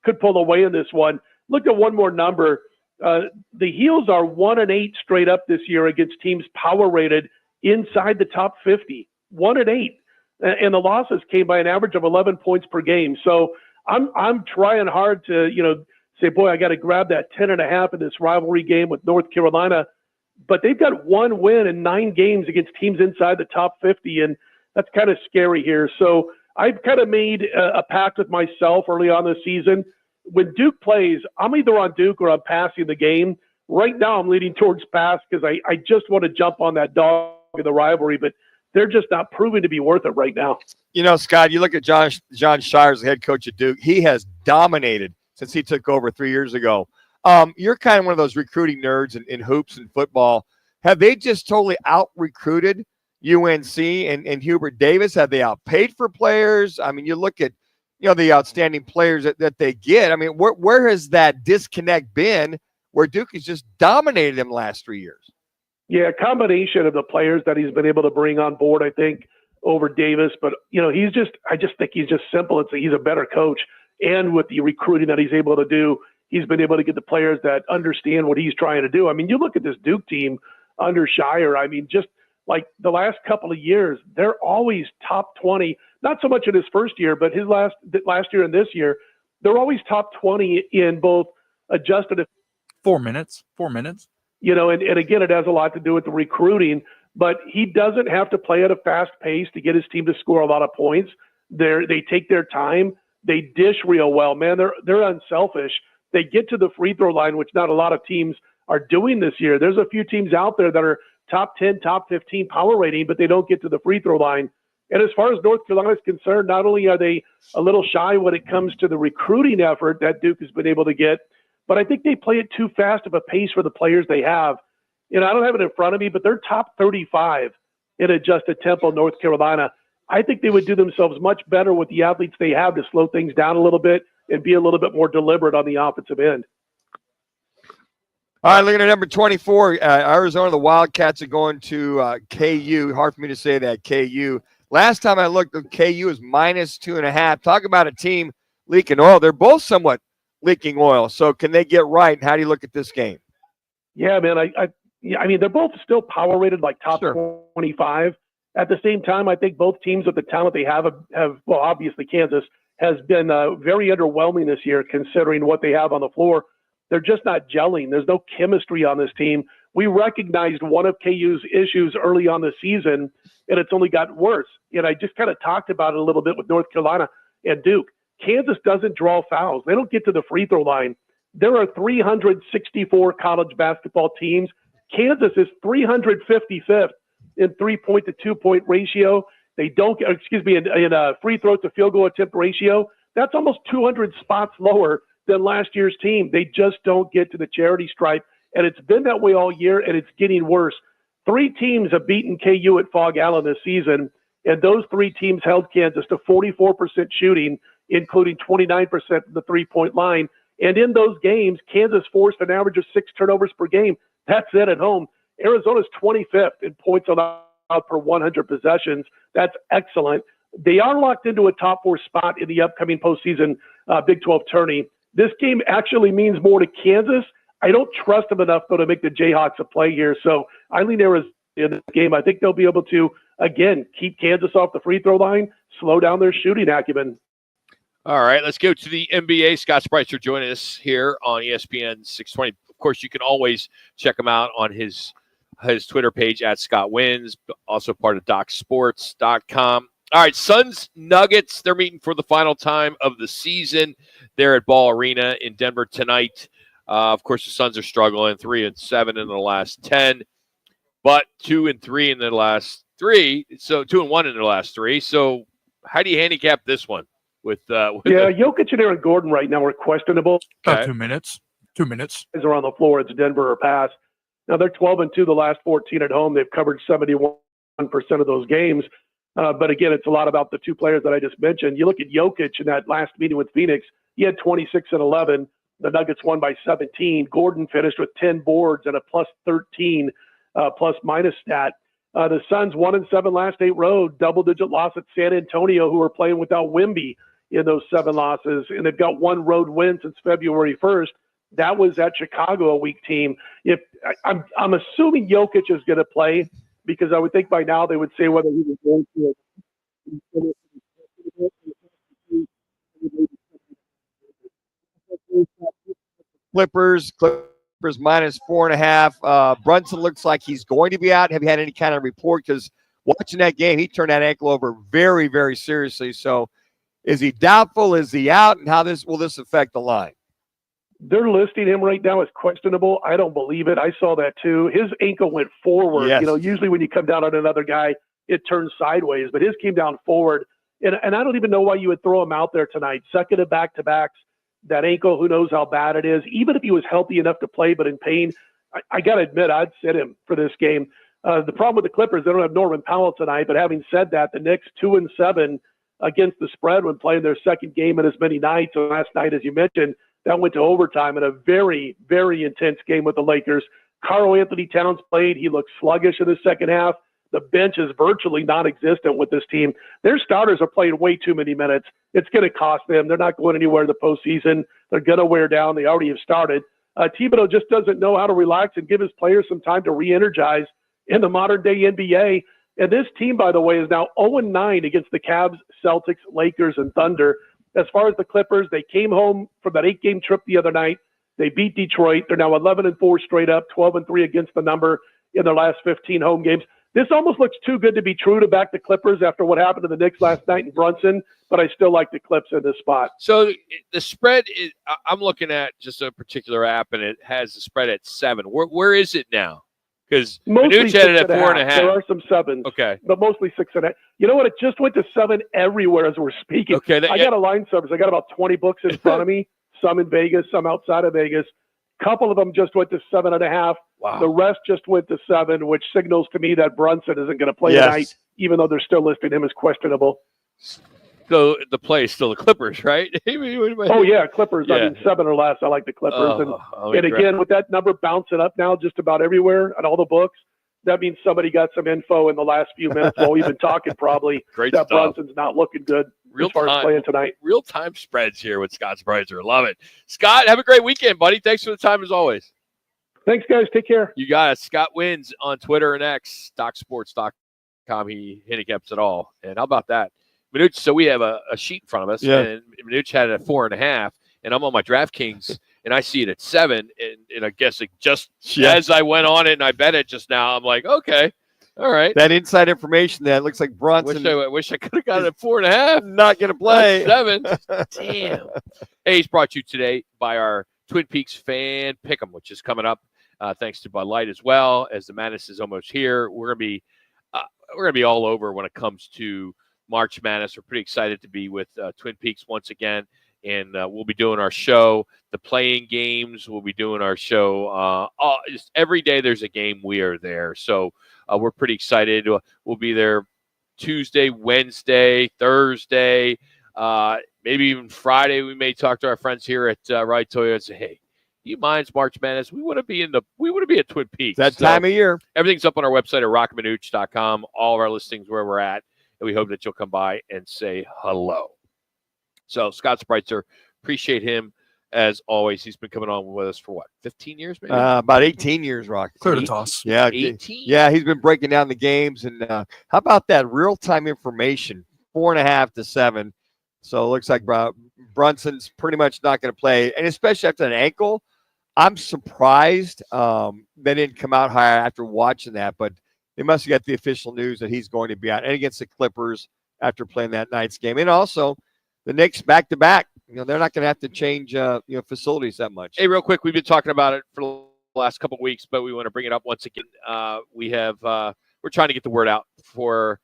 could pull away in this one. Look at one more number. The Heels are 1-8 straight up this year against teams power rated inside the top 50. 1-8. And the losses came by an average of 11 points per game. So I'm trying hard to, say, boy, I got to grab that 10.5 in this rivalry game with North Carolina. But they've got one win in 9 games against teams inside the top 50, and that's kind of scary here. So I've kind of made a pact with myself early on this season. When Duke plays, I'm either on Duke or I'm passing the game. Right now I'm leaning towards pass because I just want to jump on that dog in the rivalry, but they're just not proving to be worth it right now. Scott, you look at John Shires, the head coach at Duke. He has dominated since he took over 3 years ago. You're kind of one of those recruiting nerds in hoops and football. Have they just totally out-recruited UNC and Hubert Davis? Have they outpaid for players? I mean, you look at the outstanding players that they get. I mean, where has that disconnect been where Duke has just dominated them last 3 years? Yeah, a combination of the players that he's been able to bring on board, I think, over Davis. But, I just think he's just simple. He's a better coach. And with the recruiting that he's able to do, he's been able to get the players that understand what he's trying to do. I mean, you look at this Duke team under Shire. I mean, just like the last couple of years, they're always top 20. Not so much in his first year, but his last year and this year, they're always top 20 in both adjusted. 4 minutes. And again, it has a lot to do with the recruiting, but he doesn't have to play at a fast pace to get his team to score a lot of points. They take their time. They dish real well, man. They're unselfish. They get to the free throw line, which not a lot of teams are doing this year. There's a few teams out there that are top 10, top 15 power rating, but they don't get to the free throw line. And as far as North Carolina is concerned, not only are they a little shy when it comes to the recruiting effort that Duke has been able to get, but I think they play it too fast of a pace for the players they have. I don't have it in front of me, but they're top 35 in adjusted tempo, North Carolina. I think they would do themselves much better with the athletes they have to slow things down a little bit and be a little bit more deliberate on the offensive end. All right, looking at number 24, Arizona, the Wildcats are going to KU. Hard for me to say that, KU. Last time I looked, KU is -2.5. Talk about a team leaking oil. They're both somewhat leaking oil. So can they get right? And how do you look at this game? Yeah, man. I mean, they're both still power rated like top 25. At the same time, I think both teams with the talent they have, well, obviously Kansas has been very underwhelming this year considering what they have on the floor. They're just not gelling. There's no chemistry on this team. We recognized one of KU's issues early on the season, and it's only gotten worse. And I just kind of talked about it a little bit with North Carolina and Duke. Kansas doesn't draw fouls. They don't get to the free throw line. There are 364 college basketball teams. Kansas is 355th in 3-point to 2-point ratio. They don't get, in a free throw to field goal attempt ratio. That's almost 200 spots lower than last year's team. They just don't get to the charity stripe. And it's been that way all year, and it's getting worse. 3 teams have beaten KU at Fog Allen this season, and those 3 teams held Kansas to 44% shooting, including 29% from the 3-point line. And in those games, Kansas forced an average of 6 turnovers per game. That's it at home. Arizona's 25th in points allowed per 100 possessions. That's excellent. They are locked into a top 4 spot in the upcoming postseason Big 12 tourney. This game actually means more to Kansas. I don't trust them enough, though, to make the Jayhawks a play here. So I lean Arizona in this game. I think they'll be able to, again, keep Kansas off the free throw line, slow down their shooting acumen. All right, let's go to the NBA. Scott Spreitzer joining us here on ESPN 620. Of course, you can always check him out on his Twitter page at Scott Wins, also part of DocSports.com. All right, Suns Nuggets, they're meeting for the final time of the season. They're at Ball Arena in Denver tonight. Of course, the Suns are struggling, 3-7 in the last 10, but 2-3 in the last 3. So 2-1 in the last 3. So how do you handicap this one? Jokic and Aaron Gordon right now are questionable. About 2 minutes. 2 minutes. Are on the floor. It's Denver or pass. Now they're 12-2 the last 14 at home. They've covered 71% of those games. But again, it's a lot about the 2 players that I just mentioned. You look at Jokic in that last meeting with Phoenix. He had 26 and 11. The Nuggets won by 17. Gordon finished with 10 boards and a plus 13 plus minus stat. The Suns 1-7 last 8 road, double-digit loss at San Antonio, who are playing without Wemby in those 7 losses, and they've got 1 road win since February 1st. That was at Chicago, a weak team. If I'm assuming Jokic is going to play, because I would think by now they would say whether he was going to. Clippers minus 4.5. Brunson looks like he's going to be out. Have you had any kind of report? Because watching that game, he turned that ankle over very, very seriously. So is he doubtful? Is he out? And how will this affect the line? They're listing him right now as questionable. I don't believe it. I saw that too. His ankle went forward. Yes. Usually when you come down on another guy, it turns sideways, but his came down forward. And I don't even know why you would throw him out there tonight. Second of back-to-backs, that ankle, who knows how bad it is. Even if he was healthy enough to play but in pain, I got to admit, I'd sit him for this game. The problem with the Clippers, they don't have Norman Powell tonight, but having said that, the Knicks 2-7 against the spread when playing their second game in as many nights. And last night, as you mentioned, that went to overtime in a very, very intense game with the Lakers. Karl Anthony Towns played. He looked sluggish in the second half. The bench is virtually non-existent with this team. Their starters are playing way too many minutes. It's going to cost them. They're not going anywhere in the postseason. They're going to wear down. They already have started. Thibodeau just doesn't know how to relax and give his players some time to re-energize in the modern-day NBA. And this team, by the way, is now 0-9 against the Cavs, Celtics, Lakers, and Thunder. As far as the Clippers, they came home from that 8-game trip the other night. They beat Detroit. They're now 11-4 straight up, 12-3 against the number in their last 15 home games. This almost looks too good to be true to back the Clippers after what happened to the Knicks last night in Brunson, but I still like the Clips in this spot. So the spread is, I'm looking at just a particular app, and it has the spread at 7. Where is it now? Because Manuch had it at 4.5. There are some 7s. Okay. But mostly 6.5. You know what? It just went to 7 everywhere as we're speaking. Okay. I got a line service. I got about 20 books in front of me, some in Vegas, some outside of Vegas. Couple of them just went to 7.5. Wow. The rest just went to 7, which signals to me that Brunson isn't going to play tonight, even though they're still listing him as questionable. So the play is still the Clippers, right? Oh, yeah, Clippers. Yeah. I mean, 7 or less. I like the Clippers. And again, with that number bouncing up now just about everywhere on all the books, that means somebody got some info in the last few minutes while we've been talking probably Great that stuff. Brunson's not looking good as far as playing tonight. Real-time spreads here with Scott Spreitzer. Love it. Scott, have a great weekend, buddy. Thanks for the time as always. Thanks, guys. Take care. You got it. Scott wins on Twitter and X, DocSports.com. He handicaps it all. And how about that? Manuch, so we have a sheet in front of us, and Manuch had it at 4.5, and I'm on my DraftKings, and I see it at 7, and I guess it just as I went on it and I bet it just now, I'm like, okay, all right. That inside information that looks like Brunson. Wish I could have got it at 4.5. Not going to play. 7. Damn. Hey, it's brought to you today by our Twin Peaks Fan Pick'em, which is coming up. Thanks to Bud Light as well. As the Madness is almost here, we're gonna be all over when it comes to March Madness. We're pretty excited to be with Twin Peaks once again, and we'll be doing our show, the playing games. We'll be doing our show just every day. There's a game. We are there, so we're pretty excited. We'll be there Tuesday, Wednesday, Thursday, maybe even Friday. We may talk to our friends here at Right Toyota and say, hey, do you mind March Madness? We want to be at Twin Peaks. That time of year. Everything's up on our website at rockmanuch.com. All of our listings where we're at, and we hope that you'll come by and say hello. So Scott Spreitzer, appreciate him as always. He's been coming on with us for what, 15 years maybe? About 18 years, Rock. Clear to toss. Yeah, 18. Yeah, he's been breaking down the games, and how about that real-time information? 4.5 to 7. So it looks like Brunson's pretty much not going to play, and especially after an ankle. I'm surprised they didn't come out higher after watching that, but they must have got the official news that he's going to be out, and against the Clippers after playing that night's game. And also the Knicks back-to-back. They're not going to have to change facilities that much. Hey, real quick, we've been talking about it for the last couple of weeks, but we want to bring it up once again. We're trying to get the word out for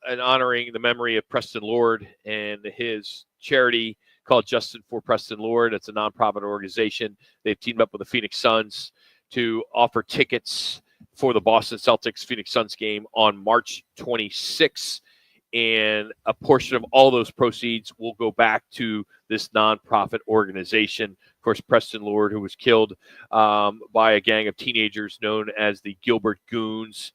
and honoring the memory of Preston Lord and his charity called Justin for Preston Lord. It's a nonprofit organization. They've teamed up with the Phoenix Suns to offer tickets for the Boston Celtics Phoenix Suns game on March 26th. And a portion of all those proceeds will go back to this nonprofit organization. Of course, Preston Lord, who was killed by a gang of teenagers known as the Gilbert Goons.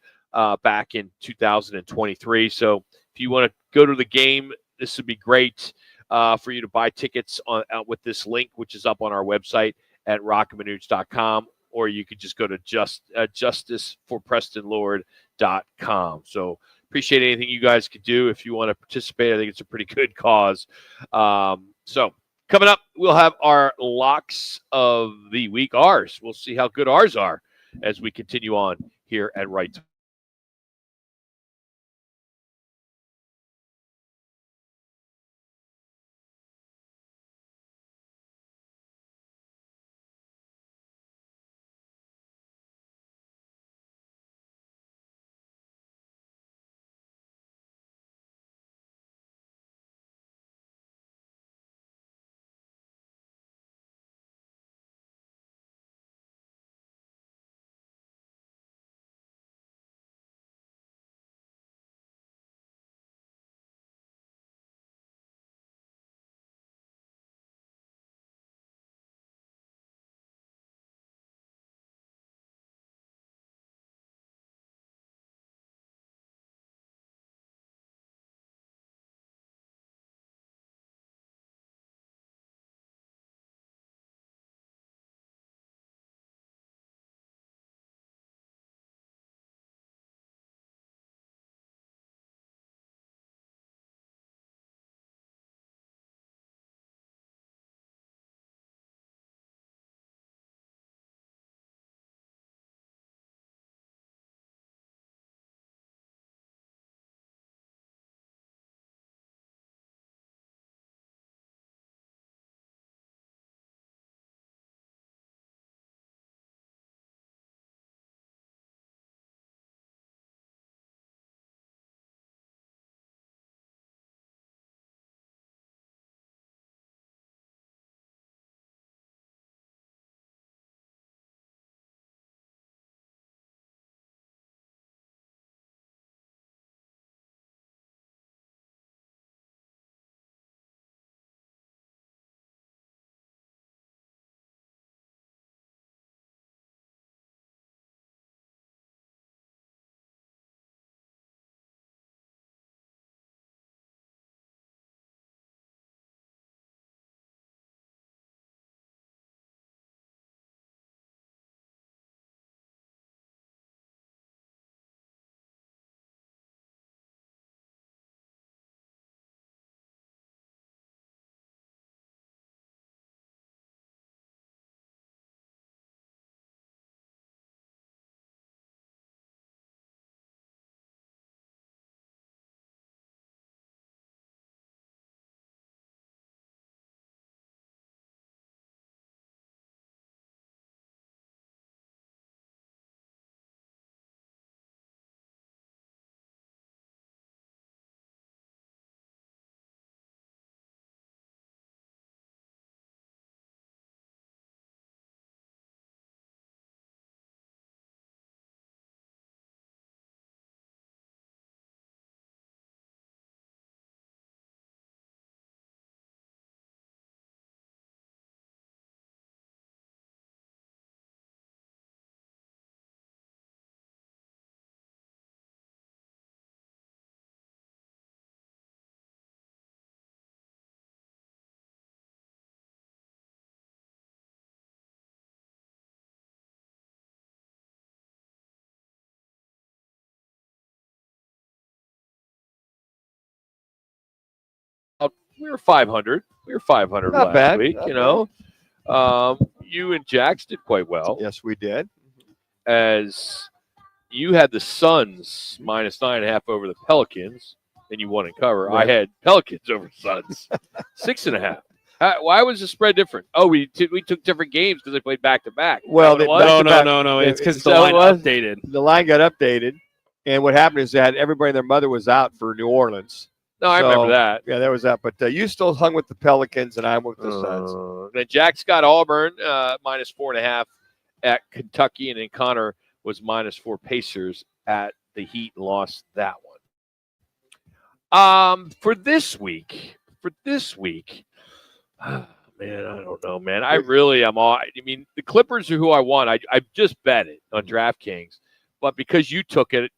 back in 2023. So if you want to go to the game, this would be great for you to buy tickets with this link, which is up on our website at rockandmanuch.com, or you could just go to justiceforprestonlord.com. So appreciate anything you guys could do if you want to participate. I think it's a pretty good cause. So coming up, we'll have our locks of the week. Ours. We'll see how good ours are as we continue on here at Right. We were 500. We were 500 Not last bad, week. not You know, you and Jax did quite well. Yes, we did. As you had the Suns minus 9.5 over the Pelicans, and you won in cover. Right. I had Pelicans over Suns 6.5. Why was the spread different? Oh, we took different games because they played back to back. Well, No. It's because the line updated. The line got updated, and what happened is that everybody and their mother was out for New Orleans. No, I remember that. Yeah, there was that. But you still hung with the Pelicans, and I went with the Suns. Then Jack's got Auburn minus 4.5 at Kentucky, and then Connor was minus 4 Pacers at the Heat and lost that one. For this week, man, I don't know, man. I really am all. I mean, the Clippers are who I want. I just bet it on DraftKings, but because you took it,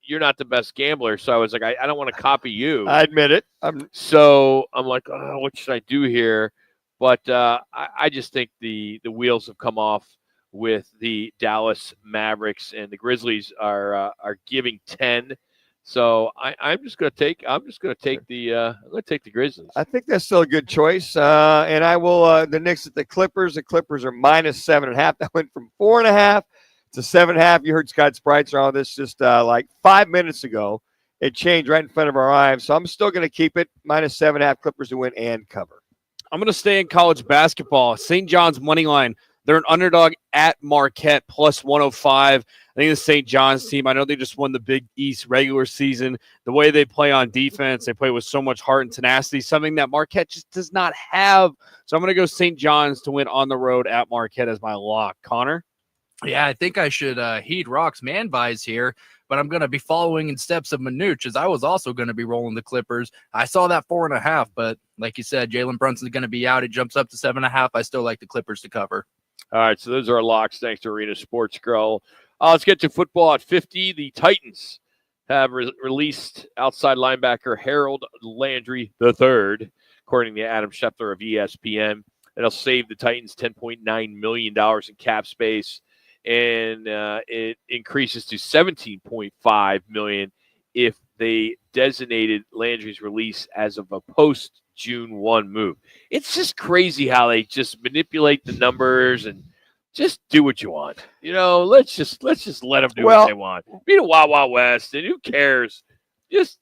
you're not the best gambler. So I was like, I don't want to copy you. I admit it. So I'm like, oh, what should I do here? But I just think the wheels have come off with the Dallas Mavericks, and the Grizzlies are giving 10. So I'm just going to take the Grizzlies. I think that's still a good choice. And I will the Knicks at the Clippers. The Clippers are minus 7.5. That went from 4.5 to 7.5. You heard Scott Spreitzer on this just like 5 minutes ago. It changed right in front of our eyes. So I'm still going to keep it minus 7.5. Clippers to win and cover. I'm going to stay in college basketball. St. John's money line. They're an underdog at Marquette, plus 105. I think the St. John's team, I know they just won the Big East regular season. The way they play on defense, they play with so much heart and tenacity, something that Marquette just does not have. So I'm going to go St. John's to win on the road at Marquette as my lock. Connor? Yeah, I think I should heed Roc's man buys here, but I'm going to be following in steps of Manuch, as I was also going to be rolling the Clippers. I saw that 4.5, but like you said, Jalen Brunson's going to be out. It jumps up to 7.5. I still like the Clippers to cover. All right, so those are our locks. Thanks to Arena Sports Grill. Let's get to football at 50. The Titans have released outside linebacker Harold Landry III, according to Adam Schefter of ESPN. It'll save the Titans $10.9 million in cap space, and it increases to $17.5 million if they designated Landry's release as of a post-June 1 move. It's just crazy how they just manipulate the numbers and just do what you want. Let's just let them do what they want. Be the Wild Wild West, and who cares? Just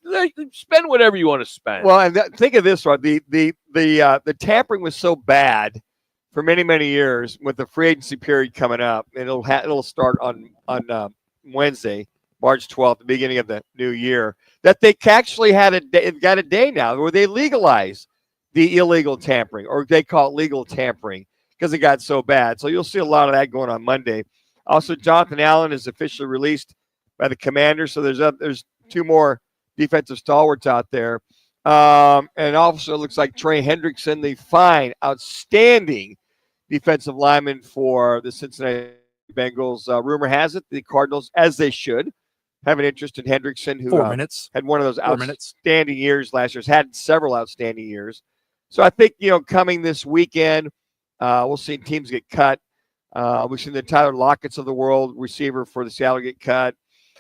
spend whatever you want to spend. Well, and think of this, Rod. The tampering was so bad for many, many years with the free agency period coming up, and it'll start on Wednesday, March 12th, the beginning of the new year, that they actually got a day now where they legalize the illegal tampering, or they call it legal tampering, because it got so bad. So you'll see a lot of that going on Monday. Also, Jonathan Allen is officially released by the Commanders, so there's two more defensive stalwarts out there. And also it looks like Trey Hendrickson, the fine, outstanding defensive lineman for the Cincinnati Bengals. Rumor has it the Cardinals, as they should, have an interest in Hendrickson, who 4 minutes. had one of those outstanding years last year. Has had several outstanding years. So I think, coming this weekend, we'll see teams get cut. We've seen the Tyler Lockett's of the world, receiver for the Seattle, get cut.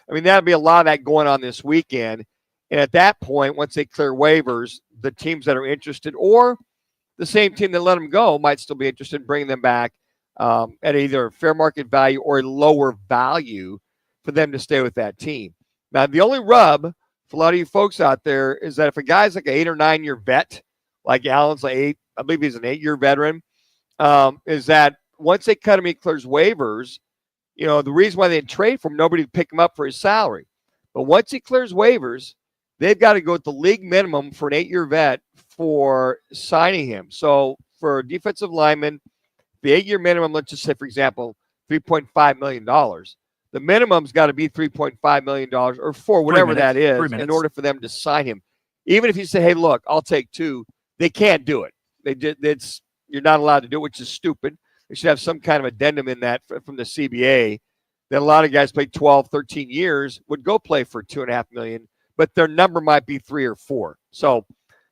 I mean, that'll be a lot of that going on this weekend. And at that point, once they clear waivers, the teams that are interested, or the same team that let them go, might still be interested in bringing them back at either fair market value or a lower value for them to stay with that team. Now, the only rub for a lot of you folks out there is that if a guy's like an 8 or 9 year vet, like Allen's like 8, I believe he's an 8-year veteran, is that once they cut him, he clears waivers. The reason why they trade for him, nobody would pick him up for his salary. But once he clears waivers, they've got to go with the league minimum for an 8-year vet for signing him. So for a defensive lineman, the 8-year minimum, let's just say, for example, $3.5 million. The minimum's got to be $3.5 million or $4, whatever that is, in order for them to sign him. Even if you say, hey, look, I'll take 2, they can't do it. You're not allowed to do it, which is stupid. They should have some kind of addendum in that from the CBA that a lot of guys play 12, 13 years would go play for $2.5 million, but their number might be 3 or 4. So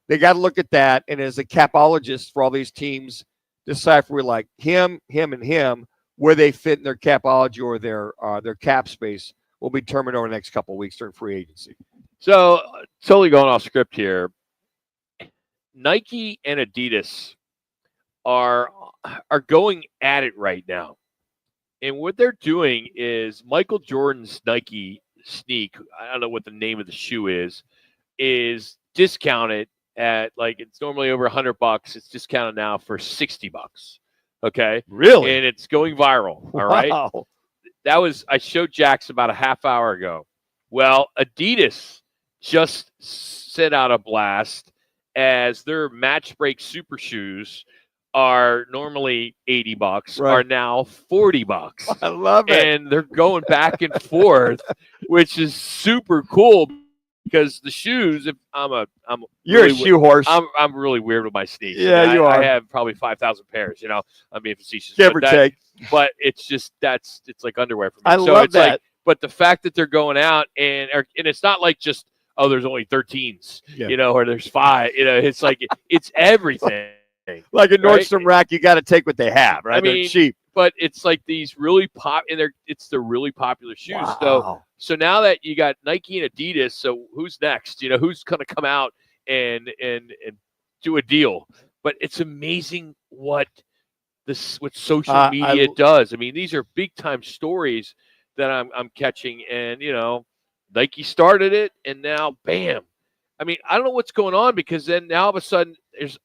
they got to look at that. And as a capologist for all these teams, decipher like him, and him, where they fit in their capology or their cap space will be determined over the next couple of weeks during free agency. So totally going off script here. Nike and Adidas are going at it right now. And what they're doing is Michael Jordan's Nike sneak, I don't know what the name of the shoe is discounted at, like, it's normally over $100. It's discounted now for $60. Okay. Really? And it's going viral. All right. Wow. I showed Jax about a half hour ago. Well, Adidas just sent out a blast as their match break super shoes are normally $80, are now $40. I love it. And they're going back and forth, which is super cool because the shoes. If I'm You're really a shoe horse. I'm really weird with my sneaks. Yeah, you I are. have probably 5,000 pairs. I'm being facetious. Give but or take. But it's just it's like underwear for me. I so love it's that. like, but the fact that they're going out and it's not like just there's only 13s, or there's 5. It's like it's everything. Like a right? Nordstrom rack, you got to take what they have, right? I mean, they're cheap. But it's like these really it's the really popular shoes. Wow. So now that you got Nike and Adidas, so who's next? Who's going to come out and do a deal? But it's amazing what social media does. I mean, these are big time stories that I'm catching, and Nike started it, and now bam. I mean, I don't know what's going on, because then now all of a sudden there's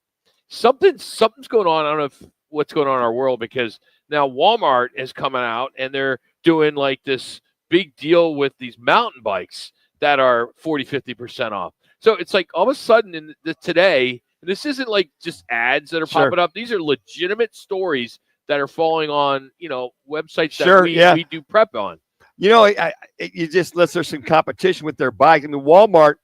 something's going on. I don't know what's going on in our world, because now Walmart is coming out and they're doing like this big deal with these mountain bikes that are 40-50% off. So it's like all of a sudden today, this isn't like just ads that are popping up. These are legitimate stories that are falling on, websites that we do prep on. You just unless there's some competition with their bike. I mean, Walmart,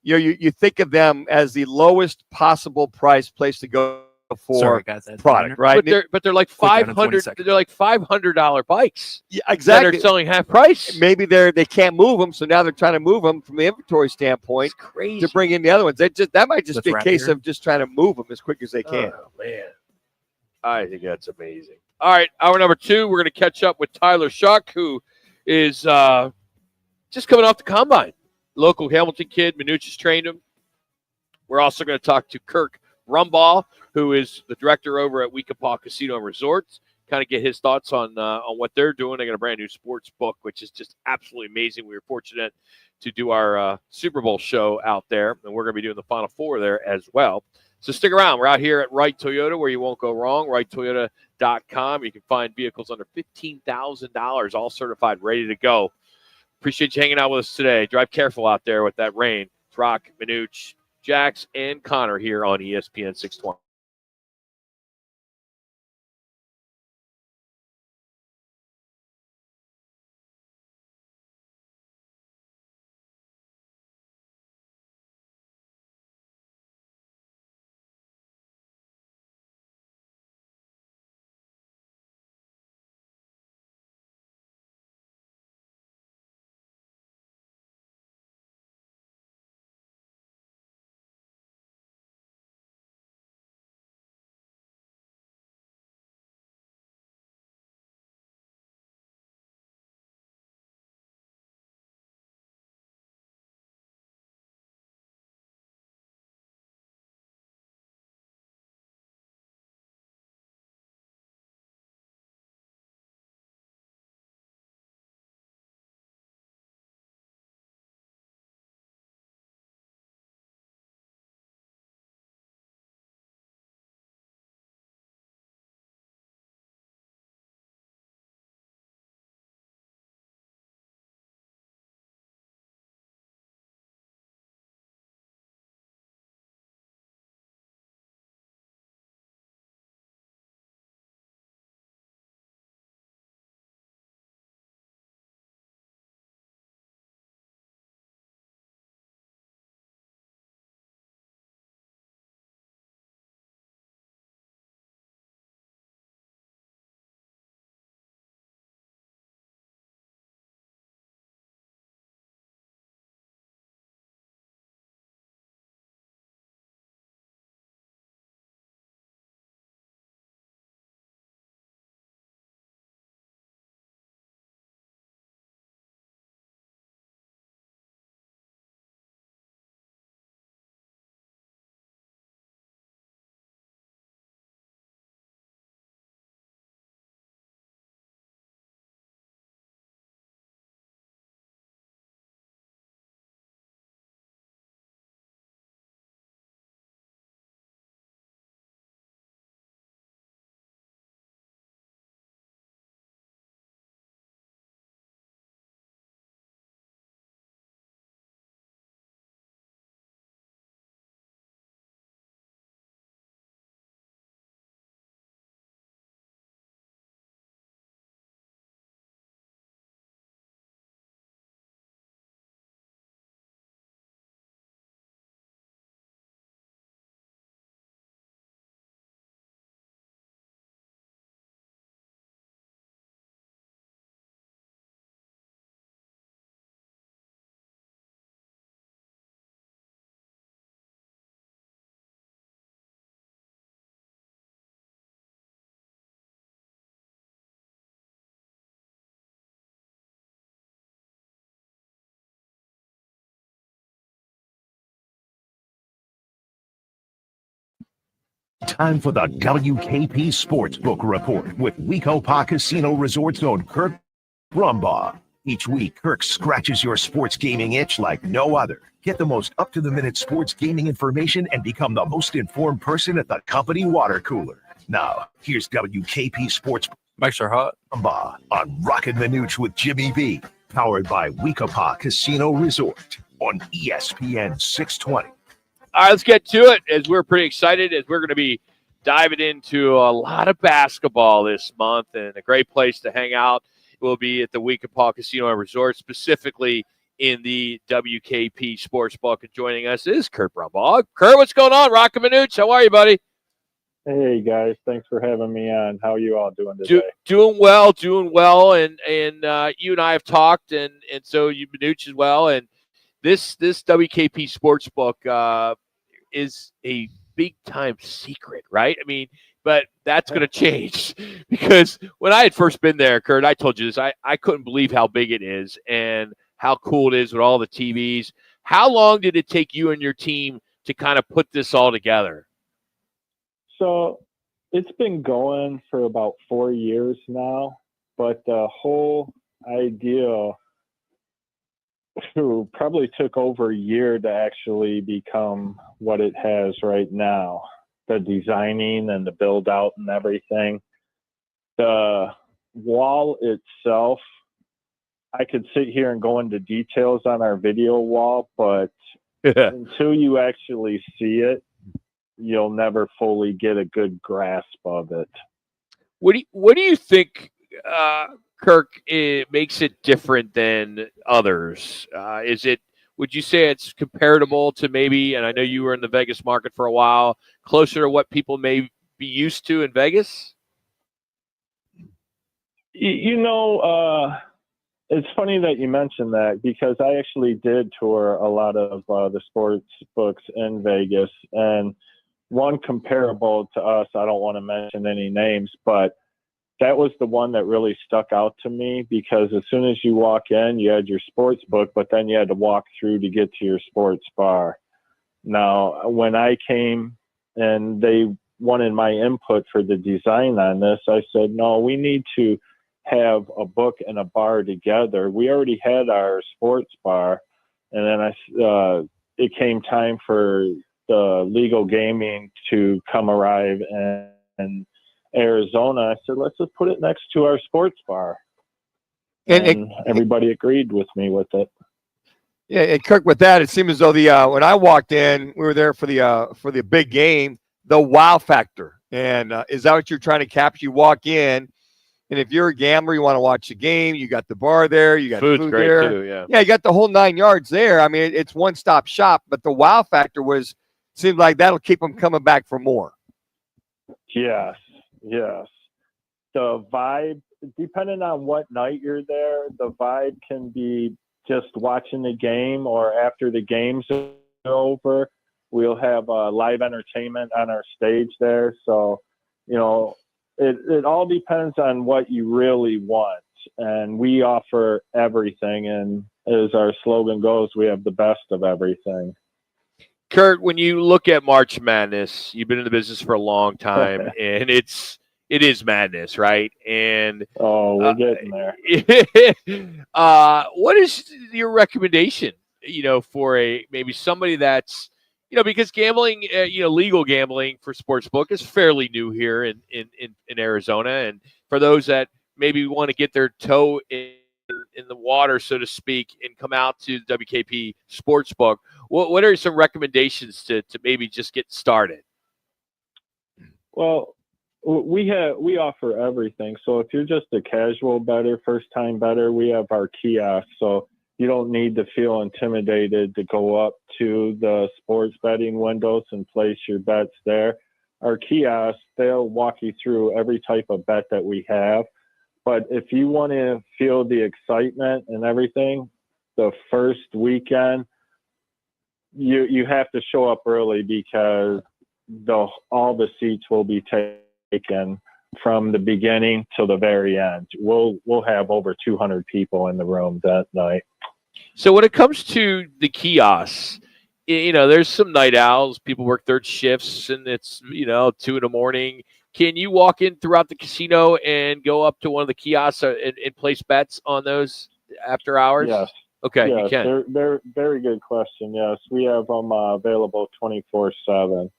you think of them as the lowest possible price place to go for product, right? But they're like $500. They're like $500 bikes. Yeah, exactly. That are selling half price. Maybe they can't move them, so now they're trying to move them from the inventory standpoint to bring in the other ones. That might just be a case of just trying to move them as quick as they can. Oh man, I think that's amazing. All right, hour number 2, we're going to catch up with Tyler Shuck, who is just coming off the combine. Local Hamilton kid, Manuch has trained him. We're also going to talk to Kirk Rumbaugh, who is the director over at Weekapaw Casino and Resorts, kind of get his thoughts on what they're doing. They got a brand new sports book, which is just absolutely amazing. We were fortunate to do our Super Bowl show out there, and we're going to be doing the Final Four there as well. So stick around. We're out here at Wright Toyota, where you won't go wrong, WrightToyota.com. You can find vehicles under $15,000, all certified, ready to go. Appreciate you hanging out with us today. Drive careful out there with that rain. It's Roc, Manuch, Jax, and Connor here on ESPN 620. Time for the WKP Sportsbook Report with Wekopa Casino Resort's own Kirk Brumbaugh. Each week, Kirk scratches your sports gaming itch like no other. Get the most up-to-the-minute sports gaming information and become the most informed person at the company water cooler. Now, here's WKP Sports Mics are hot. Brumbaugh on Roc and Manuch with Jimmy B. Powered by Wekopa Casino Resort on ESPN 620. All right, let's get to it as we're pretty excited as we're going to be diving into a lot of basketball this month, and a great place to hang out will be at the Wekopa Casino and Resort, specifically in the WKP Sportsbook. And joining us is Kurt Brumbaugh. Kurt, what's going on? Roc and Manuch, how are you, buddy? Hey guys, thanks for having me on. How are you all doing today? Doing well, and you and I have talked, and so you Manuch as well, and this WKP Sportsbook is a big time secret, right? I mean, but that's going to change because when I had first been there, Kurt, I told you this, I couldn't believe how big it is and how cool it is with all the TVs. How long did it take you and your team to kind of put this all together? So it's been going for about 4 years now, but the whole idea probably took over a year to actually become what it has right now. The designing and the build out and everything. The wall itself, I could sit here and go into details on our video wall, but until you actually see it, you'll never fully get a good grasp of it. What do you think, Kirk, it makes it different than others? Would you say it's comparable to maybe, and I know you were in the Vegas market for a while, closer to what people may be used to in Vegas? It's funny that you mentioned that because I actually did tour a lot of the sports books in Vegas, and one comparable to us, I don't want to mention any names, but that was the one that really stuck out to me because as soon as you walk in, you had your sports book, but then you had to walk through to get to your sports bar. Now, when I came and they wanted my input for the design on this, I said, no, we need to have a book and a bar together. We already had our sports bar, and then it came time for the legal gaming to come arrive in Arizona. I said, let's just put it next to our sports bar. And everybody agreed with me with it. Yeah, and Kirk, with that, it seemed as though when I walked in, we were there for the big game, the wow factor. And is that what you're trying to capture? You walk in, and if you're a gambler, you want to watch the game, you got the bar there, you got food's food great there. too, yeah. Yeah, you got the whole 9 yards there. I mean, it's one-stop shop, but the wow factor seems like that'll keep them coming back for more. Yes. The vibe, depending on what night you're there, the vibe can be just watching the game, or after the game's over, we'll have live entertainment on our stage there. So, it all depends on what you really want. And we offer everything. And as our slogan goes, we have the best of everything. Kurt, when you look at March Madness, you've been in the business for a long time, and it is madness, right? And we're getting there. What is your recommendation? For maybe somebody that's because gambling, legal gambling for sportsbook is fairly new here in Arizona, and for those that maybe want to get their toe in the water, so to speak, and come out to the WKP Sportsbook, what are some recommendations to maybe just get started? Well, we offer everything. So if you're just a casual bettor, first time bettor, we have our kiosk. So you don't need to feel intimidated to go up to the sports betting windows and place your bets there. Our kiosk, they'll walk you through every type of bet that we have. But if you want to feel the excitement and everything, the first weekend, you have to show up early because all the seats will be taken from the beginning till the very end. We'll have over 200 people in the room that night. So when it comes to the kiosks, there's some night owls. People work third shifts, and it's 2 a.m. Can you walk in throughout the casino and go up to one of the kiosks and place bets on those after hours? Yes. Okay, yes, you can. They're very good question. Yes, we have them available 24/7.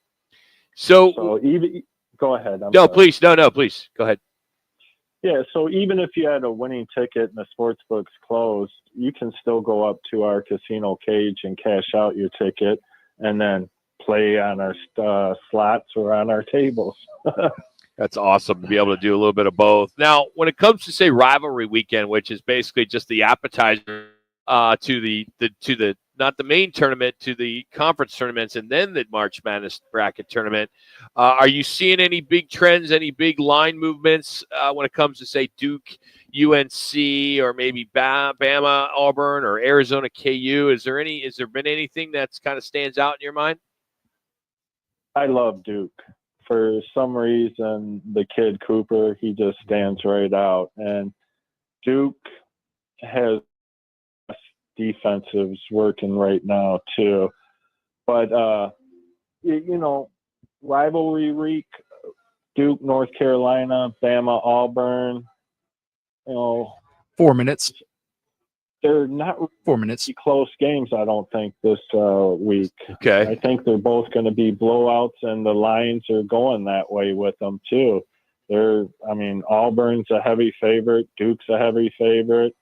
So even go ahead. I'm no, sorry. please, no, please go ahead. Yeah, so even if you had a winning ticket and the sports book's closed, you can still go up to our casino cage and cash out your ticket and then play on our slots or on our tables. That's awesome to be able to do a little bit of both. Now, when it comes to, say, rivalry weekend, which is basically just the appetizer to the not the main tournament, to the conference tournaments, and then the March Madness bracket tournament. Are you seeing any big trends, any big line movements when it comes to, say, Duke, UNC, or maybe Bama, Auburn, or Arizona, KU? Has there been anything that's kind of stands out in your mind? I love Duke. For some reason, the kid Cooper, he just stands right out. And Duke has defensives working right now too, but rivalry week, Duke, North Carolina, Bama, Auburn, 4 minutes. They're not 4 minutes. Close games, I don't think, this week. Okay. I think they're both going to be blowouts, and the lines are going that way with them too. Auburn's a heavy favorite, Duke's a heavy favorite.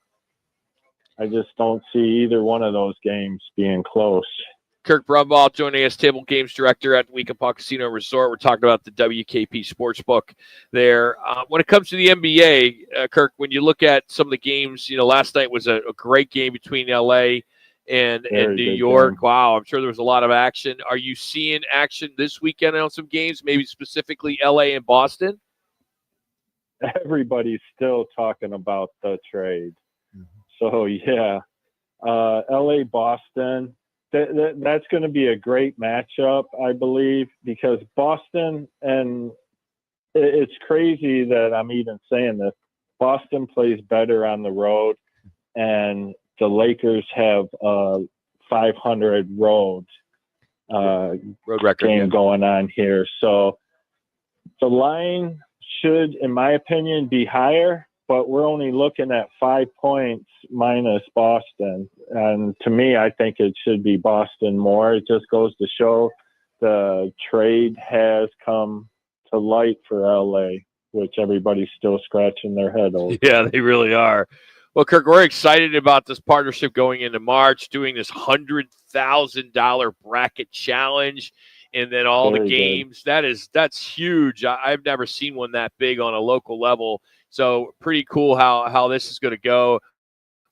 I just don't see either one of those games being close. Kirk Brumbaugh joining us, Table Games Director at Weekapaw Casino Resort. We're talking about the WKP Sportsbook there. When it comes to the NBA, Kirk, when you look at some of the games, last night was a great game between LA and New York. Game. Wow, I'm sure there was a lot of action. Are you seeing action this weekend on some games, maybe specifically LA and Boston? Everybody's still talking about the trade. So, yeah, LA, Boston, that's going to be a great matchup, I believe, because Boston, and it's crazy that I'm even saying this, Boston plays better on the road, and the Lakers have a 500 road record game going on here. So the line should, in my opinion, be higher, but we're only looking at 5 points minus Boston. And to me, I think it should be Boston more. It just goes to show the trade has come to light for LA, which everybody's still scratching their head over. Yeah, they really are. Well, Kirk, we're excited about this partnership going into March, doing this $100,000 bracket challenge, and then all Very the games. That's huge. I've never seen one that big on a local level. So pretty cool how this is going to go.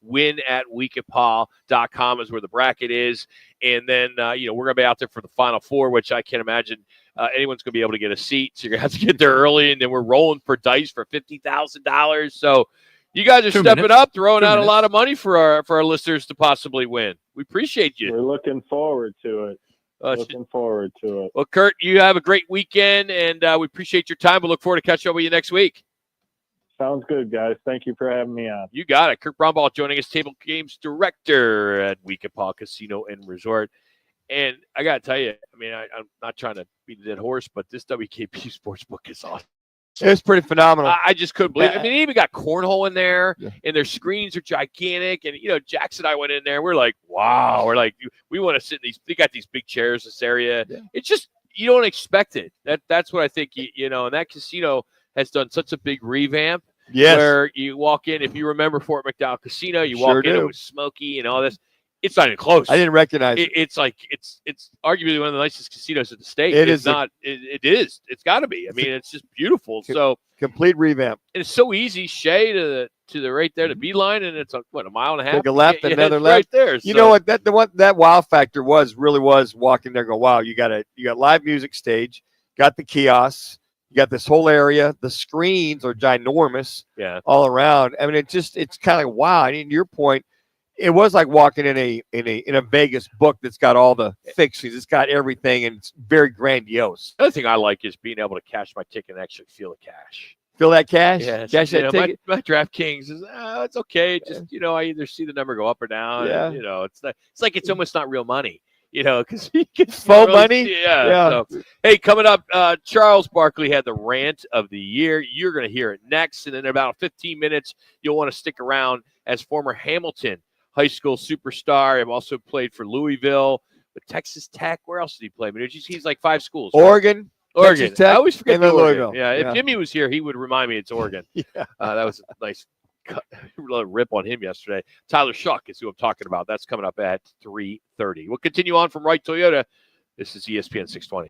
Win at weekapaw.com is where the bracket is. And then, we're going to be out there for the Final Four, which I can't imagine anyone's going to be able to get a seat. So you're going to have to get there early. And then we're rolling for dice for $50,000. So you guys are stepping up, throwing out a lot of money for our listeners to possibly win. We appreciate you. We're looking forward to it. Looking forward to it. Well, Kurt, you have a great weekend, and we appreciate your time. We look forward to catching up with you next week. Sounds good, guys. Thank you for having me on. You got it. Kirk Brumbaugh joining us, Table Games Director at Weekapaw Casino and Resort. And I got to tell you, I'm not trying to beat a dead horse, but this WKP Sportsbook is awesome. It's pretty phenomenal. I just couldn't believe it. They even got cornhole in there, and their screens are gigantic. And, Jackson and I went in there, and we're like, wow. We're like, we want to sit in these. They got these big chairs, this area. Yeah. It's just, you don't expect it. That's what I think, and that casino has done such a big revamp. Yes. Where you walk in, if you remember Fort McDowell Casino, you walk in, it was smoky and all this. It's not even close. I didn't recognize it. It's like it's arguably one of the nicest casinos in the state. It it's is not. It is. It's got to be. It's just beautiful. So complete revamp. And it's so easy. Shea to the right there, to Beeline, and it's a mile and a half. Take a left, another left. Right there. You know what? That wow factor really was walking there. Go, wow! You got live music stage, got the kiosks. You got this whole area. The screens are ginormous, all around. It's kind of like, wow. Your point, it was like walking in a Vegas book that's got all the fixings. It's got everything, and it's very grandiose. The other thing I like is being able to cash my ticket and actually feel the cash. Feel that cash? Yeah, cash that ticket. My DraftKings is it's okay. Just I either see the number go up or down. Yeah. And, it's like it's almost not real money. because he gets Faux money? Yeah. So, hey, coming up, Charles Barkley had the rant of the year. You're going to hear it next. And in about 15 minutes, you'll want to stick around as former Hamilton high school superstar. I've also played for Louisville, but Texas Tech. Where else did he play? He's like 5 schools. Right? Oregon. Texas Tech, I always forget and the Oregon. Louisville. Yeah, if Jimmy was here, he would remind me it's Oregon. Yeah. That was a nice rip on him yesterday. Tyler Shuck is who I'm talking about. That's coming up at 3:30. We'll continue on from Wright Toyota. This is ESPN 620.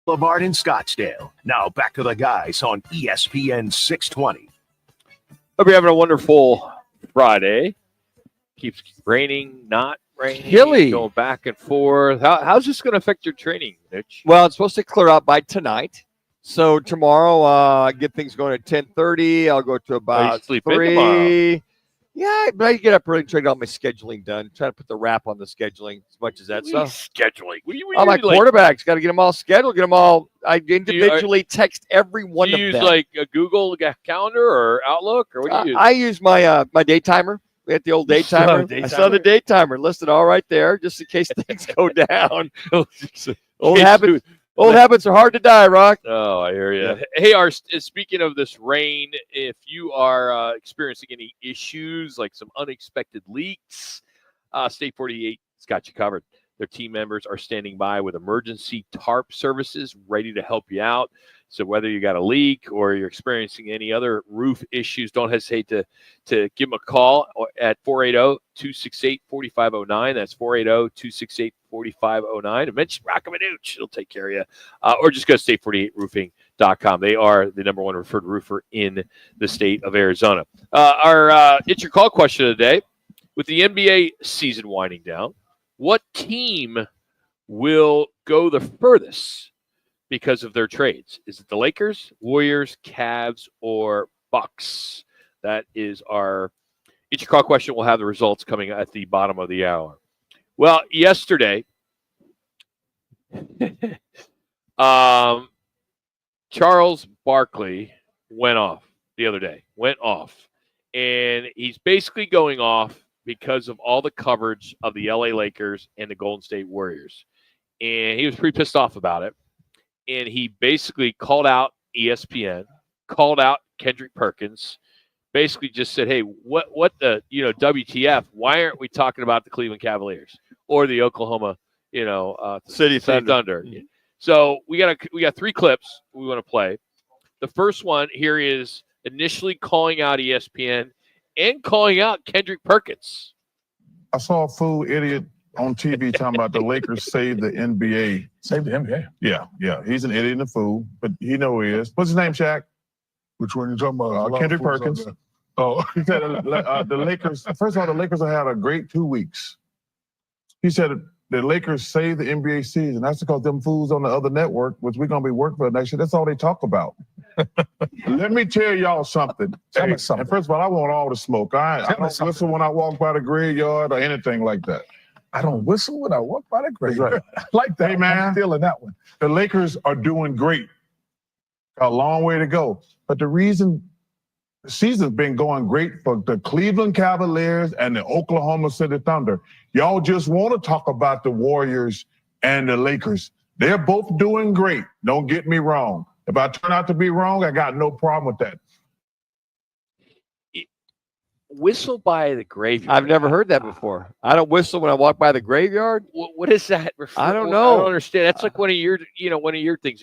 Boulevard in Scottsdale. Now back to the guys on ESPN 620. Hope you're having a wonderful Friday. Keeps raining, not raining, Hilly. going back and forth. How's this going to affect your training, Mitch? Well, it's supposed to clear up by tonight. So tomorrow, I get things going at 10:30. I'll go to about sleep in 3. tomorrow? Yeah, but I get up early, try to get all my scheduling done. Try to put the wrap on the scheduling as much as that stuff. Scheduling. What do you All my like, quarterbacks, got to get them all scheduled, get them all. I individually text every one do of you use them. like a Google Calendar or Outlook, or what do you use? I use my my day timer. We had the old day timer. I saw the day timer listed all right there, just in case things go down. Old habits are hard to die, Rock. Oh, I hear you. Yeah. Hey, speaking of this rain, if you are experiencing any issues like some unexpected leaks, State 48's got you covered. Their team members are standing by with emergency tarp services ready to help you out. So whether you got a leak or you're experiencing any other roof issues, don't hesitate to give them a call at 480-268-4509. That's 480-268-4509. And mention Roc and Manuch. It'll take care of you. Or just go to state48roofing.com. They are the #1 referred roofer in the state of Arizona. Our It's Your Call question of the day. With the NBA season winding down, what team will go the furthest because of their trades? Is it the Lakers, Warriors, Cavs, or Bucks? That is our It's Your Call question. We'll have the results coming at the bottom of the hour. Well, yesterday, Charles Barkley went off the other day. And he's basically going off because of all the coverage of the LA Lakers and the Golden State Warriors. And he was pretty pissed off about it. And he basically called out ESPN, called out Kendrick Perkins, basically just said, hey, what the, WTF, why aren't we talking about the Cleveland Cavaliers or the Oklahoma, City Thunder. So we got 3 clips we want to play. The first one here is initially calling out ESPN and calling out Kendrick Perkins. I saw a fool idiot on TV talking about the Lakers saved the NBA. Save the NBA. Yeah. He's an idiot and a fool, but he know he is. What's his name, Shaq? Which one you talking about? Kendrick Perkins. Oh, he said the Lakers. First of all, the Lakers have had a great 2 weeks. He said the Lakers saved the NBA season. That's because them fools on the other network, which we're gonna be working for next year. That's all they talk about. Let me tell y'all something. Tell me something. And first of all, I want all the smoke. I don't whistle when I walk by the graveyard or anything like that. I don't whistle when I walk by the graveyard. Right. Like that. Hey, man. I'm feeling that one. The Lakers are doing great. Got a long way to go. But the reason the season's been going great for the Cleveland Cavaliers and the Oklahoma City Thunder. Y'all just want to talk about the Warriors and the Lakers. They're both doing great. Don't get me wrong. If I turn out to be wrong, I got no problem with that. Whistle by the graveyard. I've never heard that before. I don't whistle when I walk by the graveyard. What is that? I don't know. I don't understand. That's like one of your things. That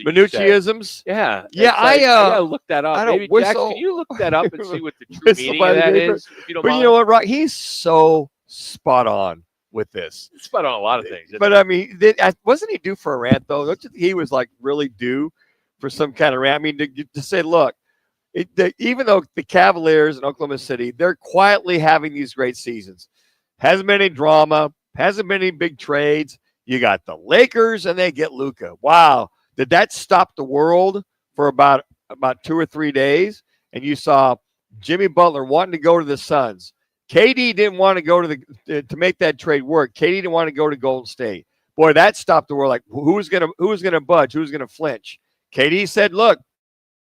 Manucciisms. Yeah. Yeah, I gotta look that up. I don't Maybe whistle. Jack, can you look that up and see what the true Whistle meaning by of the that graveyard. is? If you don't But mind. you know what, Rock? He's so spot on with this. It's about on a lot of things. But I mean, wasn't he due for a rant though? Don't you think he was like really due for some kind of rant? I mean, to say, look, even though the Cavaliers and Oklahoma City, they're quietly having these great seasons. Hasn't been any drama. Hasn't been any big trades. You got the Lakers and they get Luka. Wow. Did that stop the world for about 2 or 3 days? And you saw Jimmy Butler wanting to go to the Suns. KD didn't want to go to make that trade work. KD didn't want to go to Golden State. Boy, that stopped the world. Like, who's gonna budge? Who's gonna flinch? KD said, look,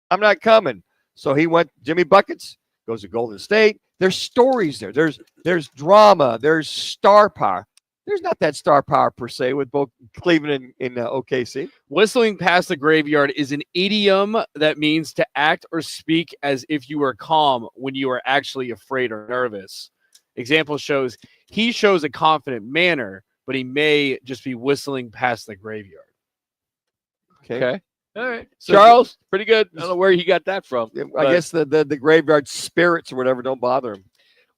I'm not coming. So he went, Jimmy Buckets goes to Golden State. There's stories there. There's drama. There's star power. There's not that star power per se with both Cleveland and OKC. Whistling past the graveyard is an idiom that means to act or speak as if you were calm when you are actually afraid or nervous. Example shows he shows a confident manner, but he may just be whistling past the graveyard. Okay. All right. So, Charles, pretty good. I don't know where he got that from. I guess the graveyard spirits or whatever don't bother him.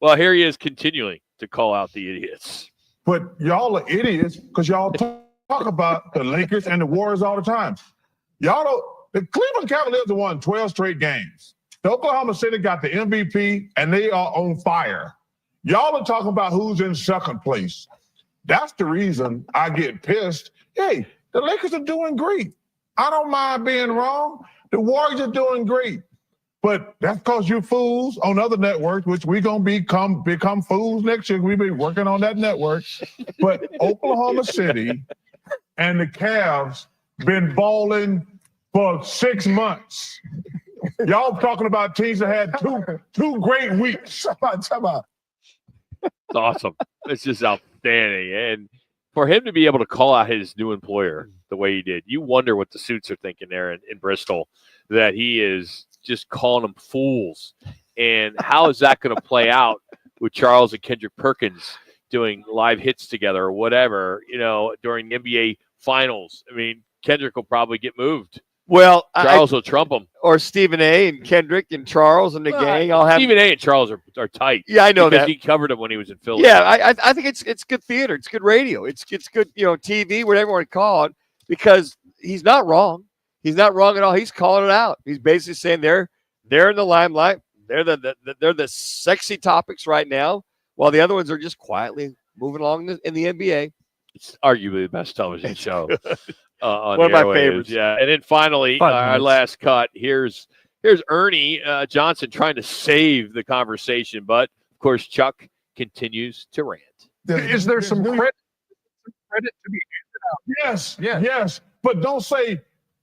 Well, here he is continuing to call out the idiots. But y'all are idiots because y'all talk about the Lakers and the Warriors all the time. Y'all don't. The Cleveland Cavaliers have won 12 straight games. The Oklahoma City got the MVP, and they are on fire. Y'all are talking about who's in second place. That's the reason I get pissed. Hey, the Lakers are doing great. I don't mind being wrong. The Warriors are doing great. But that's because you fools on other networks, which we're going to become fools next year. We'll be working on that network. But Oklahoma City and the Cavs been balling for 6 months. Y'all talking about teams that had two great weeks. It's awesome. It's just outstanding. And for him to be able to call out his new employer the way he did, you wonder what the suits are thinking there in Bristol, that he is just calling them fools. And how is that going to play out with Charles and Kendrick Perkins doing live hits together or whatever, during the NBA Finals? I mean, Kendrick will probably get moved. Well, Charles will trump him. Or Stephen A. and Kendrick and Charles and the gang. I'll have Stephen A. and Charles are tight. Yeah, I know because that. he covered him when he was in Philly. Yeah, I think it's good theater. It's good radio. It's good, TV, whatever you want to call it, because he's not wrong. He's not wrong at all. He's calling it out. He's basically saying they're in the limelight. They're the sexy topics right now, while the other ones are just quietly moving along in the NBA. It's arguably the best television show. On One of my airwaves. favorites. Yeah, and then finally, 5 our minutes. last cut. Here's Ernie Johnson trying to save the conversation, but of course Chuck continues to rant. Is there some credit to be handed out? Yes. But don't say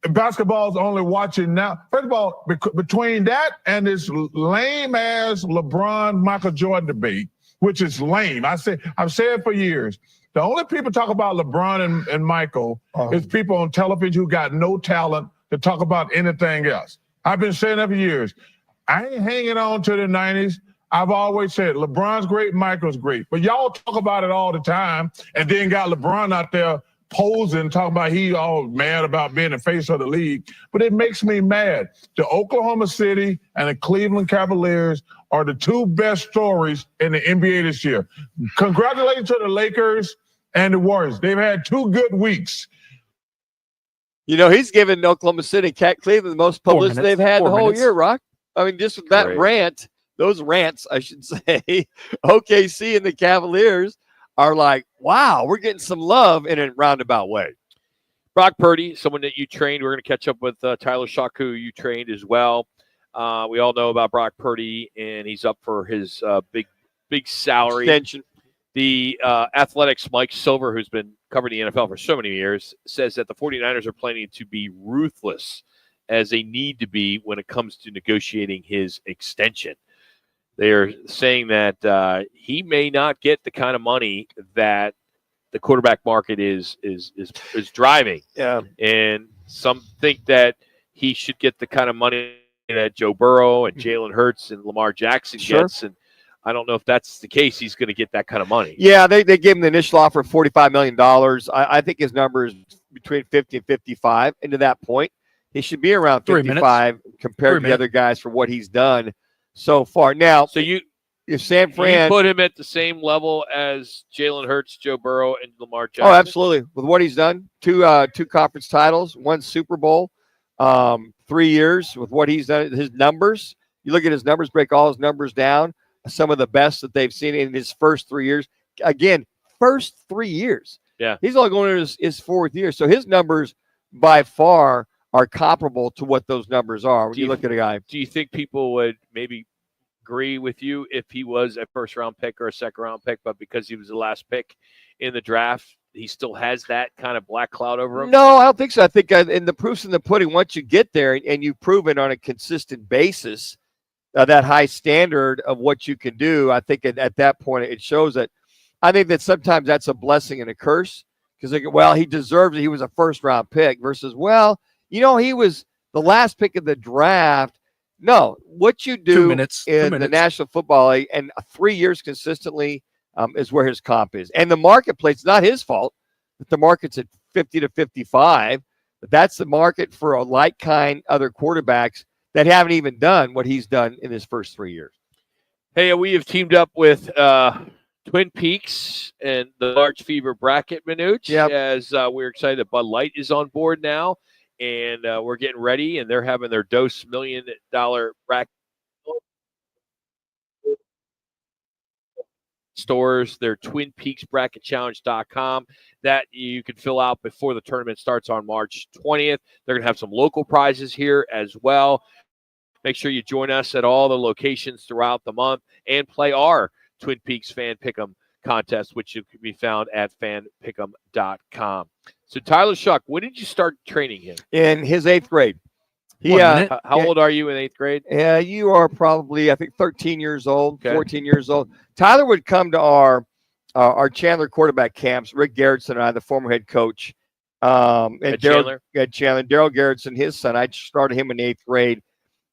basketball's only watching now. First of all, between that and this lame ass LeBron Michael Jordan debate, which is lame. I've said it for years. The only people talk about LeBron and Michael is people on television who got no talent to talk about anything else. I've been saying that for years. I ain't hanging on to the 90s. I've always said LeBron's great, Michael's great. But y'all talk about it all the time and then got LeBron out there posing, talking about he all mad about being the face of the league. But it makes me mad. The Oklahoma City and the Cleveland Cavaliers are the two best stories in the NBA this year. Congratulations to the Lakers and the Warriors. They've had 2 good weeks. He's given Oklahoma City and Cat Cleveland the most publicity they've had the whole year, Rock. I mean, just with that rant, those rants, I should say, OKC and the Cavaliers are like, wow, we're getting some love in a roundabout way. Brock Purdy, someone that you trained. We're going to catch up with Tyler Shuck, who you trained as well. We all know about Brock Purdy, and he's up for his big salary extension. The Athletics' Mike Silver, who's been covering the NFL for so many years, says that the 49ers are planning to be ruthless as they need to be when it comes to negotiating his extension. They are saying that he may not get the kind of money that the quarterback market is driving. Yeah. And some think that he should get the kind of money that Joe Burrow and Jalen Hurts and Lamar Jackson gets. And I don't know if that's the case. He's going to get that kind of money. Yeah, they gave him the initial offer of $45 million. I think his number is between 50 and 55. And to that point, he should be around 55 compared to the other guys for what he's done so far. Now, so if San Fran, you put him at the same level as Jalen Hurts, Joe Burrow, and Lamar Jackson. Oh, absolutely. With what he's done, two conference titles, 1 Super Bowl, 3 years with what he's done. His numbers, you look at his numbers, break all his numbers down. Some of the best that they've seen in his first 3 years. Again, first 3 years. Yeah, he's only going into his 4th year, so his numbers by far are comparable to what those numbers are when you look at a guy. Do you think people would maybe agree with you if he was a first-round pick or a second-round pick, but because he was the last pick in the draft, he still has that kind of black cloud over him? No, I don't think so. I think in the proof's in the pudding. Once you get there and you prove it on a consistent basis, that high standard of what you can do, I think at that point it shows that. I think that sometimes that's a blessing and a curse because he deserves it. He was a first-round pick versus, he was the last pick of the draft. No, what you do in the National Football League and 3 years consistently is where his comp is. And the marketplace, it's not his fault that the market's at 50 to 55, but that's the market for a like-kind other quarterbacks that haven't even done what he's done in his first 3 years. Hey, we have teamed up with Twin Peaks and the Large Fever Bracket, Manuch, as we're excited that Bud Light is on board now. And we're getting ready, and they're having their Dose $1 Million bracket stores. Their Twin Peaks Bracket Challenge.com that you can fill out before the tournament starts on March 20th. They're going to have some local prizes here as well. Make sure you join us at all the locations throughout the month and play our Twin Peaks Fan Pick'em contest, which can be found at fanpick'em.com. So Tyler Shuck, when did you start training him? In his 8th grade. How old are you in 8th grade? Yeah, you are probably, I think, 13 years old, 14 years old. Tyler would come to our Chandler quarterback camps. Rick Garrettson and I, the former head coach, and Daryl Garrettson, his son. I started him in 8th grade.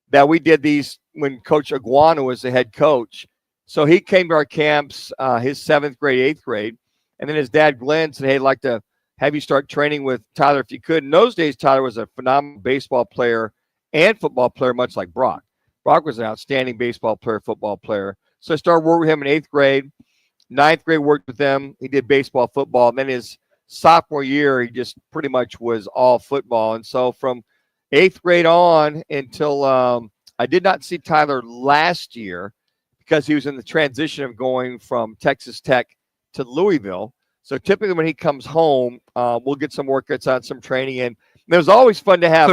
That we did these when Coach Iguana was the head coach. So he came to our camps, his 7th grade, 8th grade, and then his dad Glenn said, "Hey, I'd like to have you start training with Tyler if you could. In those days, Tyler was a phenomenal baseball player and football player, much like Brock. Brock was an outstanding baseball player, football player. So I started working with him in 8th grade. 9th grade, worked with them. He did baseball, football. And then his sophomore year, he just pretty much was all football. And so from 8th grade on until I did not see Tyler last year because he was in the transition of going from Texas Tech to Louisville. So typically when he comes home, we'll get some workouts on, some training in. And it was always fun to have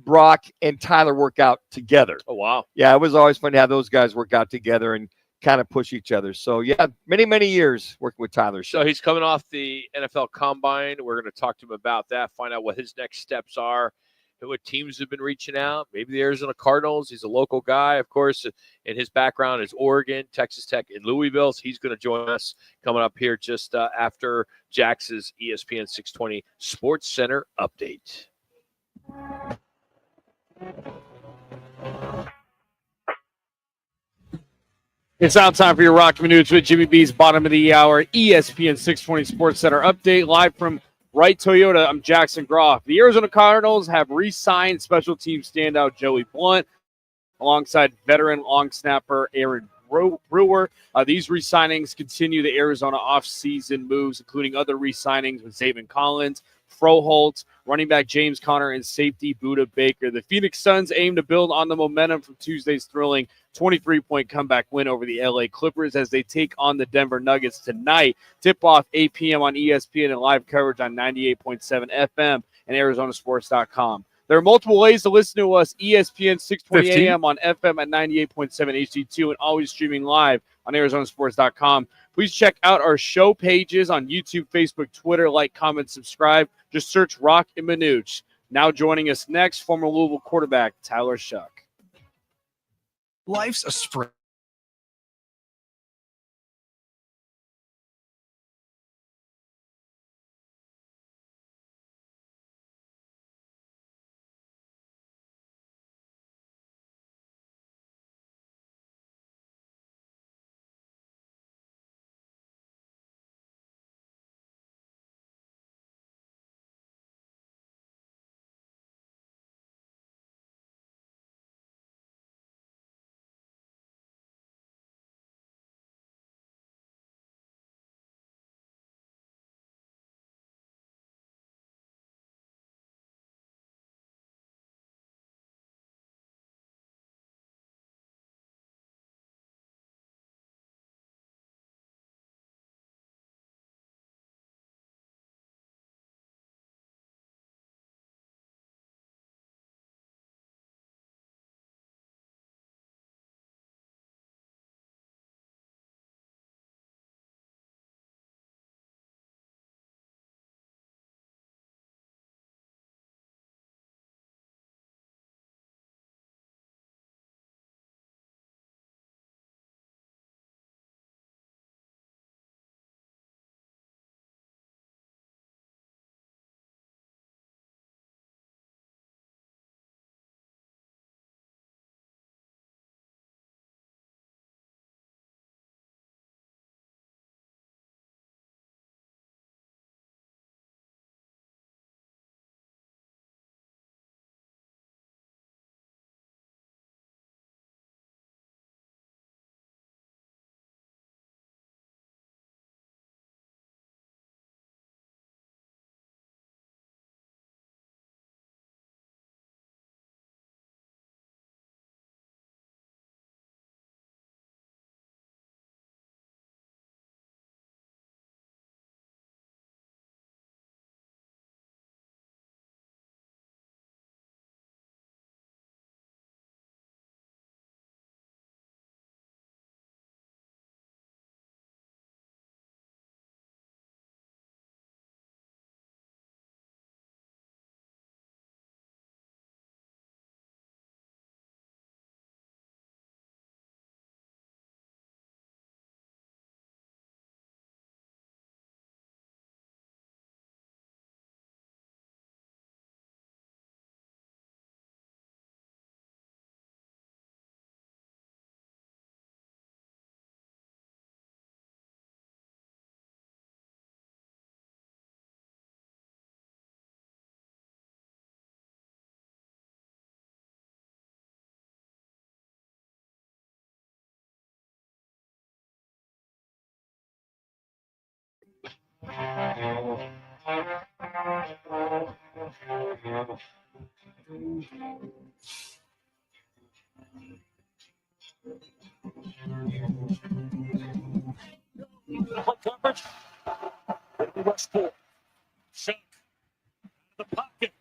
Brock and Tyler work out together. Oh, wow. Yeah, it was always fun to have those guys work out together and kind of push each other. So, yeah, many, many years working with Tyler. So he's coming off the NFL Combine. We're going to talk to him about that, find out what his next steps are, and what teams have been reaching out. Maybe the Arizona Cardinals. He's a local guy, of course, and his background is Oregon, Texas Tech, and Louisville. So he's going to join us coming up here just after Jax's ESPN 620 Sports Center update. It's now time for your Roc and Manuch with Jimmy B's bottom of the hour ESPN 620 Sports Center update live from Wright Toyota. I'm Jackson Groff. The Arizona Cardinals have re-signed special team standout Joey Blunt alongside veteran long snapper Aaron Brewer. These re-signings continue the Arizona offseason moves, including other re-signings with Zaven Collins, Froholt, running back James Conner, and safety Buda Baker. The Phoenix Suns aim to build on the momentum from Tuesday's thrilling 23-point comeback win over the LA Clippers as they take on the Denver Nuggets tonight. Tip-off 8 p.m. on ESPN and live coverage on 98.7 FM and ArizonaSports.com. There are multiple ways to listen to us. ESPN 620 AM on FM at 98.7 HD2 and always streaming live on ArizonaSports.com. Please check out our show pages on YouTube, Facebook, Twitter. Like, comment, subscribe. Just search Roc and Manuch. Now joining us next, former Louisville quarterback Tyler Shuck. Life's a sprint.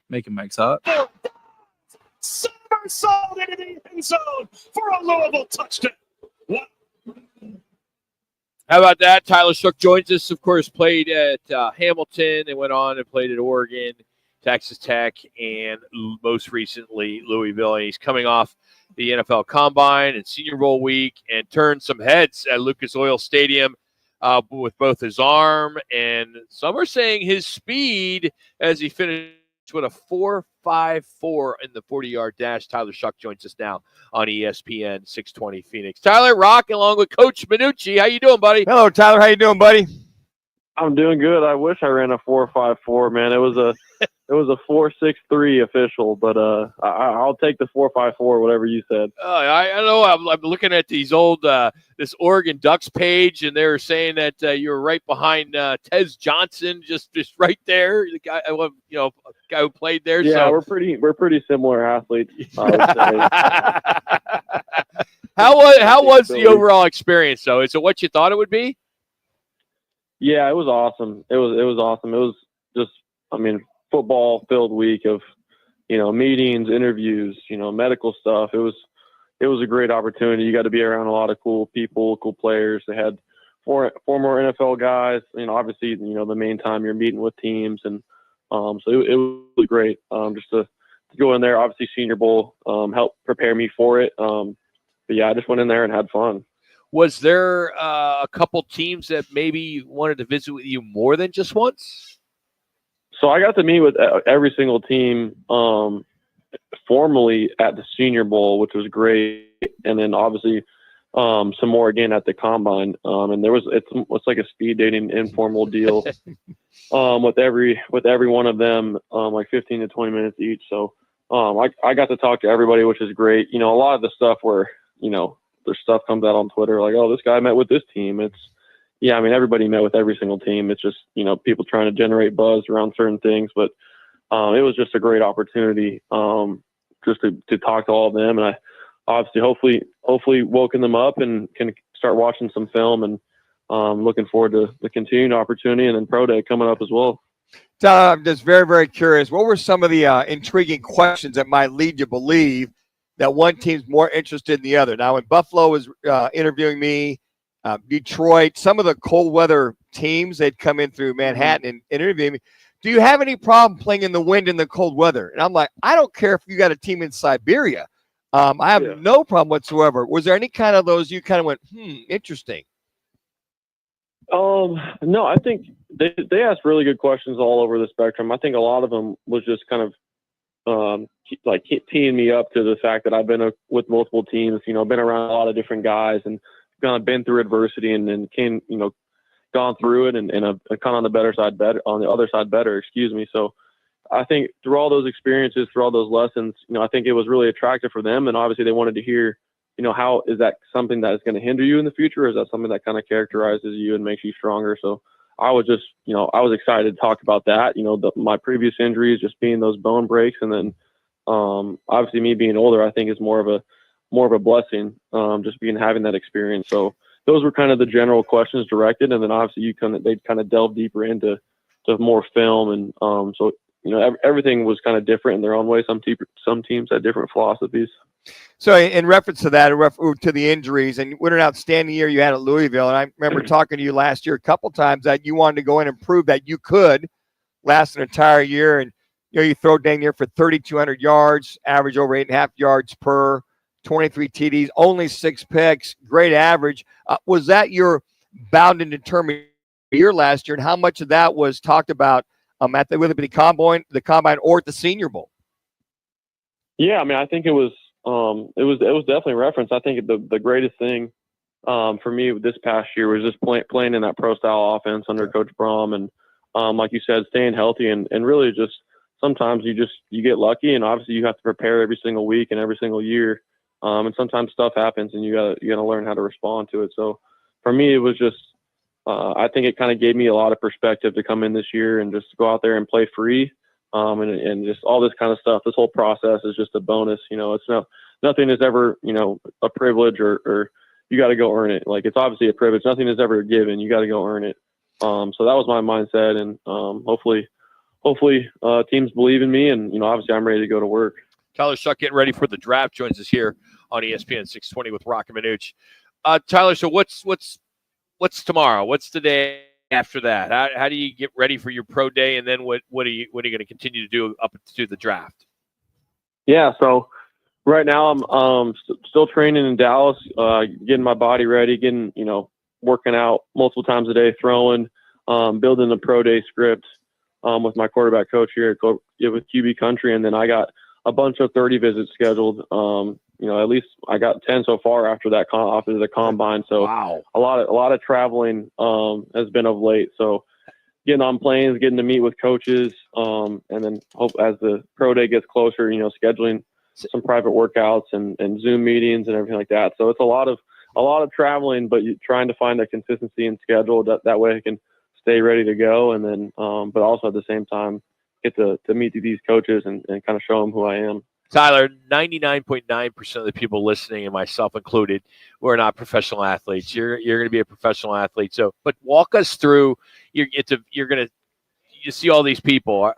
Making Mike's hot. Somersault into the end zone for a Louisville touchdown. How about that? Tyler Shook joins us, of course, played at Hamilton and went on and played at Oregon, Texas Tech, and most recently Louisville. And he's coming off the NFL Combine and Senior Bowl week and turned some heads at Lucas Oil Stadium with both his arm and some are saying his speed as he finished with a 4.54 in the 40-yard dash. Tyler Shook joins us now on ESPN 620 Phoenix. Tyler, Rock, along with Coach Manucci. How you doing, buddy? Hello, Tyler. How you doing, buddy? I'm doing good. I wish I ran a 4.54, man. It was a 4.63 official, but I'll take the 4.54, whatever you said. I know. I'm looking at these old this Oregon Ducks page, and they were saying that you were right behind Tez Johnson, just right there. The guy, guy who played there. Yeah, so. we're pretty similar athletes. I would say. How was the overall experience, though? Is it what you thought it would be? Yeah, it was awesome. It was awesome. It was just, football-filled week of, meetings, interviews, medical stuff. It was a great opportunity. You got to be around a lot of cool people, cool players. They had four more NFL guys. Obviously, the main time you're meeting with teams, and so it was great. Just to go in there. Obviously, Senior Bowl helped prepare me for it. But yeah, I just went in there and had fun. Was there a couple teams that maybe wanted to visit with you more than just once? So I got to meet with every single team formally at the Senior Bowl, which was great, and then obviously some more again at the Combine. And it's like a speed dating informal deal with every one of them, like 15 to 20 minutes each. So I got to talk to everybody, which is great. A lot of the stuff where there's stuff comes out on Twitter like, oh, this guy met with this team. Everybody met with every single team. It's just, people trying to generate buzz around certain things. But it was just a great opportunity just to talk to all of them. And I obviously, hopefully woken them up and can start watching some film and looking forward to the continued opportunity and then Pro Day coming up as well. I'm just very, very curious. What were some of the intriguing questions that might lead you to believe that one team's more interested in the other? Now, when Buffalo was interviewing me, Detroit, some of the cold weather teams, they'd come in through Manhattan and interview me. Do you have any problem playing in the wind and the cold weather? And I'm like, I don't care if you got a team in Siberia. I have no problem whatsoever. Was there any kind of those you kind of went, interesting? No, I think they asked really good questions all over the spectrum. I think a lot of them was just kind of teeing me up to the fact that I've been with multiple teams, been around a lot of different guys and kind of been through adversity and came, gone through it and kind of on the other side better, excuse me. So I think through all those experiences, through all those lessons, I think it was really attractive for them. And obviously they wanted to hear, how is that something that is going to hinder you in the future? Or is that something that kind of characterizes you and makes you stronger? So I was just, I was excited to talk about that, my previous injuries, just being those bone breaks. And then obviously me being older, I think is more of a blessing, just having that experience. So those were kind of the general questions directed. And then obviously they'd kind of delve deeper into more film. And so, everything was kind of different in their own way. Some teams had different philosophies. So in reference to that, to the injuries, and what an outstanding year you had at Louisville. And I remember talking to you last year a couple times that you wanted to go in and prove that you could last an entire year. And, you throw dang near for 3,200 yards, average over 8.5 yards per, 23 TDs, only 6 picks, great average. Was that your bound and determined year last year? And how much of that was talked about at whether it be the combine or at the Senior Bowl? Yeah, I think it was definitely referenced. I think the greatest thing for me this past year was just playing in that pro style offense under Coach Brom, and like you said, staying healthy and really just sometimes you get lucky, and obviously you have to prepare every single week and every single year, and sometimes stuff happens and you gotta learn how to respond to it. So for me, it was just I think it kind of gave me a lot of perspective to come in this year and just go out there and play free. And just all this kind of stuff. This whole process is just a bonus. It's nothing is ever, a privilege or you got to go earn it. Like, it's obviously a privilege. Nothing is ever given. You got to go earn it. So that was my mindset. And hopefully teams believe in me. And, obviously I'm ready to go to work. Tyler Shuck getting ready for the draft joins us here on ESPN 620 with Roc and Manuch. Tyler, so what's tomorrow? What's the day after that? How do you get ready for your pro day, and then what are you going to continue to do up to the draft? Yeah, so right now I'm still training in Dallas, getting my body ready, working out multiple times a day, throwing, building the pro day script with my quarterback coach here with QB Country, and then I got a bunch of 30 visits scheduled. At least I got 10 so far after the combine. So wow. a lot of traveling has been of late. So getting on planes, getting to meet with coaches, and then hope as the pro day gets closer, scheduling some private workouts and Zoom meetings and everything like that. So it's a lot of traveling, but trying to find a consistency in schedule that way I can stay ready to go. And then, but also at the same time, get to meet these coaches and kind of show them who I am. Tyler, 99.9% of the people listening, and myself included, we're not professional athletes. You're going to be a professional athlete. So, but walk us through. You see all these people.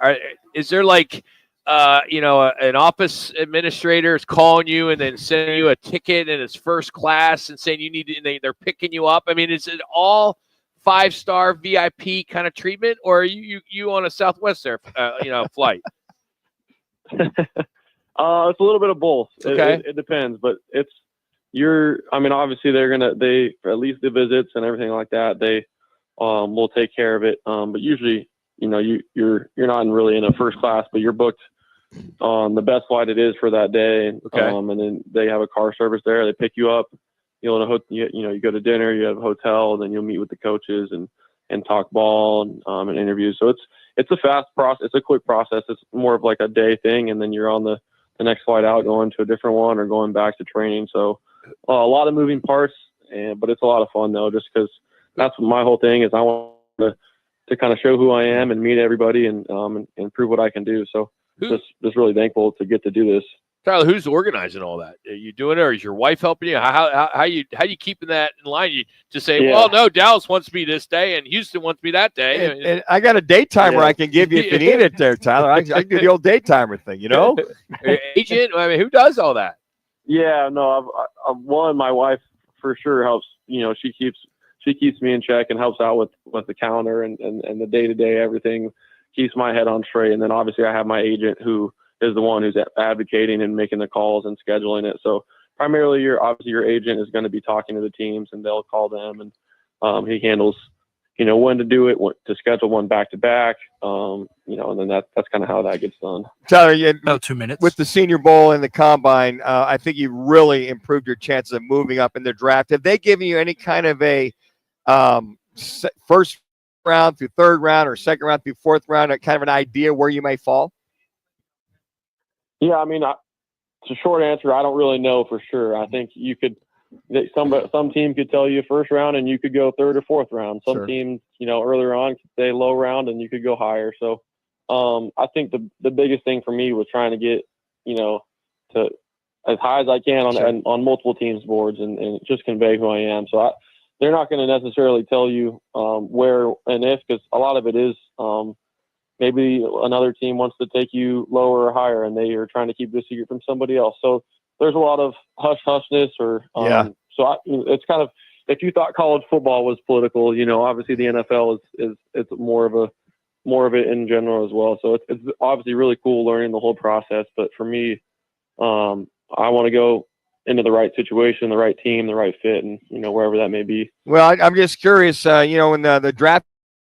Is there like, an office administrator is calling you and then sending you a ticket and it's first class and saying you need to, and they're picking you up? I mean, is it all 5-star VIP kind of treatment, or are you on a Southwest Air, flight? It's a little bit of both. Okay. It depends, but obviously they for at least the visits and everything like that, they will take care of it. But usually, you're not really in a first class, but you're booked on the best flight it is for that day. Okay. And then they have a car service there. They pick you up. You go to dinner. You have a hotel, and then you'll meet with the coaches and talk ball and interviews. So it's a fast process. It's a quick process. It's more of like a day thing, and then you're on the next flight out, going to a different one or going back to training. So a lot of moving parts, but it's a lot of fun though, just because that's my whole thing is I want to kind of show who I am and meet everybody and prove what I can do. So just really thankful to get to do this. Tyler, who's organizing all that? Are you doing it, or is your wife helping you? How you keeping that in line? You just say, Yeah. well, no, Dallas wants me this day and Houston wants me that day. And I got a daytimer I can give you if you need it there, Tyler. I can do the old daytimer thing, Agent, I mean, who does all that? Yeah, no, I've my wife for sure helps. She keeps me in check and helps out with the calendar and the day-to-day everything, keeps my head on straight. And then obviously I have my agent who is the one who's advocating and making the calls and scheduling it. So primarily your agent is going to be talking to the teams and they'll call them, and he handles, when to do it, to schedule one back to back. And then that's kind of how that gets done. Tyler, about 2 minutes. With the Senior Bowl and the Combine, I think you really improved your chances of moving up in the draft. Have they given you any kind of a first round through third round or second round through fourth round, kind of an idea where you may fall? Yeah, it's a short answer. I don't really know for sure. I think you could. Some team could tell you first round, and you could go third or fourth round. Some teams, earlier on could say low round, and you could go higher. So, I think the biggest thing for me was trying to get, to as high as I can on multiple teams' boards, and just convey who I am. So they're not going to necessarily tell you where and if, because a lot of it is. Maybe another team wants to take you lower or higher, and they are trying to keep the secret from somebody else. So there's a lot of hush-hushness, or So it's kind of, if you thought college football was political, obviously the NFL is more of it in general as well. So it's obviously really cool learning the whole process. But for me, I want to go into the right situation, the right team, the right fit, and wherever that may be. Well, I'm just curious. When the draft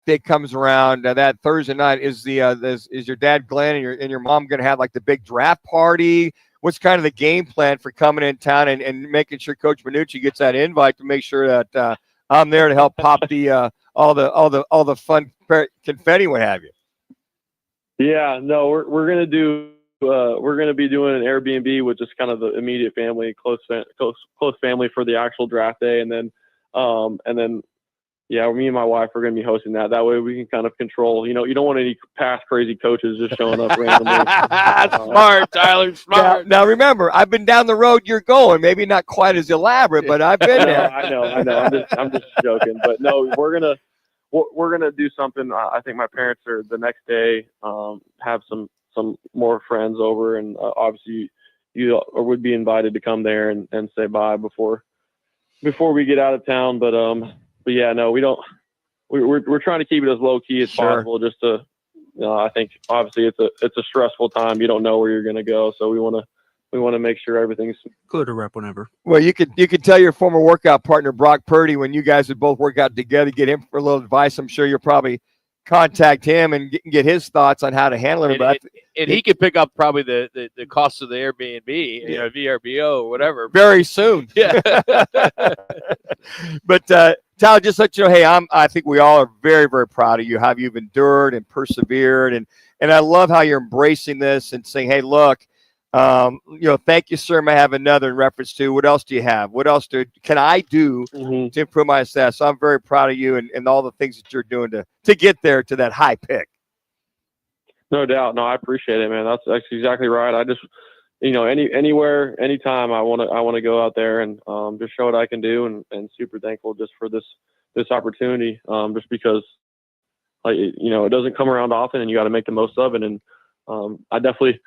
day comes around that Thursday night, is your dad Glenn and your mom going to have like the big draft party? What's kind of the game plan for coming in town and making sure Coach Manucci gets that invite to make sure that I'm there to help pop the all the fun confetti, what have you? Yeah, no, we're gonna do. We're going to be doing an Airbnb with just kind of the immediate family, close family for the actual draft day, and then yeah, me and my wife are going to be hosting that. That way we can kind of control. You don't want any past crazy coaches just showing up randomly. Smart, Tyler. Smart. Now remember, I've been down the road you're going. Maybe not quite as elaborate, but I've been there. I know. I'm just joking. But no, we're gonna do something. I think my parents are the next day. Have some more friends over, and obviously you would be invited to come there and say bye before we get out of town. But yeah, no, we don't. We're trying to keep it as low key as possible, just to. I think obviously it's a stressful time. You don't know where you're going to go, so we want to make sure everything's good to rep whenever. Well, you could tell your former workout partner Brock Purdy when you guys would both work out together, get him for a little advice. I'm sure you'll probably contact him and get his thoughts on how to handle it. And he could pick up probably the cost of the Airbnb, VRBO or whatever. Very soon. Yeah. But Tyler, just let you know, hey, I think we all are very, very proud of you, how you've endured and persevered, and I love how you're embracing this and saying, hey, look, thank you, sir. May I have another in reference to what else do you have? What else can I do to improve my staff? So I'm very proud of you and all the things that you're doing to get there to that high pick. No doubt. No, I appreciate it, man. That's exactly right. I just, anywhere, anytime I want to go out there and just show what I can do, and super thankful just for this opportunity. Just because, it doesn't come around often, and you got to make the most of it. And I definitely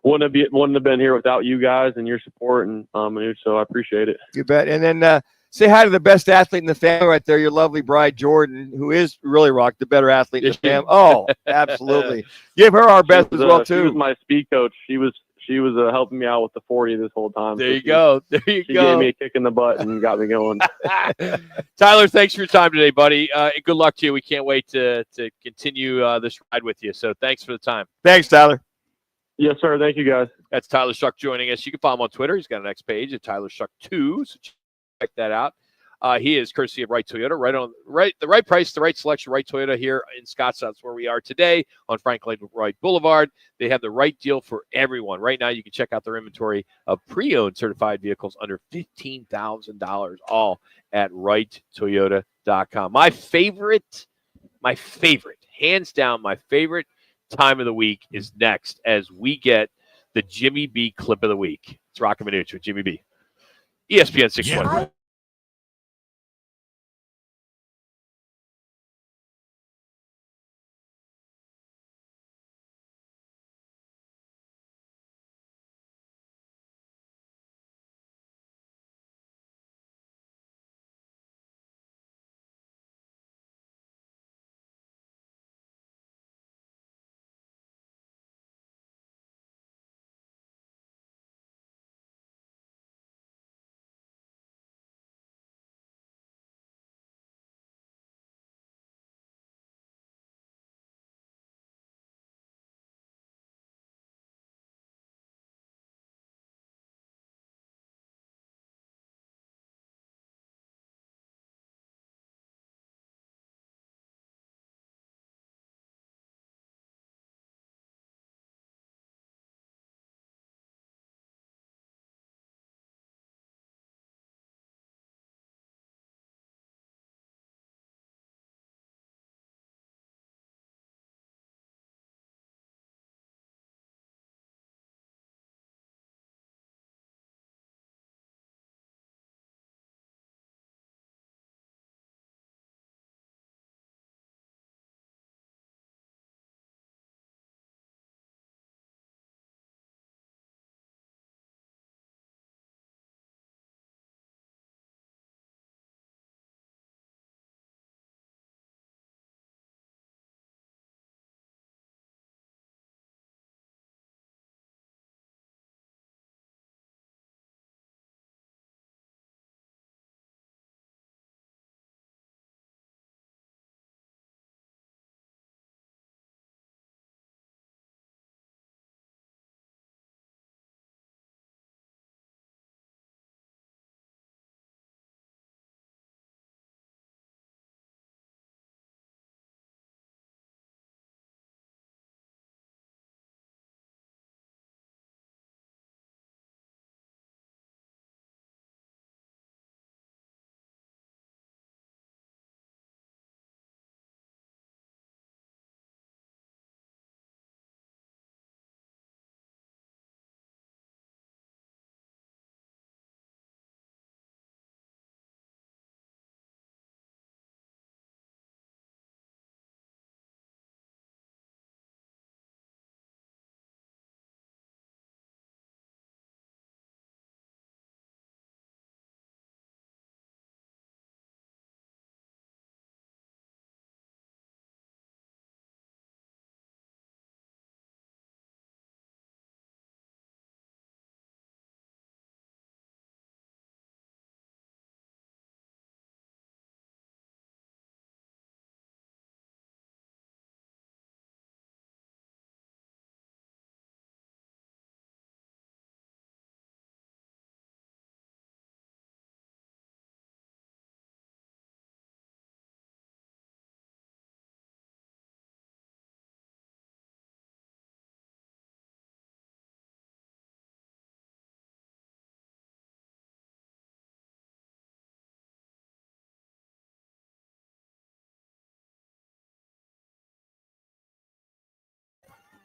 wouldn't have been here without you guys and your support, and Manuch, so I appreciate it. You bet. And then say hi to the best athlete in the family right there, your lovely bride, Jordan, who is really Rock, the better athlete in the family. Oh, absolutely. Give her our best as well, too. She was my speed coach. She was helping me out with the 40 this whole time. There you go. She gave me a kick in the butt and got me going. Tyler, thanks for your time today, buddy. Good luck to you. We can't wait to continue this ride with you. So thanks for the time. Thanks, Tyler. Yes, sir. Thank you, guys. That's Tyler Shuck joining us. You can follow him on Twitter. He's got an X page at Tyler Shuck 2. So check that out. He is courtesy of Wright Toyota, the right price, the right selection, Wright Toyota here in Scottsdale. That's where we are today on Franklin Wright Boulevard. They have the right deal for everyone. Right now, you can check out their inventory of pre-owned certified vehicles under $15,000, all at WrightToyota.com. My favorite, hands down, my favorite time of the week is next as we get the Jimmy B clip of the week. It's Roc and Manuch with Jimmy B. ESPN 620.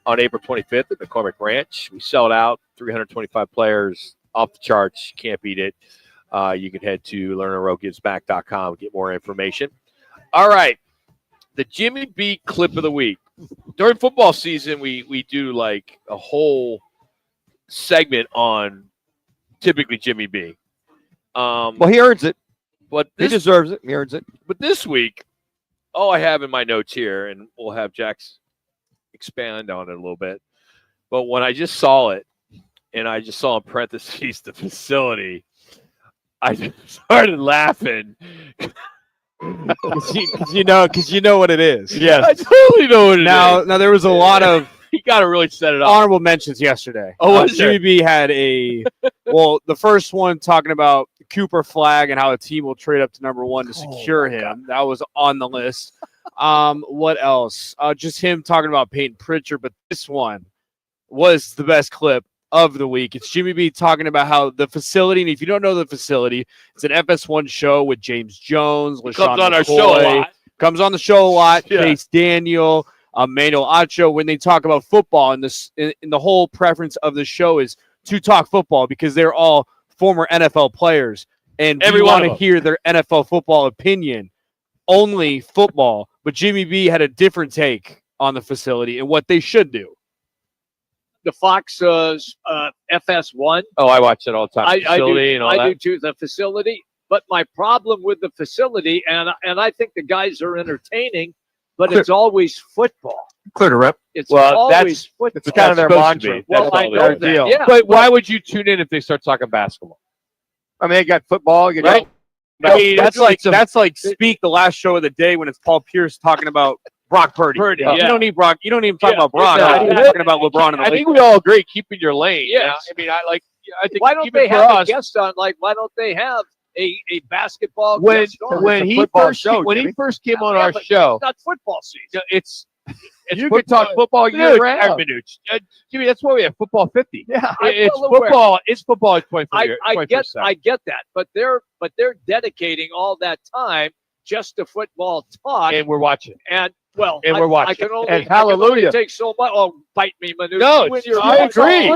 on April 25th at McCormick Ranch. We sold out, 325 players, off the charts. Can't beat it. You can head to learnandrowgivesback.com and get more information. All right, the Jimmy B clip of the week. During football season, we do like a whole segment on typically Jimmy B. Well, he earns it. But He deserves it. He earns it. But this week, all I have in my notes here, and we'll have Jax expand on it a little bit. But when I just saw it, and I just saw in parentheses the facility, I just started laughing. Because you know what it is. Yes. I totally know what it is. Now there was a lot of you got to really set it up. honorable mentions yesterday. Oh, was there? Jimmy B had the first one talking about Cooper Flag and how a team will trade up to number 1 to secure him. That was on the list. What else? Just him talking about Peyton Pritchard, but this one was the best clip of the week. It's Jimmy B talking about how the facility, and if you don't know the facility, it's an FS1 show with James Jones, LaShawn Comes on our McCoy, show a lot. Comes on the show a lot. Yeah. Chase Daniel, Manuel Acho. When they talk about football, and the whole preference of the show is to talk football because they're all former NFL players, and Every we one want of to them. hear their NFL football opinion. Only football, but Jimmy B had a different take on the facility and what they should do. The Fox FS1. Oh, I watch it all the time. I Facility do, and all I that. do too, the facility. But my problem with the facility, and I think the guys are entertaining, but it's always football. Clear to rep. It's Well, always football. It's kind of their supposed to mantra. be. Well, That's I all know their that. Yeah, But why would you tune in if they start talking basketball? I mean, they got football. You Right? got, I mean, that's like Speak, the last show of the day when it's Paul Pierce talking about Brock Purdy. Purdy, You yeah. don't need Brock. You don't even talk Yeah, about Brock. no, You're talking about LeBron and the I Lakers. think we all agree keeping your lane. Yes. Yeah. I mean, I think Why don't even they for have us, a guest on? Like, why don't they have a basketball when guest on? when It's a he football first show, when he Jimmy. first came on Yeah, our but show, it's not football season. it's You can talk football year Dude, round. Jimmy, that's why we have football 50. Yeah. It's well aware. football. It's football 24 years. I get that, but they're dedicating all that time just to football talk, and we're watching. and well, and I, we're watching. I can only, And I can only hallelujah. take so much. Oh, bite me, Manu. No, When you're I agree.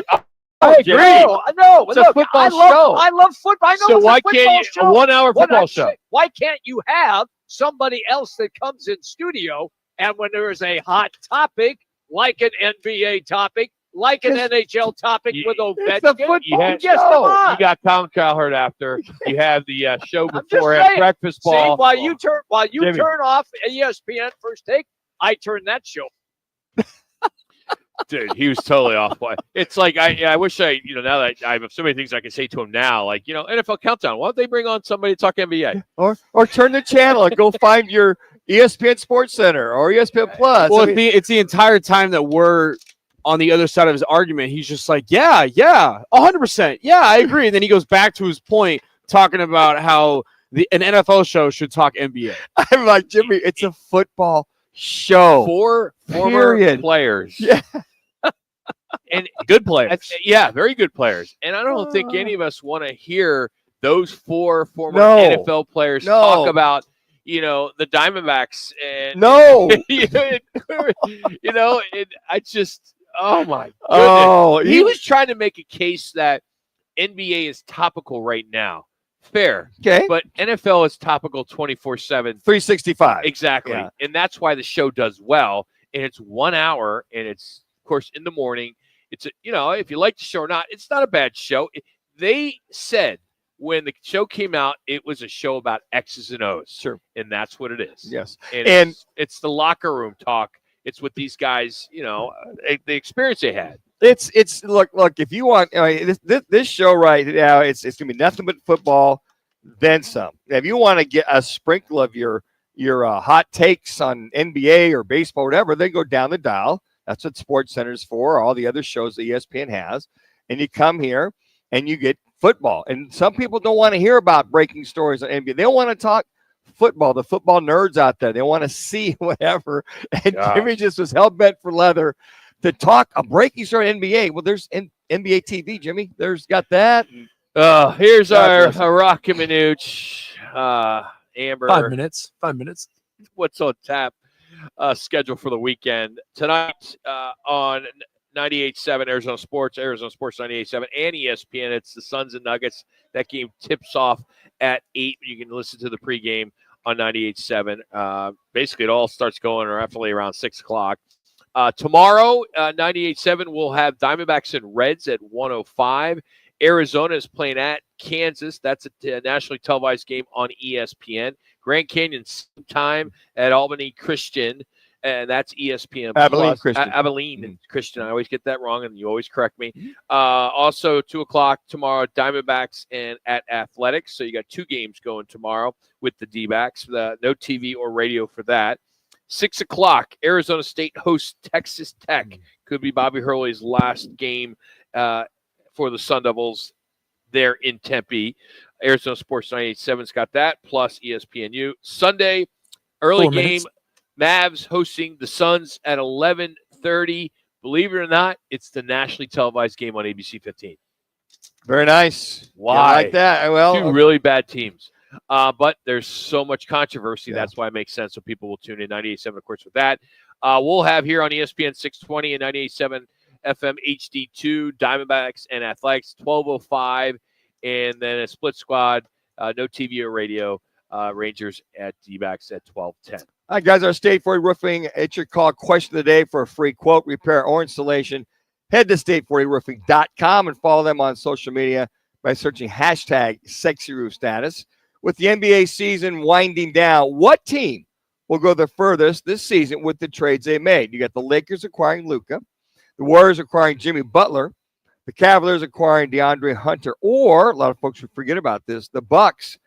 I agree. No, It's a look, football I show. love football. I know So it's why a football can't you show. a 1 hour What football I'm show? saying, why can't you have somebody else that comes in studio, and when there is a hot topic, like an NBA topic, like an NHL topic with It's a Ovechkin, football You had- yes, show. come on. You got Tom Cowherd after. You have the show I'm just before saying. breakfast See, ball. while you Jimmy. turn off ESPN First Take, I turn that show. Dude, he was totally off. It's like I wish now that I have so many things I can say to him now, like NFL Countdown. Why don't they bring on somebody to talk NBA? Or turn the channel and go find your ESPN Sports Center or ESPN Plus. Well, I mean, it's the entire time that we're on the other side of his argument. He's just like, yeah, 100%. Yeah, I agree. And then he goes back to his point, talking about how an NFL show should talk NBA. I'm like, Jimmy, it's a football show. 4 former Period. players. Yeah. And Good players. yeah, very good players. And I don't think any of us want to hear those 4 former No. NFL players No. talk about, the Diamondbacks and No. I just, oh my goodness. Oh, he was trying to make a case that NBA is topical right now. Fair. Okay. But NFL is topical 24/7. 365. Exactly. Yeah. And that's why the show does well. And it's 1 hour, and it's, of course, in the morning. It's, if you like the show or not, it's not a bad show. They said when the show came out, it was a show about X's and O's. Sure. And that's what it is. Yes. And it's the locker room talk. It's what these guys, the experience they had. It's look. If you want, this show right now, it's gonna be nothing but football, then some. If you want to get a sprinkle of your hot takes on NBA or baseball, or whatever, then go down the dial. That's what Sports Center's for. All the other shows that ESPN has, and you come here and you get football. And some people don't want to hear about breaking stories on NBA. They don't want to talk football. The football nerds out there, they want to see whatever. And Jimmy just was hell bent for leather to talk a breaking story on NBA. Well, there's NBA TV, Jimmy. There's got that. Here's God our Roc and Manuch, Amber. 5 minutes. 5 minutes. What's on tap? schedule for the weekend. Tonight on 98.7 Arizona Sports 98.7, and ESPN, it's the Suns and Nuggets. That game tips off at 8. You can listen to the pregame on 98.7. Basically, it all starts going roughly around 6 o'clock. Tomorrow, 98.7, we'll have Diamondbacks and Reds at 1:05. Arizona is playing at Kansas. That's a nationally televised game on ESPN. Grand Canyon time at Albany Christian, and that's ESPN+. Abilene Christian. Abilene Christian. I always get that wrong, and you always correct me. Also, 2 o'clock tomorrow, Diamondbacks and at Athletics. So you got 2 games going tomorrow with the D-backs. No TV or radio for that. 6 o'clock, Arizona State hosts Texas Tech. Could be Bobby Hurley's last game for the Sun Devils there in Tempe. Arizona Sports 98.7's got that, plus ESPNU. Sunday, early 4 game, minutes. Mavs hosting the Suns at 11:30. Believe it or not, it's the nationally televised game on ABC 15. Very nice. Why? Yeah, I like that. Well, 2 really bad teams. But there's so much controversy. That's why it makes sense. So people will tune in 98.7, of course, with that. We'll have here on ESPN 620 and 98.7 FM HD2, Diamondbacks and Athletics, 12:05. And then a split squad, no TV or radio, Rangers at D-backs at 12:10. All right, guys, our State Ford Roofing, it's your call question of the day for a free quote, repair, or installation. Head to state40roofing.com and follow them on social media by searching hashtag #SexyRoofStatus. With the NBA season winding down, what team will go the furthest this season with the trades they made? You got the Lakers acquiring Luka, the Warriors acquiring Jimmy Butler, the Cavaliers acquiring DeAndre Hunter, or a lot of folks would forget about this, the Bucks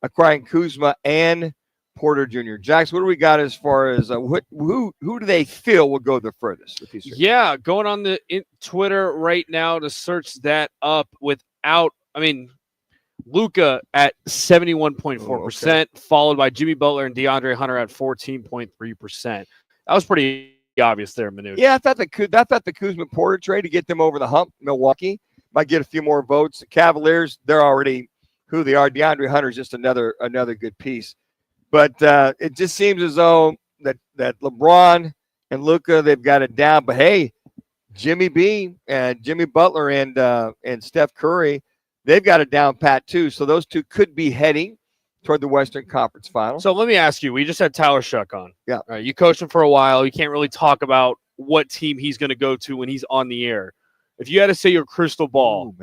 acquiring Kuzma and Porter Jr. Jax, what do we got as far as who do they feel will go the furthest with these trades? Yeah, going on the Twitter right now to search that up without, Luka at 71.4%, followed by Jimmy Butler and DeAndre Hunter at 14.3%. That was pretty obvious there, Manuch. Yeah, I thought the Kuzma Porter trade to get them over the hump, Milwaukee, might get a few more votes. The Cavaliers, they're already who they are. DeAndre Hunter is just another good piece. But it just seems as though that LeBron and Luka, they've got it down. But hey, Jimmy B and Jimmy Butler and Steph Curry, they've got it down pat too. So those two could be heading toward the Western Conference Final. So let me ask you, we just had Tyler Shuck on. Yeah. All right, you coached him for a while. You can't really talk about what team he's going to go to when he's on the air. If you had to say your crystal ball,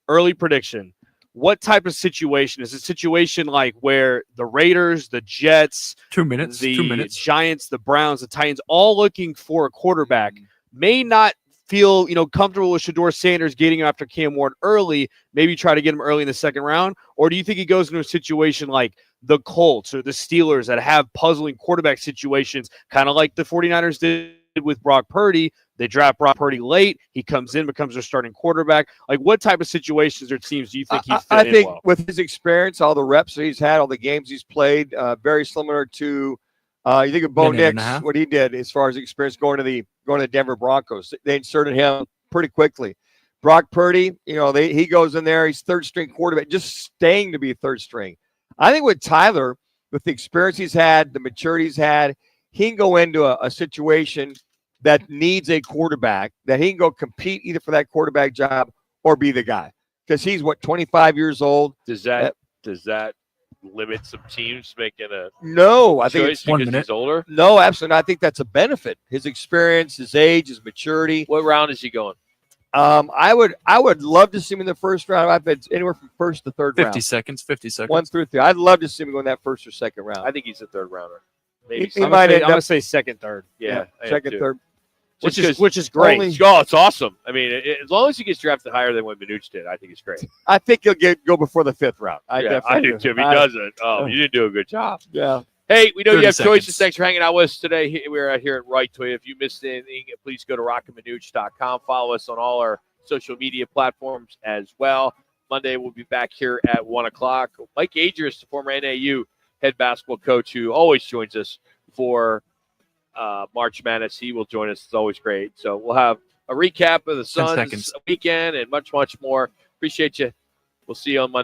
early prediction, what type of situation? Is a situation like where the Raiders, the Jets, 2 minutes, the 2 minutes. Giants, the Browns, the Titans, all looking for a quarterback, may not feel comfortable with Shedeur Sanders getting him after Cam Ward early, maybe try to get him early in the second round? Or do you think he goes into a situation like the Colts or the Steelers that have puzzling quarterback situations, kind of like the 49ers did with Brock Purdy? They draft Brock Purdy late. He comes in, becomes their starting quarterback. Like, what type of situations or teams do you think he fit I in think well? with his experience, all the reps that he's had, all the games he's played, very similar to you think of Bo Minute and a Nix, half. what he did as far as experience going to the Denver Broncos. They inserted him pretty quickly. Brock Purdy, he goes in there. He's third string quarterback, just staying to be third string. I think with Tyler, with the experience he's had, the maturity he's had, he can go into a situation that needs a quarterback, that he can go compete either for that quarterback job or be the guy. Because he's 25 years old. Does that limit some teams making a No, I think choice it's because he's older? No, absolutely. I think that's a benefit. His experience, his age, his maturity. What round is he going? I would love to see him in the first round. I've been anywhere from first to third 50 round. seconds, 50 seconds. 1 through 3. I'd love to see him go in that first or second round. I think he's a third rounder. Maybe He might end I'm going up to say second, third. Yeah, I am second, too. third. Which is great. It's awesome. I mean, as long as he gets drafted higher than what Manuch did, I think it's great. I think he'll go before the 5th round. I do too. If he doesn't, you didn't do a good job. Yeah. Hey, we know you have 30 choices. seconds. Thanks for hanging out with us today. We're out here at Right Toy. If you missed anything, please go to rockandmanuch.com. Follow us on all our social media platforms as well. Monday, we'll be back here at 1 o'clock. Mike Adris, the former NAU head basketball coach who always joins us for March Madness. He will join us. It's always great. So we'll have a recap of the 10 Suns seconds. weekend and much, much more. Appreciate you. We'll see you on Monday.